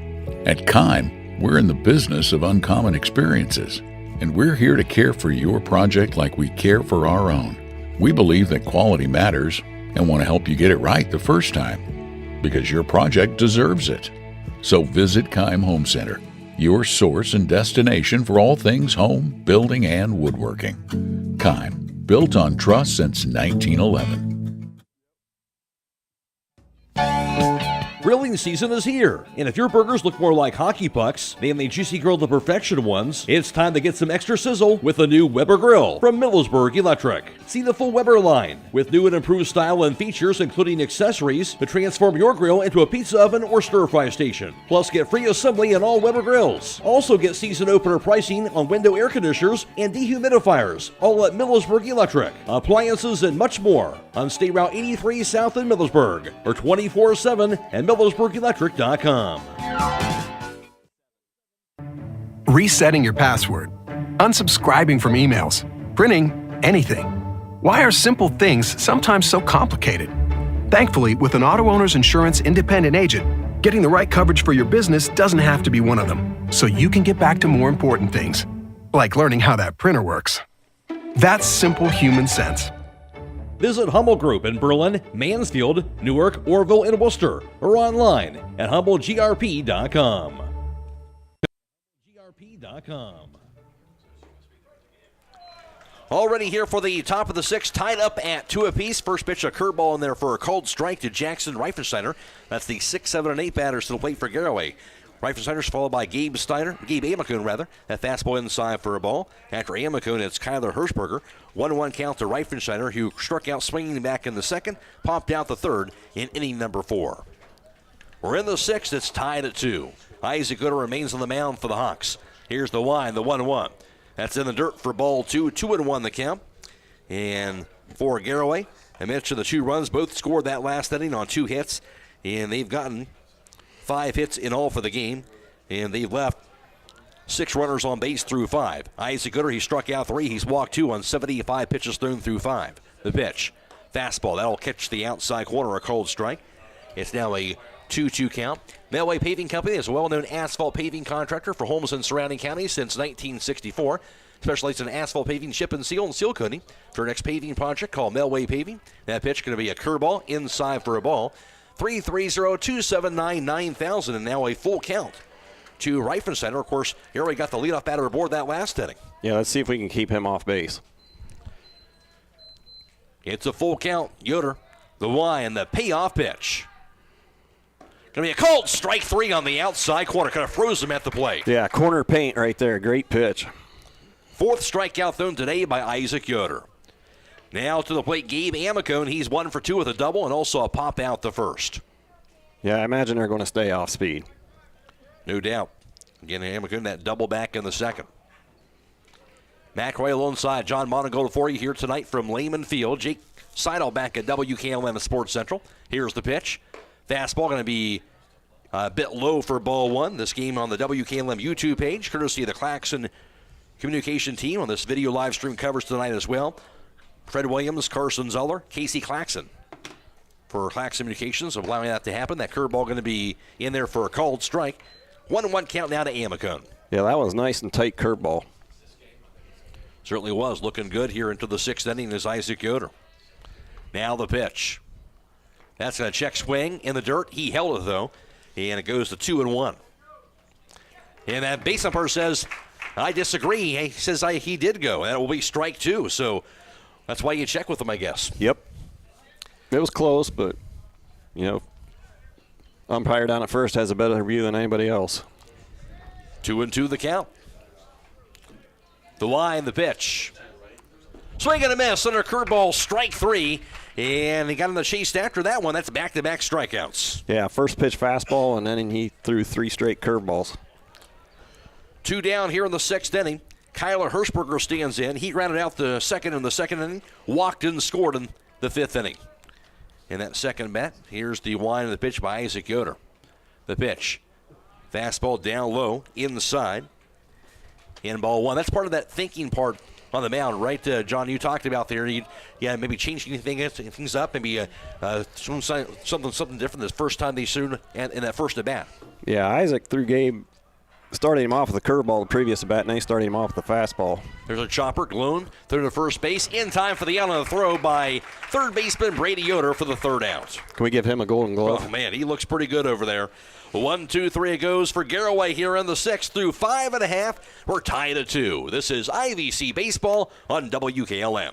At Keim, we're in the business of uncommon experiences, and we're here to care for your project like we care for our own. We believe that quality matters and want to help you get it right the first time, because your project deserves it. So visit Keim Home Center, your source and destination for all things home, building, and woodworking. Keim, built on trust since 1911. Grilling season is here, and if your burgers look more like hockey pucks than the juicy grilled to perfection ones, it's time to get some extra sizzle with the new Weber Grill from Millersburg Electric. See the full Weber line with new and improved style and features, including accessories to transform your grill into a pizza oven or stir-fry station. Plus, get free assembly on all Weber grills. Also get season opener pricing on window air conditioners and dehumidifiers, all at Millersburg Electric. Appliances and much more on State Route 83 South in Millersburg, or 24/7 at MillersburgElectric.com. Resetting your password, unsubscribing from emails, printing anything. Why are simple things sometimes so complicated? Thankfully, with an auto owner's insurance independent agent, getting the right coverage for your business doesn't have to be one of them, so you can get back to more important things, like learning how that printer works. That's simple human sense. Visit Hummel Group in Berlin, Mansfield, Newark, Orville, and Worcester, or online at HumbleGRP.com. Already here for the top of the sixth, tied up at 2 apiece. First pitch, a curveball in there for a called strike to Jackson Reifensteiner. That's the 6, 7, and 8 batters to the plate for Garaway. Reifensteiner's followed by Gabe Amicone. That fastball inside for a ball. After Amicone, it's Kyler Hirschberger. 1-1 count to Reifensteiner, who struck out swinging back in the second, popped out the third in inning number 4. We're in the sixth. It's tied at 2. Isaac Gooder remains on the mound for the Hawks. Here's the wind, the 1-1. That's in the dirt for ball 2. 2-1 the count. And for Garaway, I mentioned the 2 runs. Both scored that last inning on 2 hits. And they've gotten 5 hits in all for the game, and they've left 6 runners on base through 5. Isaac Gooder, he struck out 3. He's walked 2 on 75 pitches thrown through 5. The pitch, fastball, that'll catch the outside corner, a cold strike. It's now a 2-2 count. Melway Paving Company is a well-known asphalt paving contractor for homes and surrounding counties since 1964. Specializes in asphalt paving, chip and seal coating. For your next paving project, call Melway Paving. That pitch going to be a curveball inside for a ball. 3-3-0-2-7-9-9000, and now a full count to Reifensteiner. Of course, he already got the leadoff batter aboard that last inning. Yeah, let's see if we can keep him off base. It's a full count. Yoder, the Y, and the payoff pitch. Going to be a called strike 3 on the outside corner. Kind of froze him at the plate. Yeah, corner paint right there. Great pitch. 4th strikeout thrown today by Isaac Yoder. Now to the plate, Gabe Amicone. He's 1 for 2 with a double and also a pop out the first. Yeah, I imagine they're going to stay off speed. No doubt. Again, Amicone, that double back in the second. McRae alongside John Monagold for you here tonight from Lehman Field. Jake Sidle back at WKLM Sports Central. Here's the pitch. Fastball going to be a bit low for ball 1. This game on the WKLM YouTube page, courtesy of the Claxon communication team on this video live stream coverage tonight as well. Fred Williams, Carson Zoller, Casey Claxon for Claxon Communications, allowing that to happen. That curveball going to be in there for a called strike. 1-1 count now to Amicone. Yeah, that was nice and tight curveball. Certainly was. Looking good here into the 6th inning is Isaac Yoder. Now the pitch. That's going to check swing in the dirt. He held it, though, and it goes to 2-1. And that base umpire says, I disagree. He says he did go. That will be strike 2, so that's why you check with him, I guess. Yep. It was close, but, umpire down at first has a better view than anybody else. 2-2 the count. The line, the pitch. Swing and a miss under curveball, strike 3. And he got in the chase after that one. That's back-to-back strikeouts. Yeah, first pitch fastball, and then he threw 3 straight curveballs. 2 down here in the 6th inning. Kyler Hirschberger stands in. He grounded out the second in the 2nd inning, walked and scored in the 5th inning. In that second bat, here's the wind of the pitch by Isaac Yoder. The pitch. Fastball down low, inside. In ball 1. That's part of that thinking part on the mound, right, John? You talked about there. Maybe changing things up, maybe something different this first time they soon in that first at bat. Yeah, Isaac threw Gabe. Started him off with a curveball the previous at bat, and he started him off with the fastball. There's a chopper, Gloon, through to first base, in time for the out on the throw by third baseman Brady Yoder for the 3rd out. Can we give him a golden glove? Oh, man, he looks pretty good over there. 1, 2, 3 it goes for Garaway here in the 6th through 5.5. We're tied at 2. This is IVC Baseball on WKLM.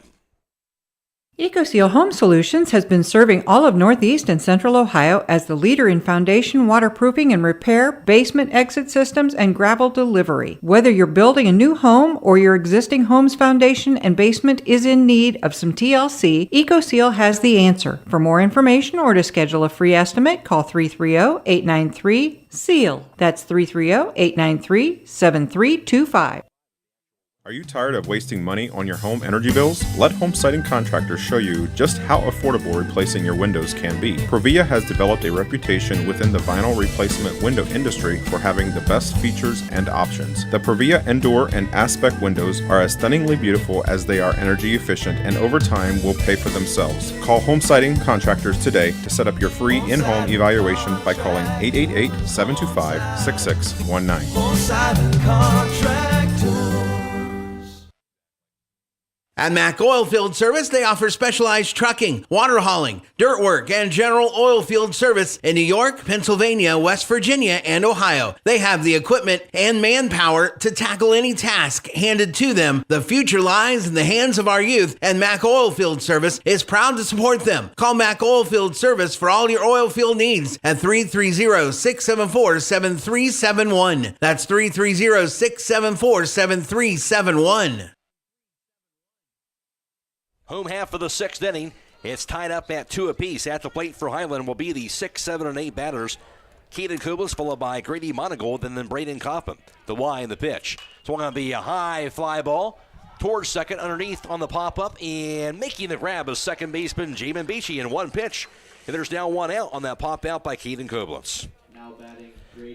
EcoSeal Home Solutions has been serving all of Northeast and Central Ohio as the leader in foundation waterproofing and repair, basement exit systems, and gravel delivery. Whether you're building a new home or your existing home's foundation and basement is in need of some TLC, EcoSeal has the answer. For more information or to schedule a free estimate, call 330-893-SEAL. That's 330-893-7325. Are you tired of wasting money on your home energy bills? Let Home Siding Contractors show you just how affordable replacing your windows can be. Provia has developed a reputation within the vinyl replacement window industry for having the best features and options. The Provia Endure and Aspect windows are as stunningly beautiful as they are energy efficient, and over time will pay for themselves. Call Home Siding Contractors today to set up your free in-home evaluation by calling 888-725-6619. Home Siding Contractors. At Mack Oilfield Service, they offer specialized trucking, water hauling, dirt work, and general oil field service in New York, Pennsylvania, West Virginia, and Ohio. They have the equipment and manpower to tackle any task handed to them. The future lies in the hands of our youth, and Mack Oilfield Service is proud to support them. Call Mack Oilfield Service for all your oil field needs at 330-674-7371. That's 330-674-7371. Home half of the sixth inning. It's tied up at 2 apiece. At the plate for Hiland will be the 6, 7, and 8 batters. Caden Kublis, followed by Grady Monagold, and then Braden Kaufman. The Y in the pitch. Swung on the high fly ball towards second, underneath on the pop-up, and making the grab is second baseman Jamin Beachy in one pitch. And there's now one out on that pop-out by Caden Kublis.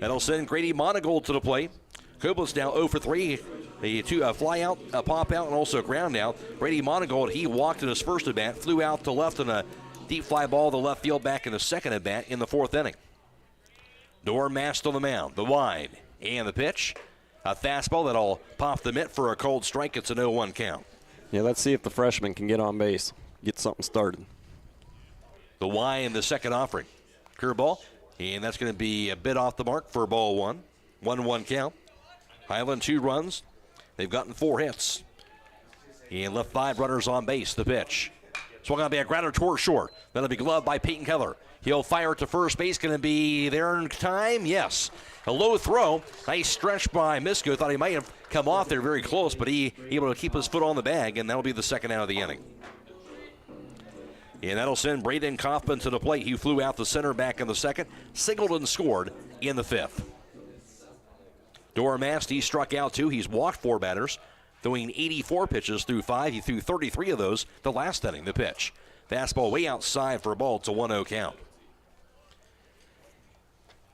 That'll send Grady Monagold to the plate. Kublis now 0 for 3. The two fly out, a pop out, and also a ground out. Brady Monagold, he walked in his first at bat, flew out to left on a deep fly ball to left field back in the second at bat in the fourth inning. Dormast on the mound, the wide, and the pitch. A fastball that'll pop the mitt for a cold strike. It's an 0-1 count. Yeah, let's see if the freshman can get on base, get something started. The Y in the second offering. Curveball, and that's going to be a bit off the mark for ball one. 1-1 count. Hiland 2 runs. They've gotten 4 hits. And left 5 runners on base. The pitch. Swung on by a grounder towards short. That'll be gloved by Peyton Keller. He'll fire it to first base. Going to be there in time? Yes. A low throw. Nice stretch by Misko. Thought he might have come off there very close, but he able to keep his foot on the bag, and that'll be the second out of the inning. And that'll send Braden Kaufman to the plate. He flew out the center back in the second. Singled and scored in the fifth. Dormast, he struck out 2. He's walked 4 batters, throwing 84 pitches through 5. He threw 33 of those the last inning. The pitch. Fastball way outside for a ball. It's a 1-0 count.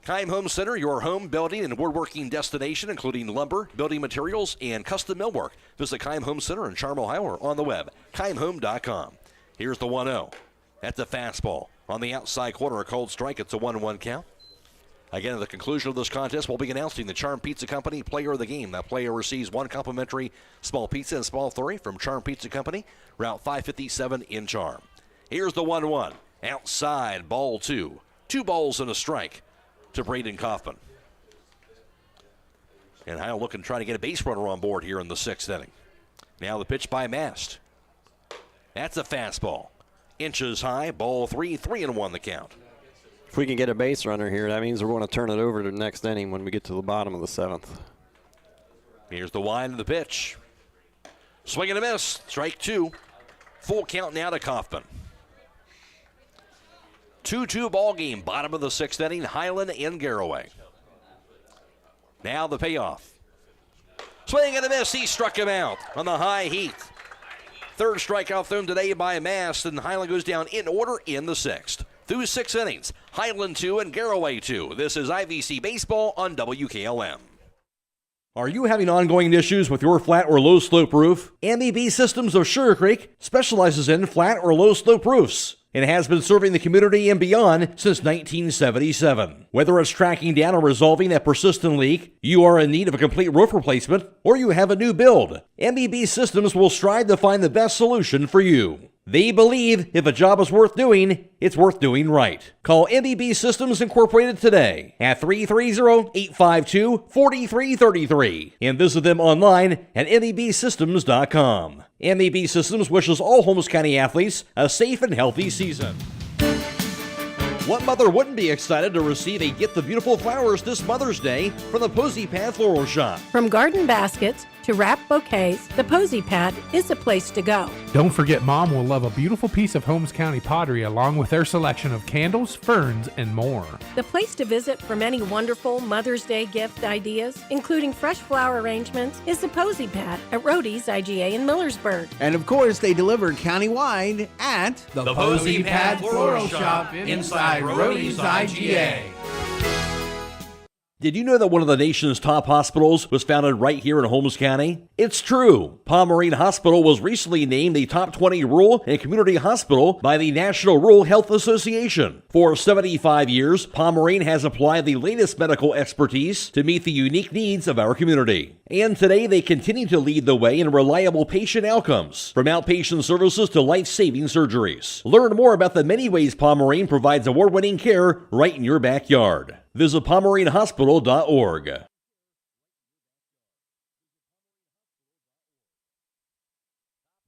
Keim Home Center, your home building and woodworking destination, including lumber, building materials, and custom millwork. Visit Keim Home Center in Charm, Ohio, or on the web, keimhome.com. Here's the 1-0. That's a fastball. On the outside corner, a cold strike. It's a 1-1 count. Again, at the conclusion of this contest, we'll be announcing the Charm Pizza Company Player of the Game. That player receives 1 complimentary small pizza and small flurry from Charm Pizza Company, Route 557 in Charm. Here's the 1-1. Outside, ball 2. 2 balls and a strike to Braden Kaufman. And Heil looking to try to get a base runner on board here in the 6th inning. Now the pitch by Mast. That's a fastball. Inches high, ball 3, 3-1 the count. If we can get a base runner here, that means we're going to turn it over to the next inning when we get to the bottom of the 7th. Here's the wind of the pitch. Swing and a miss. Strike 2. Full count now to Kaufman. 2-2 ball game. Bottom of the 6th inning. Hiland and Garaway. Now the payoff. Swing and a miss. He struck him out on the high heat. Third strikeout thrown today by Mast, and Hiland goes down in order in the 6th. Through 6 innings, Hiland 2 and Garaway 2. This is IVC Baseball on WKLM. Are you having ongoing issues with your flat or low slope roof? MEB Systems of Sugar Creek specializes in flat or low slope roofs and has been serving the community and beyond since 1977. Whether it's tracking down or resolving a persistent leak, you are in need of a complete roof replacement, or you have a new build, MEB Systems will strive to find the best solution for you. They believe if a job is worth doing, it's worth doing right. Call MEB Systems Incorporated today at 330-852-4333 and visit them online at mebsystems.com. MEB Systems wishes all Holmes County athletes a safe and healthy season. What mother wouldn't be excited to receive a Get the Beautiful Flowers this Mother's Day from the Posy Pad Floral Shop? From garden baskets to wrapped bouquets, the Posy Pad is the place to go. Don't forget, Mom will love a beautiful piece of Holmes County pottery along with their selection of candles, ferns, and more. The place to visit for many wonderful Mother's Day gift ideas, including fresh flower arrangements, is the Posy Pad at Rhodey's IGA in Millersburg. And of course, they deliver countywide at the Posy Pad Floral Shop inside Rhodey's IGA. Did you know that one of the nation's top hospitals was founded right here in Holmes County? It's true. Pomerene Hospital was recently named the top 20 rural and community hospital by the National Rural Health Association. For 75 years, Pomerene has applied the latest medical expertise to meet the unique needs of our community. And today they continue to lead the way in reliable patient outcomes, from outpatient services to life-saving surgeries. Learn more about the many ways Pomerene provides award-winning care right in your backyard. Visit PomereneHospital.org.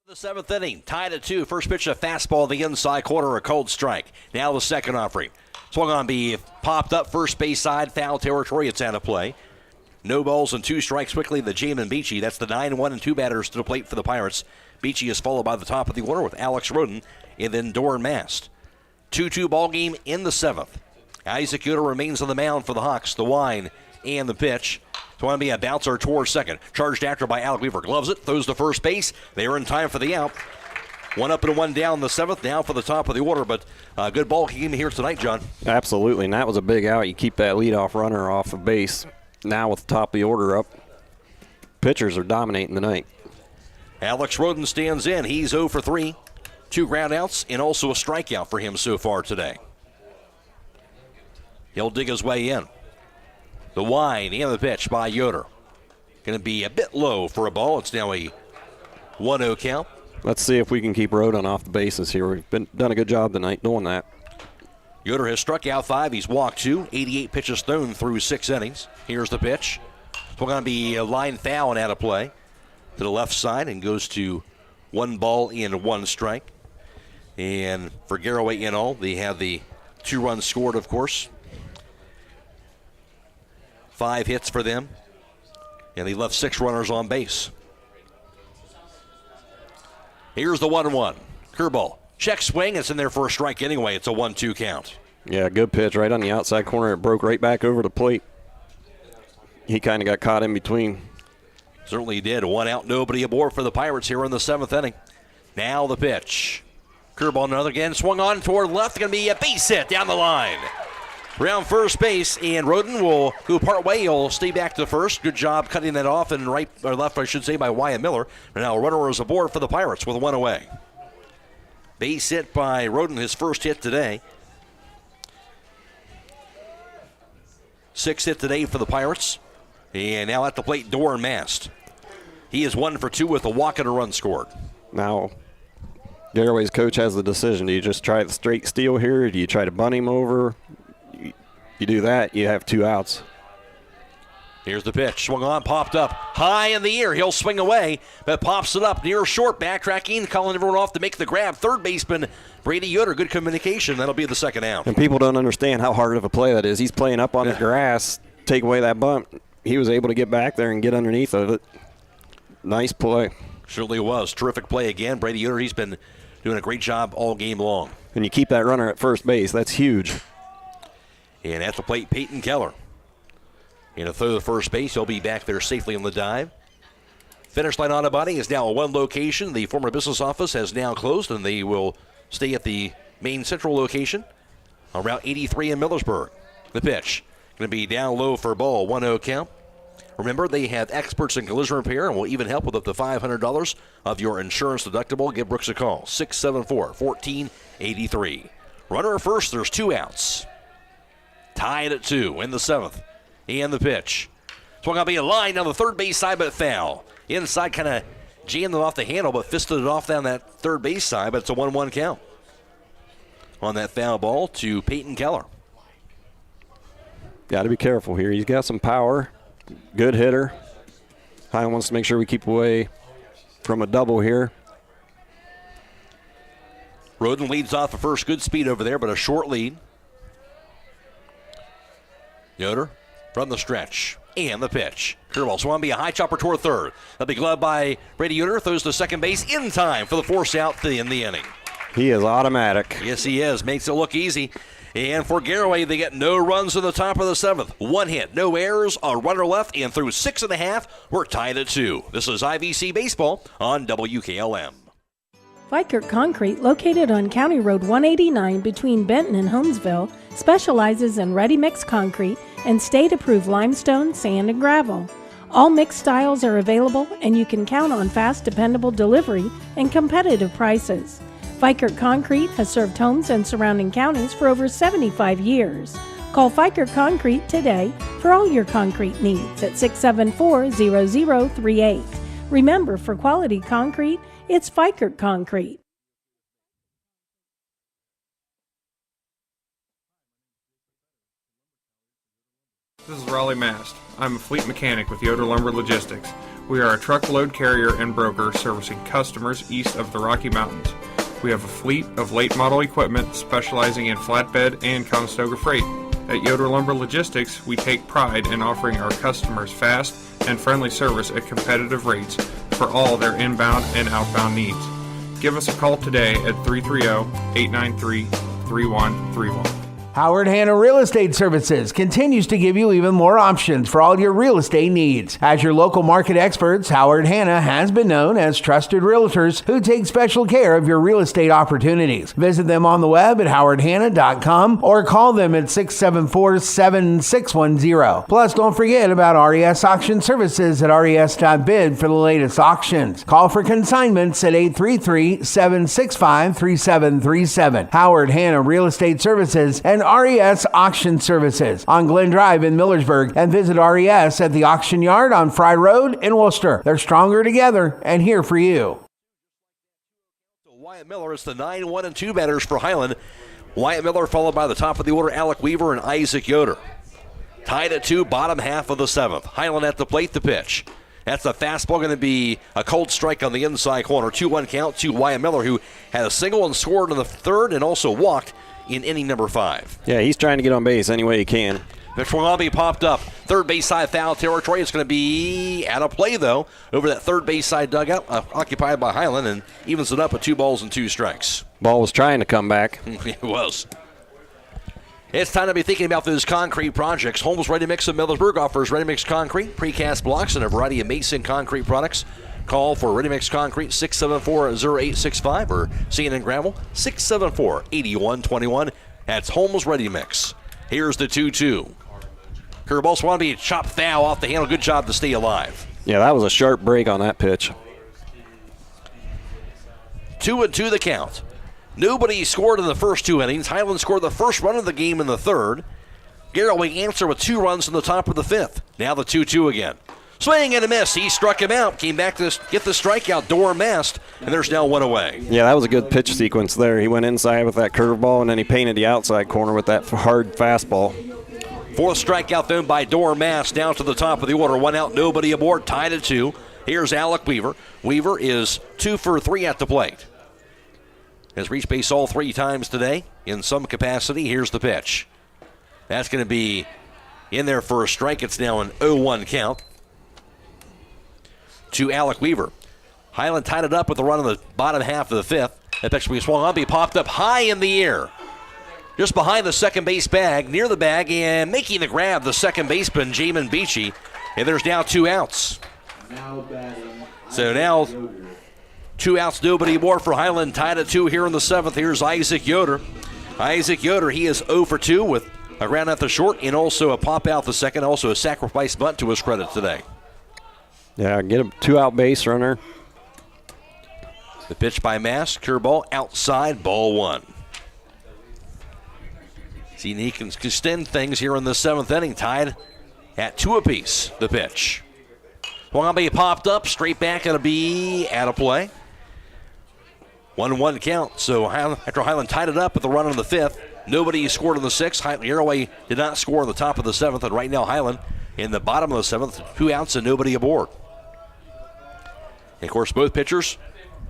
The seventh inning, tied at 2. First pitch, a fastball, the inside corner, a cold strike. Now the second offering. Swung on, be popped up first base side, foul territory. It's out of play. No balls and 2 strikes quickly. The Jamin Beachy. That's the 9-1 and 2 batters to the plate for the Pirates. Beachy is followed by the top of the order with Alex Roden and then Doran Mast. 2-2 ball game in the 7th. Isaac Yoder remains on the mound for the Hawks. The wind and the pitch. It's going to be a bouncer towards second. Charged after by Alec Weaver. Gloves it, throws to first base. They are in time for the out. 1 up and 1 down in the 7th. Now for the top of the order, but a good ball game here tonight, John. Absolutely, and that was a big out. You keep that leadoff runner off of base. Now with the top of the order up, pitchers are dominating the night. Alex Roden stands in. He's 0 for 3. 2 ground outs and also a strikeout for him so far today. He'll dig his way in. The wind and the pitch by Yoder. Going to be a bit low for a ball. It's now a 1-0 count. Let's see if we can keep Roden off the bases here. We've done a good job tonight doing that. Yoder has struck out 5. He's walked 2. 88 pitches thrown through 6 innings. Here's the pitch. It's going to be a line foul and out of play to the left side and goes to 1 ball and 1 strike. And for Garaway in all, they have the 2 runs scored, of course. 5 hits for them, and they left 6 runners on base. Here's the 1-1. Curveball. Check swing. It's in there for a strike anyway. It's a 1-2 count. Yeah, good pitch right on the outside corner. It broke right back over the plate. He kind of got caught in between. Certainly did. 1 out, nobody aboard for the Pirates here in the 7th inning. Now the pitch. Curveball another again. Swung on toward left. Going to be a base hit down the line. Around first base, and Roden will go part way. He'll stay back to first. Good job cutting that off and right or left, I should say, by Wyatt Miller. And now a runner is aboard for the Pirates with 1 away. Base hit by Roden, his first hit today. 6th hit today for the Pirates. And now at the plate, Doran Mast. He is 1 for 2 with a walk and a run scored. Now, Garaway's coach has the decision. Do you just try the straight steal here? Do you try to bunt him over? You do that, you have 2 outs. Here's the pitch. Swung on, popped up. High in the air. He'll swing away, but pops it up near short. Backtracking, calling everyone off to make the grab. Third baseman Brady Yoder. Good communication. That'll be the 2nd out. And people don't understand how hard of a play that is. He's playing up on the grass. Take away that bunt. He was able to get back there and get underneath of it. Nice play. Surely was. Terrific play again. Brady Yoder, he's been doing a great job all game long. And you keep that runner at first base. That's huge. And at the plate, Peyton Keller. And to throw the first base, he'll be back there safely on the dive. Finish line auto body is now at 1 location. The former business office has now closed, and they will stay at the main central location on Route 83 in Millersburg. The pitch going to be down low for a ball, 1-0 count. Remember, they have experts in collision repair and will even help with up to $500 of your insurance deductible. Give Brooks a call, 674-1483. Runner at first, there's 2 outs. Tied at 2 in the 7th. And the pitch. Swung on to be a line down the third base side, but foul. Inside kind of jammed it off the handle, but fisted it off down that third base side, but it's a 1-1 count. On that foul ball to Peyton Keller. Got to be careful here. He's got some power. Good hitter. Hiland wants to make sure we keep away from a double here. Roden leads off at first. Good speed over there, but a short lead. Yoder from the stretch. And the pitch. Curveball. So on be a high chopper toward third. That'll be gloved by Brady Yoder. Throws to second base in time for the force out in the inning. He is automatic. Yes, he is. Makes it look easy. And for Garaway, they get no runs in the top of the 7th. 1 hit, no errors, a runner left, and through 6.5, we're tied at 2. This is IVC Baseball on WKLM. Vikert Concrete, located on County Road 189 between Benton and Holmesville, specializes in ready-mix concrete and state-approved limestone, sand, and gravel. All mixed styles are available, and you can count on fast, dependable delivery and competitive prices. Fikert Concrete has served homes and surrounding counties for over 75 years. Call Fikert Concrete today for all your concrete needs at 674-0038. Remember, for quality concrete, it's Fikert Concrete. This is Raleigh Mast. I'm a fleet mechanic with Yoder Lumber Logistics. We are a truckload carrier and broker servicing customers east of the Rocky Mountains. We have a fleet of late model equipment specializing in flatbed and Conestoga freight. At Yoder Lumber Logistics, we take pride in offering our customers fast and friendly service at competitive rates for all their inbound and outbound needs. Give us a call today at 330-893-3131. Howard Hanna Real Estate Services continues to give you even more options for all your real estate needs. As your local market experts, Howard Hanna has been known as trusted realtors who take special care of your real estate opportunities. Visit them on the web at howardhanna.com or call them at 674-7610. Plus, don't forget about RES Auction Services at res.bid for the latest auctions. Call for consignments at 833-765-3737. Howard Hanna Real Estate Services and RES Auction Services on Glen Drive in Millersburg, and visit RES at the auction yard on Fry Road in Worcester. They're stronger together and here for you. Wyatt Miller is the 9-1-2 batters for Hiland. Wyatt Miller followed by the top of the order, Alec Weaver and Isaac Yoder. Tied at 2, bottom half of the 7th. Hiland at the plate to pitch. That's a fastball, going to be a cold strike on the inside corner. 2-1 count to Wyatt Miller, who had a single and scored in the 3rd and also walked in inning number 5. Yeah, he's trying to get on base any way he can. Mitchell popped up. Third base side foul territory. It's going to be out of play, though, over that third base side dugout, occupied by Hiland, and evens it up at 2 balls and 2 strikes. Ball was trying to come back. It was. It's time to be thinking about those concrete projects. Holmes Ready Mix of Millersburg offers ready mix concrete, precast blocks, and a variety of Mason concrete products. Call for Ready Mix Concrete 674-0865 or CNN Gravel 674-8121. That's Holmes Ready Mix. Here's the 2-2. Curveball Swanby, chop foul off the handle. Good job to stay alive. Yeah, that was a sharp break on that pitch. 2-2 the count. Nobody scored in the first 2 innings. Hiland scored the first run of the game in the 3rd. Garaway answered with 2 runs in the top of the 5th. Now the 2-2 again. Swing and a miss. He struck him out. Came back to get the strikeout. Door missed, and there's now 1 away. Yeah, that was a good pitch sequence there. He went inside with that curveball, and then he painted the outside corner with that hard fastball. 4th strikeout thrown by Dormass down to the top of the order. 1 out, nobody aboard. Tied at 2. Here's Alec Weaver. Weaver is 2 for 3 at the plate. Has reached base all 3 times today in some capacity. Here's the pitch. That's going to be in there for a strike. It's now an 0-1 count to Alec Weaver. Hiland tied it up with a run in the bottom half of the 5th. That pitch we swung up. He popped up high in the air, just behind the second base bag, near the bag, and making the grab, the second baseman, Jamin Beachy. And there's now 2 outs. So now 2 outs, nobody more for Hiland. Tied at 2 here in the 7th. Here's Isaac Yoder. Isaac Yoder, he is 0 for 2 with a ground out the short and also a pop out the second, also a sacrifice bunt to his credit today. Yeah, get a 2-out base runner. The pitch by Mass, curveball outside, ball 1. See, he can extend things here in the 7th inning, tied at 2 apiece. The pitch. Swamby popped up, straight back, it'll be out of play. 1-1 count. So after Hiland tied it up with the run in the 5th, nobody scored in the 6th. Garaway did not score in the top of the 7th, and right now Hiland in the bottom of the 7th, 2 outs and nobody aboard. And of course, both pitchers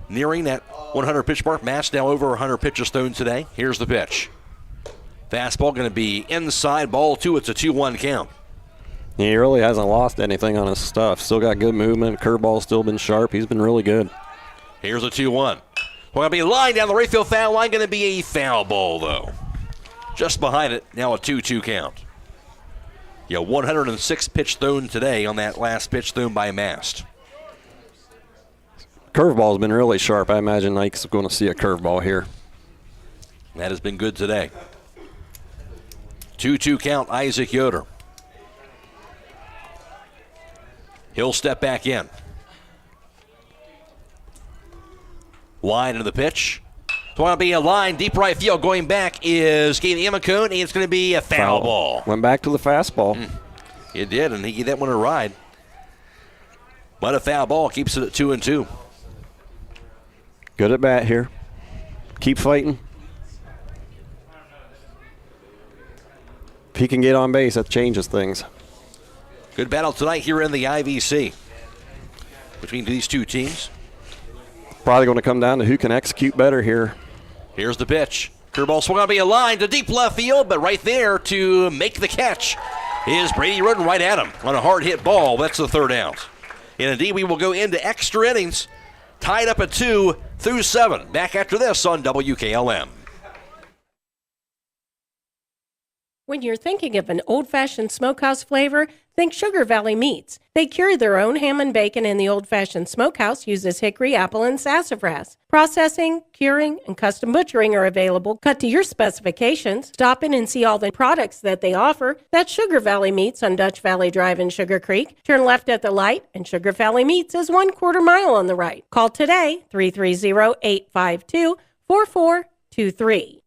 nearing that 100 pitch mark. Mass now over 100 pitches thrown today. Here's the pitch. Fastball going to be inside, ball 2. It's a 2-1 count. He really hasn't lost anything on his stuff. Still got good movement. Curveball's still been sharp. He's been really good. Here's a 2-1. Going to be a line down the right field foul line. Going to be a foul ball, though. Just behind it, now a 2-2 count. 106 pitch thrown today on that last pitch thrown by Mast. Curveball's been really sharp. I imagine Ike's going to see a curveball here. That has been good today. 2-2 count, Isaac Yoder. He'll step back in. Line into the pitch. It's going to be a line deep right field. Going back is Gabe Amakone, and it's going to be a foul ball. Went back to the fastball. It did, and he gave that one a ride. But a foul ball keeps it at 2-2. Good at bat here. Keep fighting. If he can get on base, that changes things. Good battle tonight here in the IVC between these two teams. Probably going to come down to who can execute better here. Here's the pitch. Curveball swung on to be a line to deep left field, but right there to make the catch is Brady Roden right at him on a hard hit ball. That's the third out. And indeed, we will go into extra innings, tied up at 2 through 7. Back after this on WKLM. When you're thinking of an old-fashioned smokehouse flavor, think Sugar Valley Meats. They cure their own ham and bacon, and the old-fashioned smokehouse uses hickory, apple, and sassafras. Processing, curing, and custom butchering are available, cut to your specifications. Stop in and see all the products that they offer. That's Sugar Valley Meats on Dutch Valley Drive in Sugar Creek. Turn left at the light, and Sugar Valley Meats is 1/4 mile on the right. Call today, 330-852-4423.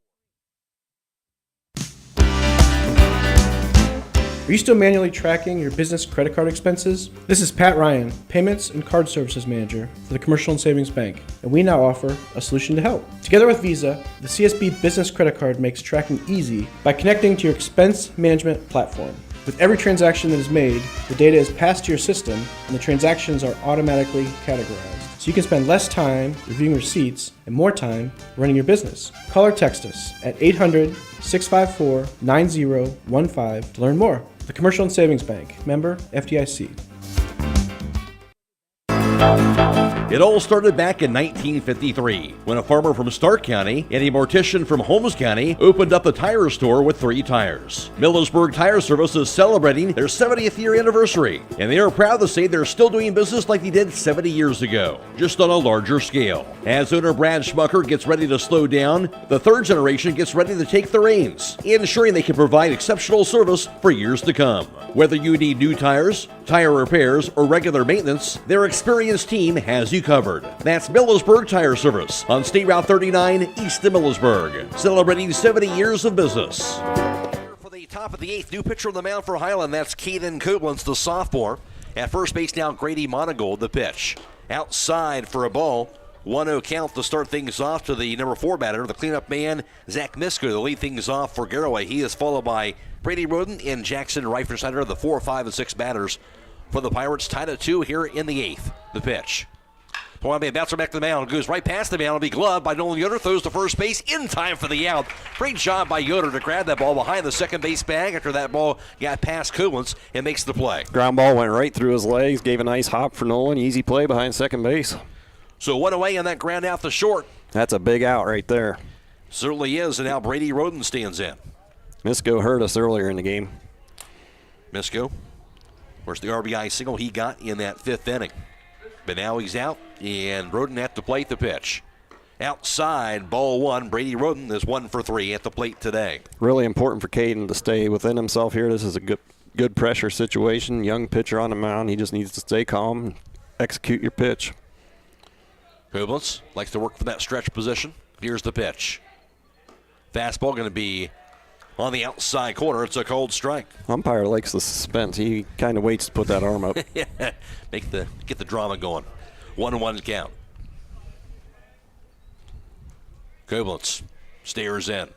Are you still manually tracking your business credit card expenses? This is Pat Ryan, Payments and Card Services Manager for the Commercial and Savings Bank, and we now offer a solution to help. Together with Visa, the CSB Business Credit Card makes tracking easy by connecting to your expense management platform. With every transaction that is made, the data is passed to your system, and the transactions are automatically categorized. So you can spend less time reviewing receipts and more time running your business. Call or text us at 800-654-9015 to learn more. The Commercial and Savings Bank, member FDIC. It all started back in 1953 when a farmer from Stark County and a mortician from Holmes County opened up a tire store with 3 tires. Millersburg Tire Service is celebrating their 70th year anniversary, and they are proud to say they're still doing business like they did 70 years ago, just on a larger scale. As owner Brad Schmucker gets ready to slow down, the third generation gets ready to take the reins, ensuring they can provide exceptional service for years to come. Whether you need new tires, tire repairs, or regular maintenance, their experienced team has you covered. That's Millersburg Tire Service on State Route 39 east of Millersburg, celebrating 70 years of business. For the top of the 8th, new pitcher on the mound for Hiland. That's Caden Koblenz, the sophomore. At first base now, Grady Monagold, the pitch. Outside for a ball. 1-0 count to start things off to the number 4 batter, the cleanup man, Zach Misko, to lead things off for Garaway. He is followed by Brady Roden and Jackson Reifensteiner, the 4, 5, and 6 batters for the Pirates, tied at 2 here in the 8th. The pitch. Twambe bouncer back to the mound, goes right past the mound, will be gloved by Nolan Yoder, throws to first base in time for the out. Great job by Yoder to grab that ball behind the second base bag after that ball got past Koblenz and makes the play. Ground ball went right through his legs, gave a nice hop for Nolan. Easy play behind second base. So 1 away on that ground out to short. That's a big out right there. Certainly is, and now Brady Roden stands in. Misko hurt us earlier in the game. Misko, where's the RBI single he got in that 5th inning? But now he's out, and Roden at the plate, the pitch. Outside, ball 1. Brady Roden is 1 for 3 at the plate today. Really important for Caden to stay within himself here. This is a good pressure situation. Young pitcher on the mound. He just needs to stay calm and execute your pitch. Koblenz likes to work from that stretch position. Here's the pitch. Fastball going to be on the outside corner. It's a cold strike. Umpire likes the suspense. He kind of waits to put that arm up. Yeah, get the drama going. 1-1 count. Koblenz stares in.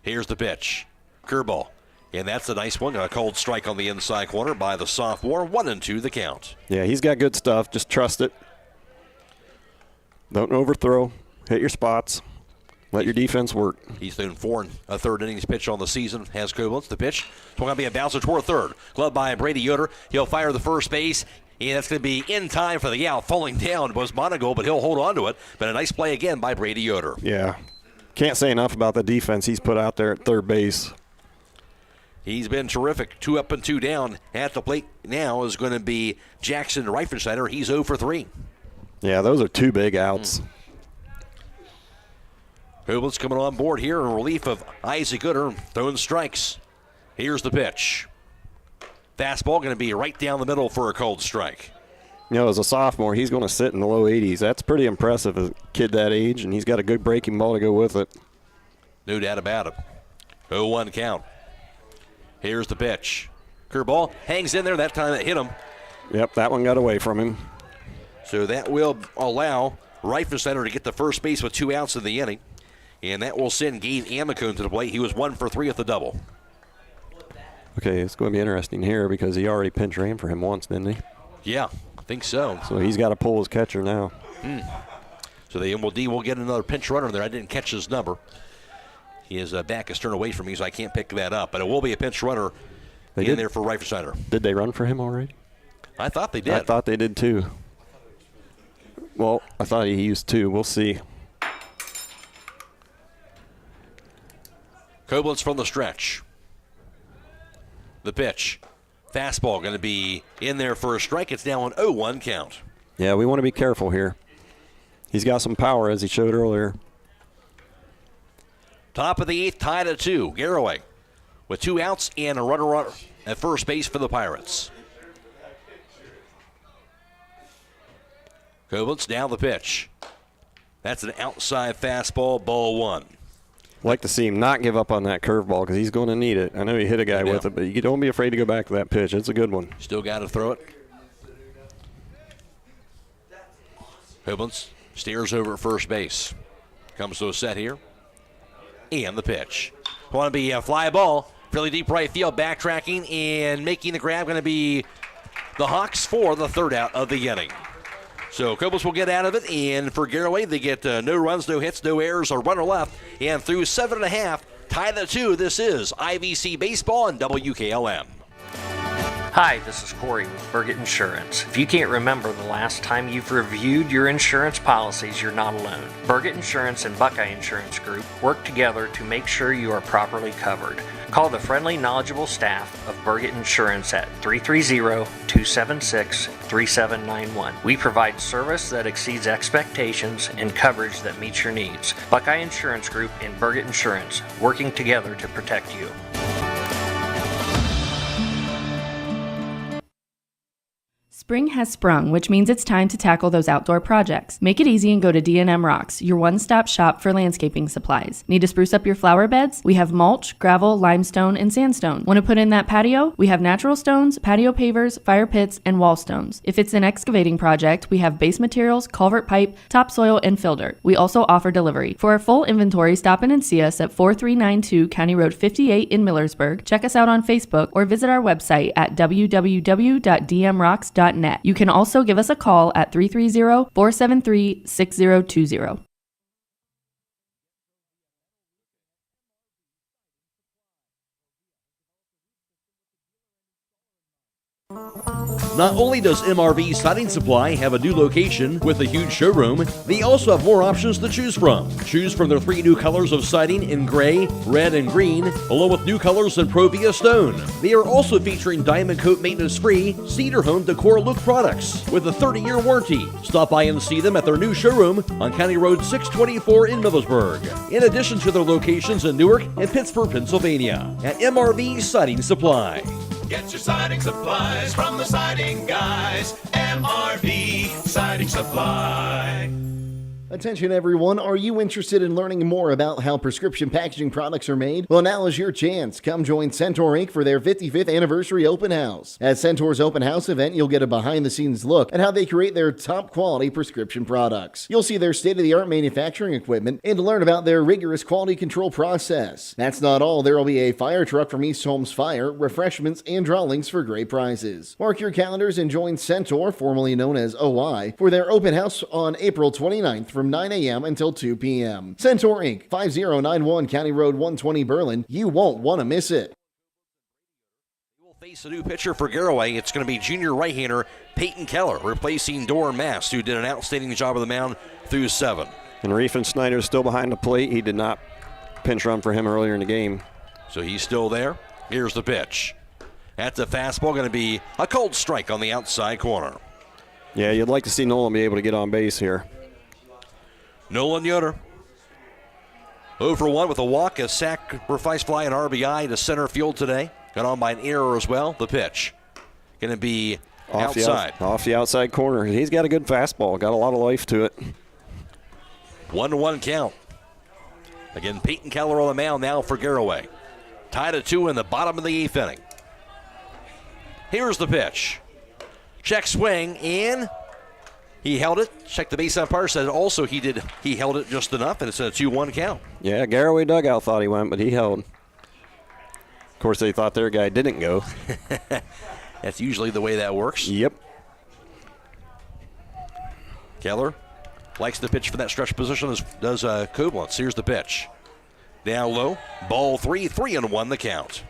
Here's the pitch. Curveball. And that's a nice one. A cold strike on the inside corner by the sophomore. 1-2 the count. Yeah, he's got good stuff. Just trust it. Don't overthrow. Hit your spots. Let your defense work. He's thrown 4 1/3 innings pitch on the season. Has Koblenz. The pitch. It's going to be a bouncer toward third. Gloved by Brady Yoder. He'll fire the first base. And that's going to be in time for the out. Falling down was Monago, but he'll hold on to it. But a nice play again by Brady Yoder. Yeah. Can't say enough about the defense he's put out there at third base. He's been terrific. 2 up and 2 down. At the plate now is going to be Jackson Reifensteiner. He's 0 for 3. Yeah, those are 2 big outs. Koblenz coming on board here in relief of Isaac Gooder, throwing strikes. Here's the pitch. Fastball going to be right down the middle for a cold strike. You know, as a sophomore, he's going to sit in the low 80s. That's pretty impressive as a kid that age, and he's got a good breaking ball to go with it. No doubt about it. 0-1 count. Here's the pitch. Curveball hangs in there. That time it hit him. Yep, that one got away from him. So that will allow Reifner Center to get the first base with 2 outs in the inning. And that will send Gabe Amicone to the plate. He was 1 for 3 at the double. Okay, it's going to be interesting here because he already pinch ran for him once, didn't he? Yeah, I think so. So he's got to pull his catcher now. So the MLD will get another pinch runner there. I didn't catch his number. His back is turned away from me, so I can't pick that up. But it will be a pinch runner there for Reifner Center. Did they run for him already? I thought they did. I thought they did too. Well, I thought he used 2. We'll see. Koblenz from the stretch. The pitch. Fastball going to be in there for a strike. It's now an 0-1 count. Yeah, we want to be careful here. He's got some power, as he showed earlier. Top of the 8th, tied at 2. Garaway with 2 outs and a runner at first base for the Pirates. Koblenz down the pitch. That's an outside fastball, ball 1. Like to see him not give up on that curveball because he's going to need it. I know he hit a guy with it, but you don't be afraid to go back to that pitch. It's a good one. Still got to throw it. Koblenz steers over at first base. Comes to a set here. And the pitch. Want to be a fly ball. Fairly deep right field. Backtracking and making the grab. Going to be the Hawks for the 3rd out of the inning. So Koblenz will get out of it, and for Garaway, they get no runs, no hits, no errors, or runner left. And through 7.5, tied at 2, this is IVC Baseball and WKLM. Hi, this is Corey with Burgett Insurance. If you can't remember the last time you've reviewed your insurance policies, you're not alone. Burgett Insurance and Buckeye Insurance Group work together to make sure you are properly covered. Call the friendly, knowledgeable staff of Burgett Insurance at 330-276-3791. We provide service that exceeds expectations and coverage that meets your needs. Buckeye Insurance Group and Burgett Insurance, working together to protect you. Spring has sprung, which means it's time to tackle those outdoor projects. Make it easy and go to D&M Rocks, your one-stop shop for landscaping supplies. Need to spruce up your flower beds? We have mulch, gravel, limestone, and sandstone. Want to put in that patio? We have natural stones, patio pavers, fire pits, and wall stones. If it's an excavating project, we have base materials, culvert pipe, topsoil, and fill dirt. We also offer delivery. For our full inventory, stop in and see us at 4392 County Road 58 in Millersburg. Check us out on Facebook or visit our website at www.dmrocks.net. You can also give us a call at 330-473-6020. Not only does MRV Siding Supply have a new location with a huge showroom, they also have more options to choose from. Choose from their 3 new colors of siding in gray, red, and green, along with new colors in Provia Stone. They are also featuring Diamond Coat maintenance-free Cedar Home Decor Look products with a 30-year warranty. Stop by and see them at their new showroom on County Road 624 in Millersburg, in addition to their locations in Newark and Pittsburgh, Pennsylvania, at MRV Siding Supply. Get your siding supplies from the siding guys. MRV Siding Supply. Attention everyone, are you interested in learning more about how prescription packaging products are made? Well, now is your chance. Come join Centaur Inc. for their 55th anniversary open house. At Centaur's open house event, you'll get a behind-the-scenes look at how they create their top-quality prescription products. You'll see their state-of-the-art manufacturing equipment and learn about their rigorous quality control process. That's not all. There will be a fire truck from East Holmes Fire, refreshments, and drawings for great prizes. Mark your calendars and join Centaur, formerly known as OI, for their open house on April 29th from 9 a.m. until 2 p.m. Centaur Inc., 5091 County Road 120 Berlin. You won't want to miss it. We'll face a new pitcher for Garaway. It's going to be junior right-hander Peyton Keller, replacing Doran Mast, who did an outstanding job of the mound through 7. And Riefenschneider is still behind the plate. He did not pinch run for him earlier in the game. So he's still there. Here's the pitch. That's a fastball, going to be a cold strike on the outside corner. Yeah, you'd like to see Nolan be able to get on base here. Nolan Yoder, 0 for 1 with a walk, a sacrifice fly, and RBI to center field today. Got on by an error as well. The pitch. going to be outside. Off the outside corner. He's got a good fastball. Got a lot of life to it. 1-1 count. Again, Peyton Keller on the mound now for Garaway. Tied at 2 in the bottom of the 8th inning. Here's the pitch. Check swing, and he held it. Check the base umpire said also he held it just enough, and it's a 2-1 count. Yeah, Garaway dugout thought he went, but he held. Of course, they thought their guy didn't go. That's usually the way that works. Yep. Keller likes the pitch for that stretch position, as does Koblenz. Here's the pitch. Down low, ball 3-1 the count.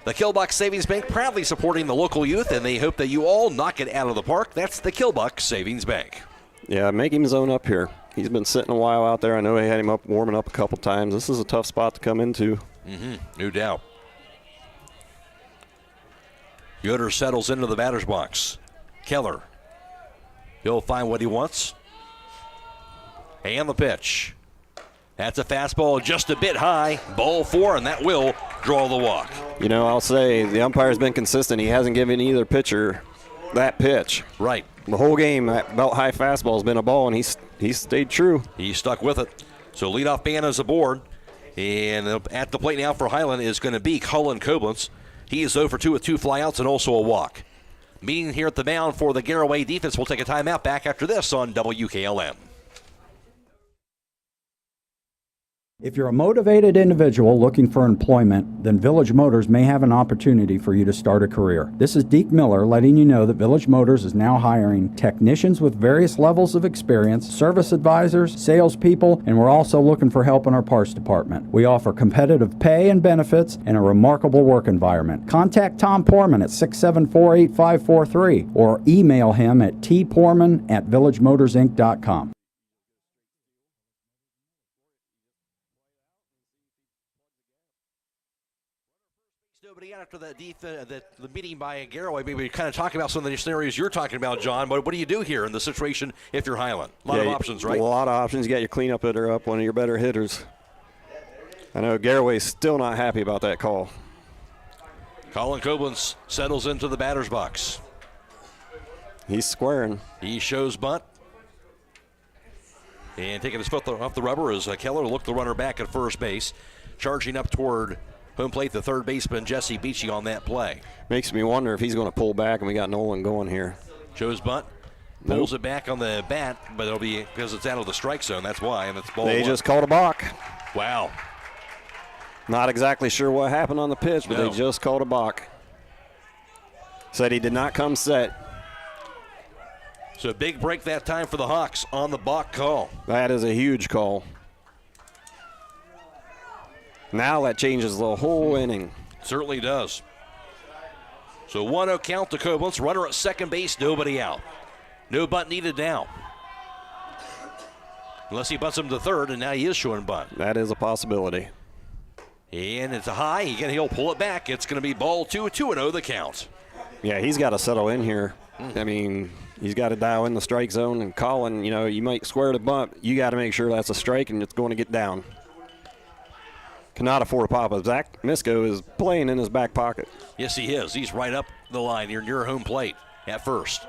The Killbuck Savings Bank proudly supporting the local youth, and they hope that you all knock it out of the park. That's the Killbuck Savings Bank. Yeah, make him zone up here. He's been sitting a while out there. I know he had him up warming up a couple times. This is a tough spot to come into. No doubt. Yoder settles into the batter's box. Keller. He'll find what he wants. And the pitch. That's a fastball just a bit high. Ball 4, and that will draw the walk. You know, I'll say the umpire's been consistent. He hasn't given either pitcher that pitch. Right. The whole game, that belt high fastball has been a ball, and he's stayed true. He stuck with it. So leadoff man is aboard. And at the plate now for Hiland is going to be Cullen Koblenz. He is 0 for 2 with 2 flyouts and also a walk. Meeting here at the mound for the Garaway defense. We'll take a timeout back after this on WKLM. If you're a motivated individual looking for employment, then Village Motors may have an opportunity for you to start a career. This is Deke Miller letting you know that Village Motors is now hiring technicians with various levels of experience, service advisors, salespeople, and we're also looking for help in our parts department. We offer competitive pay and benefits and a remarkable work environment. Contact Tom Porman at 674-8543 or email him at tporman@villagemotorsinc.com. Nobody out after the meeting by Garaway. Maybe kind of talk about some of the scenarios you're talking about, John. But what do you do here in the situation if you're Hiland? A lot of options, right? A lot of options. You got your cleanup hitter up, one of your better hitters. I know Garaway's still not happy about that call. Colin Koblenz settles into the batter's box. He's squaring. He shows bunt. And taking his foot off the rubber is Keller. Look the runner back at first base. Charging up toward home plate, the third baseman, Jesse Beachy, on that play. Makes me wonder if he's going to pull back, and we got Nolan going here. Shows bunt. Pulls it back on the bat, but it'll be because it's out of the strike zone. That's why, and it's ball They one. just called a balk. Wow. Not exactly sure what happened on the pitch, but they just called a balk. Said he did not come set. So a big break that time for the Hawks on the balk call. That is a huge call. Now that changes the whole inning. Certainly does. So 1-0 count to Koblenz. Runner at second base, nobody out. No bunt needed now. Unless he bunts him to third, and now he is showing bunt. That is a possibility. And it's a high. He'll pull it back. It's going to be ball 2, 2-0 the count. Yeah, he's got to settle in here. I mean, he's got to dial in the strike zone. And Colin, you know, you might square the bunt. You got to make sure that's a strike and it's going to get down. Cannot afford a pop-up. Zach Misko is playing in his back pocket. Yes, he is. He's right up the line here near home plate at first.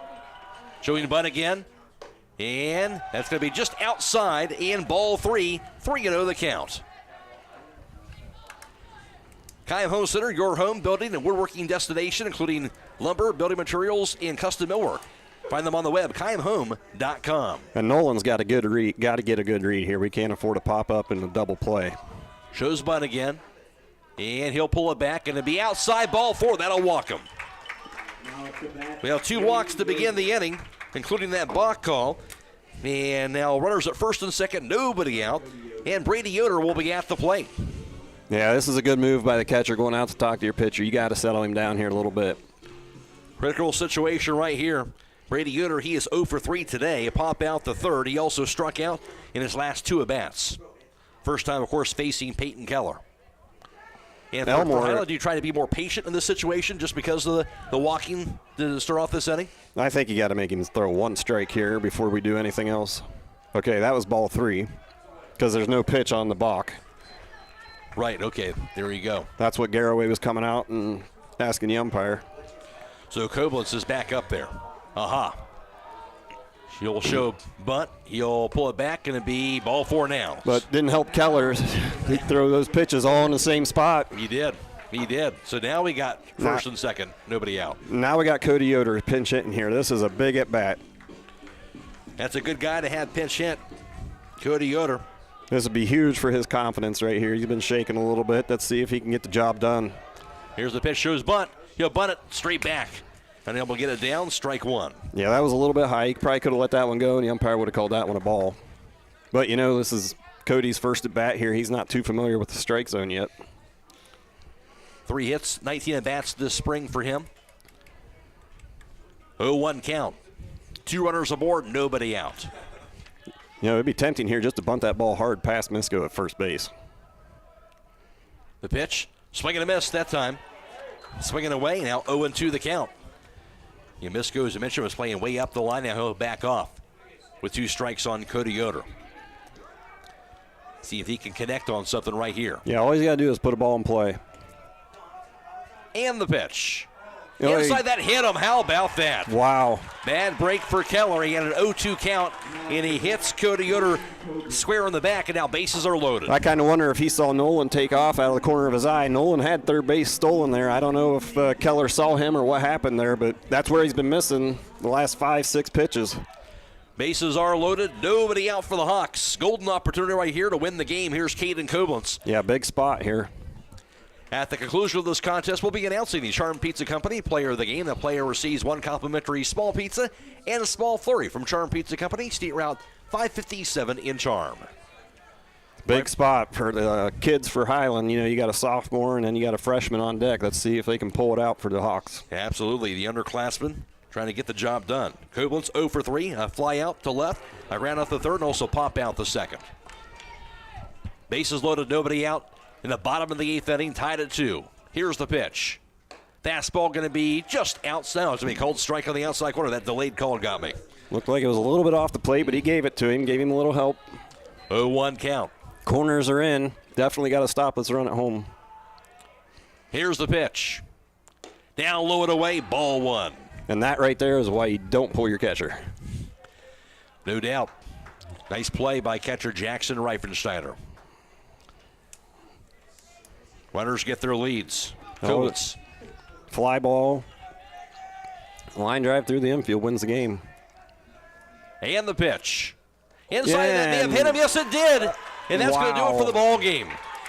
Showing the bunt again. And that's going to be just outside and ball 3, 3-0 the count. Kyle Home Center, your home building and woodworking destination, including lumber, building materials, and custom millwork. Find them on the web, KyamHome.com. And Nolan's got to get a good read here. We can't afford a pop-up and a double play. Shows bunt again, and he'll pull it back, and it'll be outside ball 4. That'll walk him. We have 2 walks to begin the inning, including that balk call. And now runners at first and second, nobody out, and Brady Yoder will be at the plate. Yeah, this is a good move by the catcher going out to talk to your pitcher. You got to settle him down here a little bit. Critical situation right here. Brady Yoder, he is 0 for 3 today. A pop out the third. He also struck out in his last 2 at-bats. First time, of course, facing Peyton Keller. And for Hiland, do you try to be more patient in this situation just because of the walking to start off this inning? I think you got to make him throw 1 strike here before we do anything else. Okay, that was ball 3 because there's no pitch on the balk. Right, okay, there you go. That's what Garaway was coming out and asking the umpire. So Koblenz is back up there. Aha. He'll show bunt. He'll pull it back, and it'll be ball 4 now. But didn't help Keller. He throw those pitches all in the same spot. He did. So now we got first and second. Nobody out. Now we got Cody Yoder pinch hitting here. This is a big at bat. That's a good guy to have pinch hit. Cody Yoder. This would be huge for his confidence right here. He's been shaking a little bit. Let's see if he can get the job done. Here's the pitch. Shows bunt. He'll bunt it straight back. And able to get it down, strike 1. Yeah, that was a little bit high. He probably could have let that one go, and the umpire would have called that one a ball. But, this is Cody's first at bat here. He's not too familiar with the strike zone yet. 3 hits, 19 at bats this spring for him. 0-1 count. 2 runners aboard, nobody out. It'd be tempting here just to bunt that ball hard past Misko at first base. The pitch, swing and a miss that time. Swinging away, now 0-2 the count. Misko, as I mentioned, was playing way up the line. Now he'll back off with 2 strikes on Cody Yoder. See if he can connect on something right here. Yeah, all he's got to do is put a ball in play. And the pitch. Inside that hit him. How about that? Wow. Bad break for Keller. He had an 0-2 count, and he hits Cody Yoder square in the back, and now bases are loaded. I kind of wonder if he saw Nolan take off out of the corner of his eye. Nolan had third base stolen there. I don't know if Keller saw him or what happened there, but that's where he's been missing the last 5-6 pitches. Bases are loaded. Nobody out for the Hawks. Golden opportunity right here to win the game. Here's Caden Koblenz. Yeah, big spot here. At the conclusion of this contest, we'll be announcing the Charm Pizza Company player of the game. The player receives 1 complimentary small pizza and a small flurry from Charm Pizza Company, State Route 557 in Charm. Big spot for the kids for Hiland. You got a sophomore and then you got a freshman on deck. Let's see if they can pull it out for the Hawks. Absolutely. The underclassmen trying to get the job done. Koblenz 0 for 3, a fly out to left, a ground out the third, and also pop out the second. Bases loaded, nobody out. In the bottom of the 8th inning, tied at 2. Here's the pitch. Fastball going to be just outside. It's going to be called strike on the outside corner. That delayed call got me. Looked like it was a little bit off the plate, but he gave it to him, gave him a little help. 0-1 count. Corners are in. Definitely got to stop this run at home. Here's the pitch. Down low and away, ball 1. And that right there is why you don't pull your catcher. No doubt. Nice play by catcher Jackson Reifensteiner. Runners get their leads. Koblenz. Fly ball. Line drive through the infield wins the game. And the pitch. Inside that may have hit him. Yes, it did. And that's going to do it for the ball game.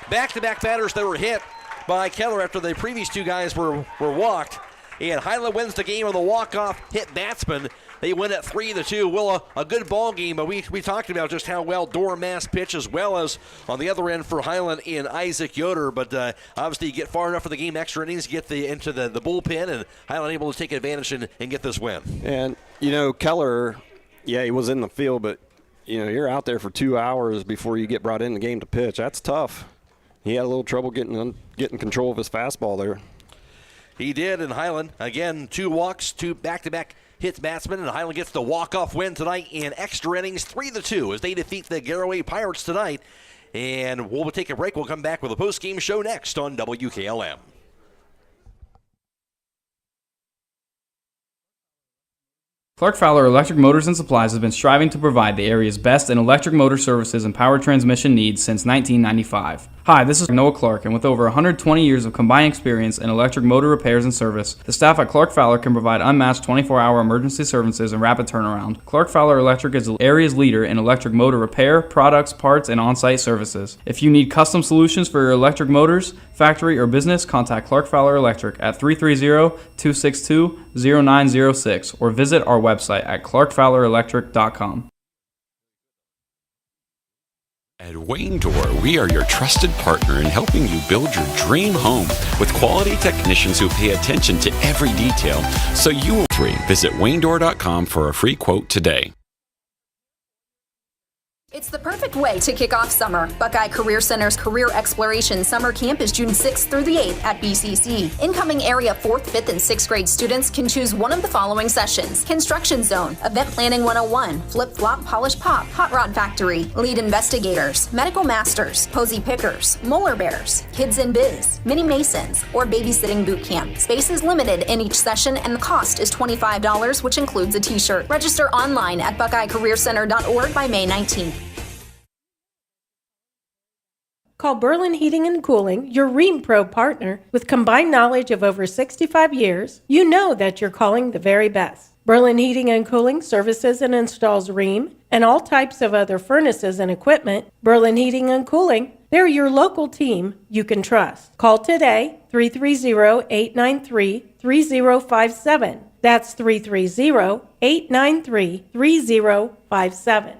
Back-to-back batters that were hit by Keller after the previous 2 guys were walked. And Hiland wins the game on the walk-off hit batsman. They win at 3-2. Well, a good ball game, but we talked about just how well Dormass pitched, as well as on the other end for Hiland and Isaac Yoder. But obviously, you get far enough for the game, extra innings, get into the bullpen, and Hiland able to take advantage and get this win. And, Keller, he was in the field, but, you're out there for 2 hours before you get brought in the game to pitch. That's tough. He had a little trouble getting control of his fastball there. He did, and Hiland, again, 2 walks, 2 back-to-back hits batsman, and Hiland gets the walk-off win tonight in extra innings, 3-2, as they defeat the Garaway Pirates tonight. And we'll take a break. We'll come back with a post-game show next on WKLM. Clark Fowler Electric Motors and Supplies has been striving to provide the area's best in electric motor services and power transmission needs since 1995. Hi, this is Noah Clark, and with over 120 years of combined experience in electric motor repairs and service, the staff at Clark Fowler can provide unmatched 24-hour emergency services and rapid turnaround. Clark Fowler Electric is the area's leader in electric motor repair, products, parts, and on-site services. If you need custom solutions for your electric motors, factory, or business, contact Clark Fowler Electric at 330-262-0906 or visit our website at clarkfowlerelectric.com. At Wayne Door, we are your trusted partner in helping you build your dream home with quality technicians who pay attention to every detail, so you will visit waynedoor.com for a free quote today. It's the perfect way to kick off summer. Buckeye Career Center's Career Exploration Summer Camp is June 6th through the 8th at BCC. Incoming area 4th, 5th, and 6th grade students can choose one of the following sessions: Construction Zone, Event Planning 101, Flip Flop Polish Pop, Hot Rod Factory, Lead Investigators, Medical Masters, Posy Pickers, Molar Bears, Kids in Biz, Mini Masons, or Babysitting Boot Camp. Space is limited in each session and the cost is $25, which includes a t-shirt. Register online at buckeyecareercenter.org by May 19th. Call Berlin Heating and Cooling, your Rheem Pro partner. With combined knowledge of over 65 years, you know that you're calling the very best. Berlin Heating and Cooling services and installs Rheem and all types of other furnaces and equipment. Berlin Heating and Cooling, they're your local team you can trust. Call today, 330-893-3057. That's 330-893-3057.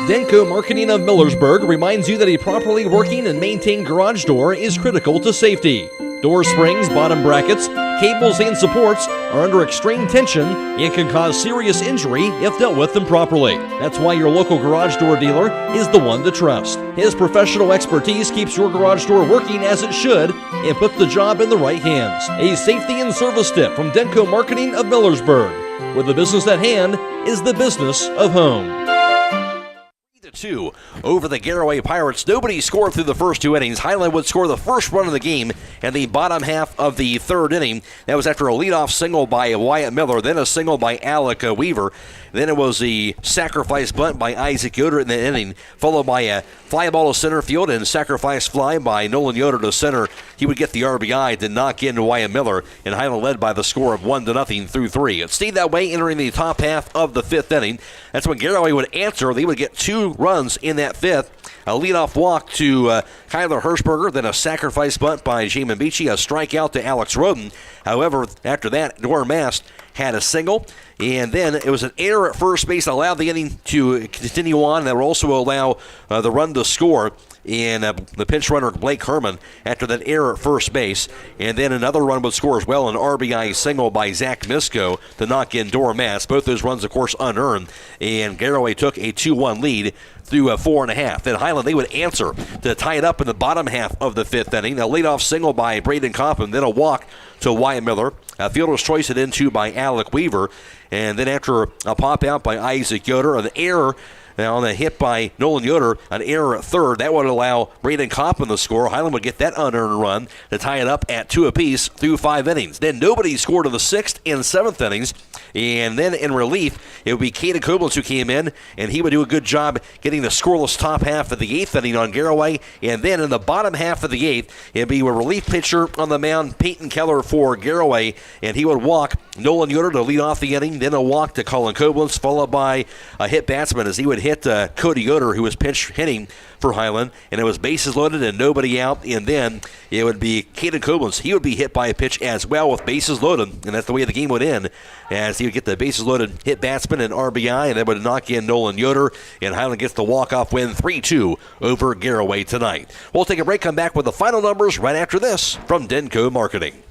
Denko Marketing of Millersburg reminds you that a properly working and maintained garage door is critical to safety. Door springs, bottom brackets, cables, and supports are under extreme tension and can cause serious injury if dealt with improperly. That's why your local garage door dealer is the one to trust. His professional expertise keeps your garage door working as it should and puts the job in the right hands. A safety and service tip from Denko Marketing of Millersburg, where the business at hand is the business of home. 2 over the Garaway Pirates. Nobody scored through the first 2 innings. Hiland would score the first run of the game in the bottom half of the 3rd inning. That was after a leadoff single by Wyatt Miller, then a single by Alec Weaver. Then it was the sacrifice bunt by Isaac Yoder in the inning, followed by a fly ball to center field and sacrifice fly by Nolan Yoder to center. He would get the RBI to knock in Wyatt Miller, and Hiland led by the score of 1-0 through 3. It stayed that way entering the top half of the 5th inning. That's when Garaway would answer. They would get 2 runs in that 5th. A leadoff walk to Kyler Hirschberger, then a sacrifice bunt by Jamin Beachy, a strikeout to Alex Roden. However, after that, Doran Mast had a single, and then it was an error at first base that allowed the inning to continue on. That would also allow the run to score in the pinch runner Blake Herman after that error at first base. And then another run would score as well, an RBI single by Zach Misko to knock in Doran Mast. Both those runs, of course, unearned, and Garaway took a 2-1 lead through 4.5. Then Hiland, they would answer to tie it up in the bottom half of the 5th inning. A leadoff single by Braden Coppin, then a walk to Wyatt Miller. A fielder's choice it into by Alec Weaver. And then after a pop out by Isaac Yoder, an error on a hit by Nolan Yoder, an error at 3rd. That would allow Braden Coppin the score. Hiland would get that unearned run to tie it up at 2 apiece through 5 innings. Then nobody scored in the 6th and 7th innings. And then in relief, it would be Caden Koblenz who came in, and he would do a good job getting the scoreless top half of the 8th inning on Garaway. And then in the bottom half of the 8th, it would be a relief pitcher on the mound, Peyton Keller for Garaway, and he would walk Nolan Yoder to lead off the inning, then a walk to Colin Koblenz, followed by a hit batsman as he would hit Cody Yoder, who was pinch hitting for Hiland, and it was bases loaded and nobody out. And then it would be Caden Koblenz. He would be hit by a pitch as well with bases loaded, and that's the way the game would end, as he would get the bases loaded hit batsman and RBI, and that would knock in Nolan Yoder, and Hiland gets the walk-off win 3-2 over Garaway tonight. We'll take a break, come back with the final numbers right after this from Denko Marketing.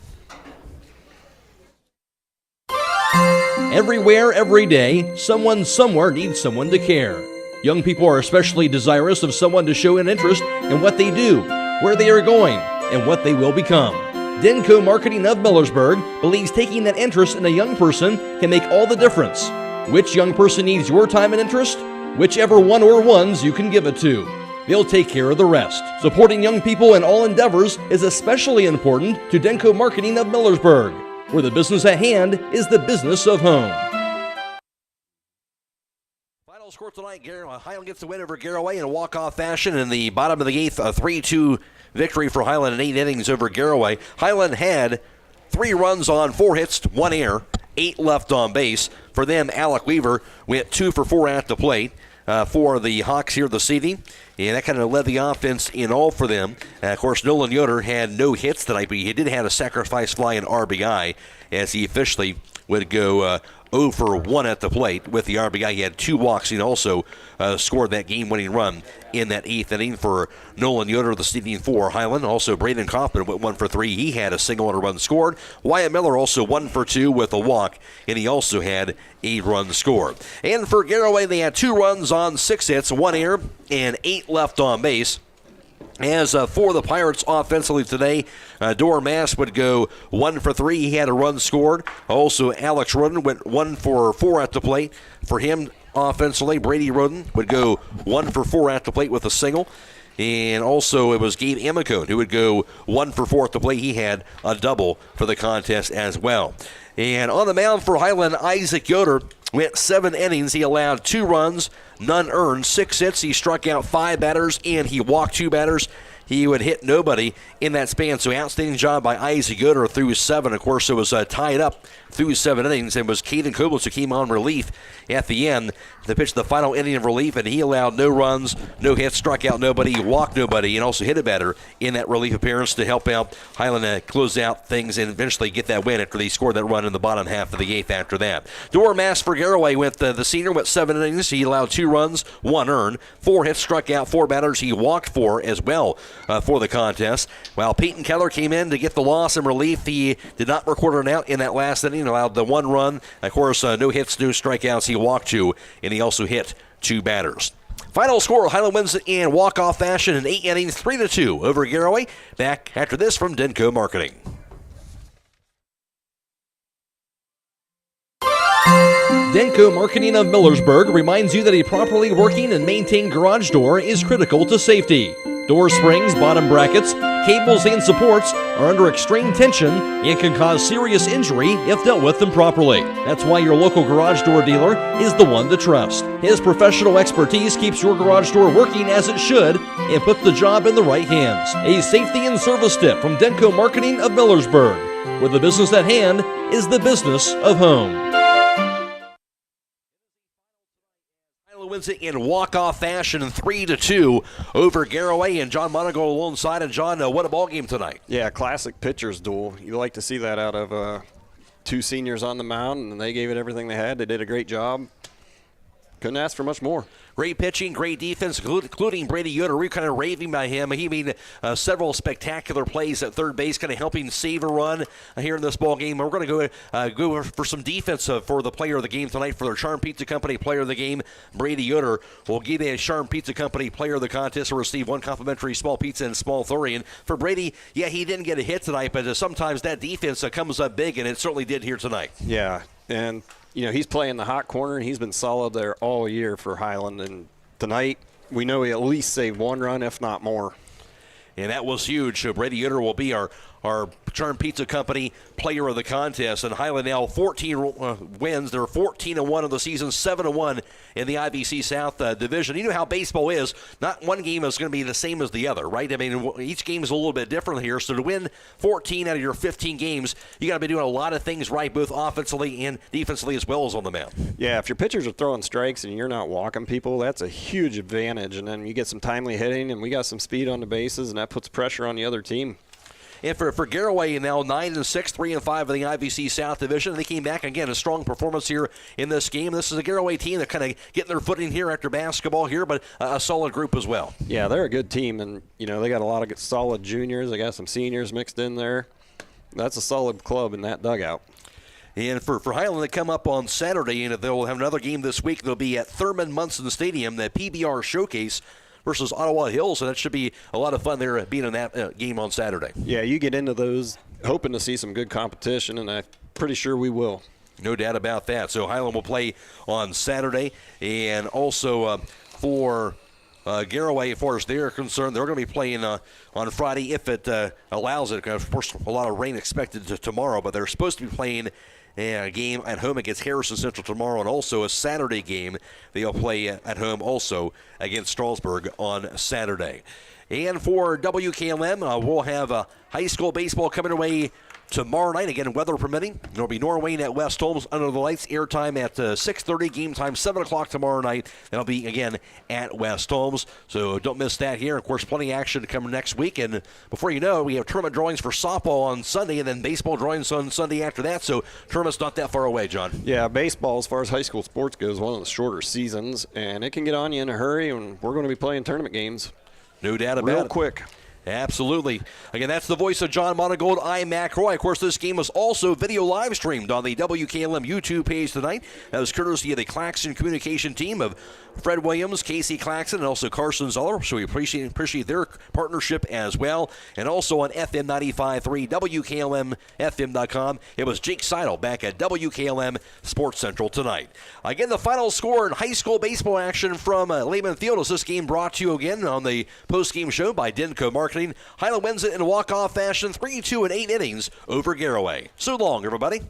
Everywhere, every day, someone somewhere needs someone to care. Young people are especially desirous of someone to show an interest in what they do, where they are going, and what they will become. Denko Marketing of Millersburg believes taking that interest in a young person can make all the difference. Which young person needs your time and interest? Whichever one or ones you can give it to. They'll take care of the rest. Supporting young people in all endeavors is especially important to Denko Marketing of Millersburg, where the business at hand is the business of home. Final score tonight, Hiland gets the win over Garaway in a walk-off fashion in the bottom of the 8th, a 3-2 victory for Hiland in 8 innings over Garaway. Hiland had 3 runs on 4 hits, 1 error, 8 left on base. For them, Alec Weaver went 2 for 4 at the plate for the Hawks here this evening, and that kind of led the offense in all for them. Of course, Nolan Yoder had no hits tonight, but he did have a sacrifice fly and RBI as he officially would go 0 for 1 at the plate with the RBI. He had 2 walks. He also scored that game-winning run in that 8th inning for Nolan Yoder, the seeding for Hiland. Also, Braden Kaufman went 1 for 3. He had a single and a run scored. Wyatt Miller also 1 for 2 with a walk, and he also had a run scored. And for Garaway, they had 2 runs on 6 hits, 1 error, and 8 left on base. As for the Pirates offensively today, Dor Mass would go 1 for 3. He had a run scored. Also, Alex Roden went 1 for 4 at the plate. For him offensively, Brady Roden would go 1 for 4 at the plate with a single. And also, it was Gabe Amicone who would go 1 for 4 at the plate. He had a double for the contest as well. And on the mound for Hiland, Isaac Yoder went 7 innings. He allowed 2 runs, none earned, 6 hits. He struck out 5 batters, and he walked 2 batters. He would hit nobody in that span. So outstanding job by Isaac Yoder through 7. Of course, it was tied up through 7 innings, and it was Caden Koblitz who came on relief at the end to pitch the final inning of relief, and he allowed no runs, no hits, struck out nobody, walked nobody, and also hit a batter in that relief appearance to help out Hiland close out things and eventually get that win after they scored that run in the bottom half of the 8th after that. Dor Mass for Garaway went the senior went 7 innings. He allowed 2 runs, 1 earned, 4 hits, struck out 4 batters. He walked 4 as well for the contest. While Peyton Keller came in to get the loss in relief, he did not record an out in that last inning, allowed the 1 run. Of course, no hits, no strikeouts. He walked 2, and he also hit 2 batters. Final score, Hiland wins it in walk-off fashion in 8 innings, 3-2 over Garaway. Back after this from Denko Marketing. Denko Marketing of Millersburg reminds you that a properly working and maintained garage door is critical to safety. Door springs, bottom brackets, cables, and supports are under extreme tension and can cause serious injury if dealt with improperly. That's why your local garage door dealer is the one to trust. His professional expertise keeps your garage door working as it should and puts the job in the right hands. A safety and service tip from Denko Marketing of Millersburg, where the business at hand is the business of home. Wins it in walk-off fashion in 3-2 over Garaway, and John Monagle alongside. And John, what a ball game tonight. Yeah, classic pitcher's duel. You like to see that out of 2 seniors on the mound, and they gave it everything they had. They did a great job. Couldn't ask for much more. Great pitching, great defense, including Brady Yoder. We kind of raving by him. He made several spectacular plays at third base, kind of helping save a run here in this ball game. We're going to go for some defense for the player of the game tonight for their Charm Pizza Company player of the game. Brady Yoder will give a Charm Pizza Company player of the contest will receive 1 complimentary small pizza and small Thorian. For Brady, yeah, he didn't get a hit tonight, but sometimes that defense comes up big, and it certainly did here tonight. Yeah, and he's playing the hot corner, and he's been solid there all year for Hiland. And tonight, we know he at least saved 1 run, if not more. And that was huge. So Brady Yoder will be our Charm Pizza Company player of the contest. And Hiland now 14 wins. They're 14-1 of the season, 7-1 in the IVC South division. You know how baseball is. Not one game is going to be the same as the other, right? I mean, each game is a little bit different here. So to win 14 out of your 15 games, you got to be doing a lot of things right, both offensively and defensively as well as on the mound. Yeah, if your pitchers are throwing strikes and you're not walking people, that's a huge advantage. And then you get some timely hitting, and we got some speed on the bases, and that puts pressure on the other team. And for Garaway, now 9-6, 3-5 in the IVC South Division. They came back again, a strong performance here in this game. This is a Garaway team that kind of getting their footing here after basketball here, but a solid group as well. Yeah, they're a good team, and they got a lot of solid juniors. They got some seniors mixed in there. That's a solid club in that dugout. And for Hiland, they come up on Saturday, and they'll have another game this week. They'll be at Thurman Munson Stadium, the PBR Showcase versus Ottawa Hills, and that should be a lot of fun there being in that game on Saturday. Yeah, you get into those hoping to see some good competition, and I'm pretty sure we will. No doubt about that. So Hiland will play on Saturday, and also for Garaway, as far as they're concerned, they're going to be playing on Friday if it allows it. Of course, a lot of rain expected tomorrow, but they're supposed to be playing a game at home against Harrison Central tomorrow, and also a Saturday game they'll play at home also against Strasburg on Saturday. And for WKLM, we'll have high school baseball coming away tomorrow night. Again, weather permitting. There'll be Norwayne at West Holmes under the lights. Airtime at 6:30. Game time 7 o'clock tomorrow night. That'll be, again, at West Holmes. So don't miss that here. Of course, plenty of action to come next week. And before you know, we have tournament drawings for softball on Sunday and then baseball drawings on Sunday after that. So tournament's not that far away, John. Yeah, baseball, as far as high school sports goes, one of the shorter seasons. And it can get on you in a hurry, and we're going to be playing tournament games. No doubt about it. Real quick. Absolutely. Again, that's the voice of John Monagold. I'm Matt Croy. Of course, this game was also video live streamed on the WKLM YouTube page tonight. That was courtesy of the Claxon communication team of Fred Williams, Casey Claxon, and also Carson Zoller. So we appreciate their partnership as well. And also on FM 95.3, WKLM-FM.com. It was Jake Sidle back at WKLM Sports Central tonight. Again, the final score in high school baseball action from Lehman Field is this game brought to you again on the post-game show by Denko Marketing. Hiland wins it in walk-off fashion, 3-2 in 8 innings over Garaway. So long, everybody.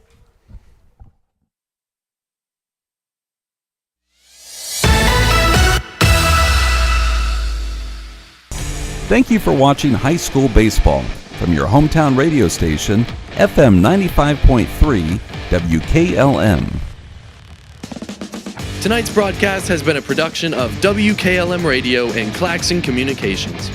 Thank you for watching high school baseball from your hometown radio station, FM 95.3 WKLM. Tonight's broadcast has been a production of WKLM Radio and Claxon Communications.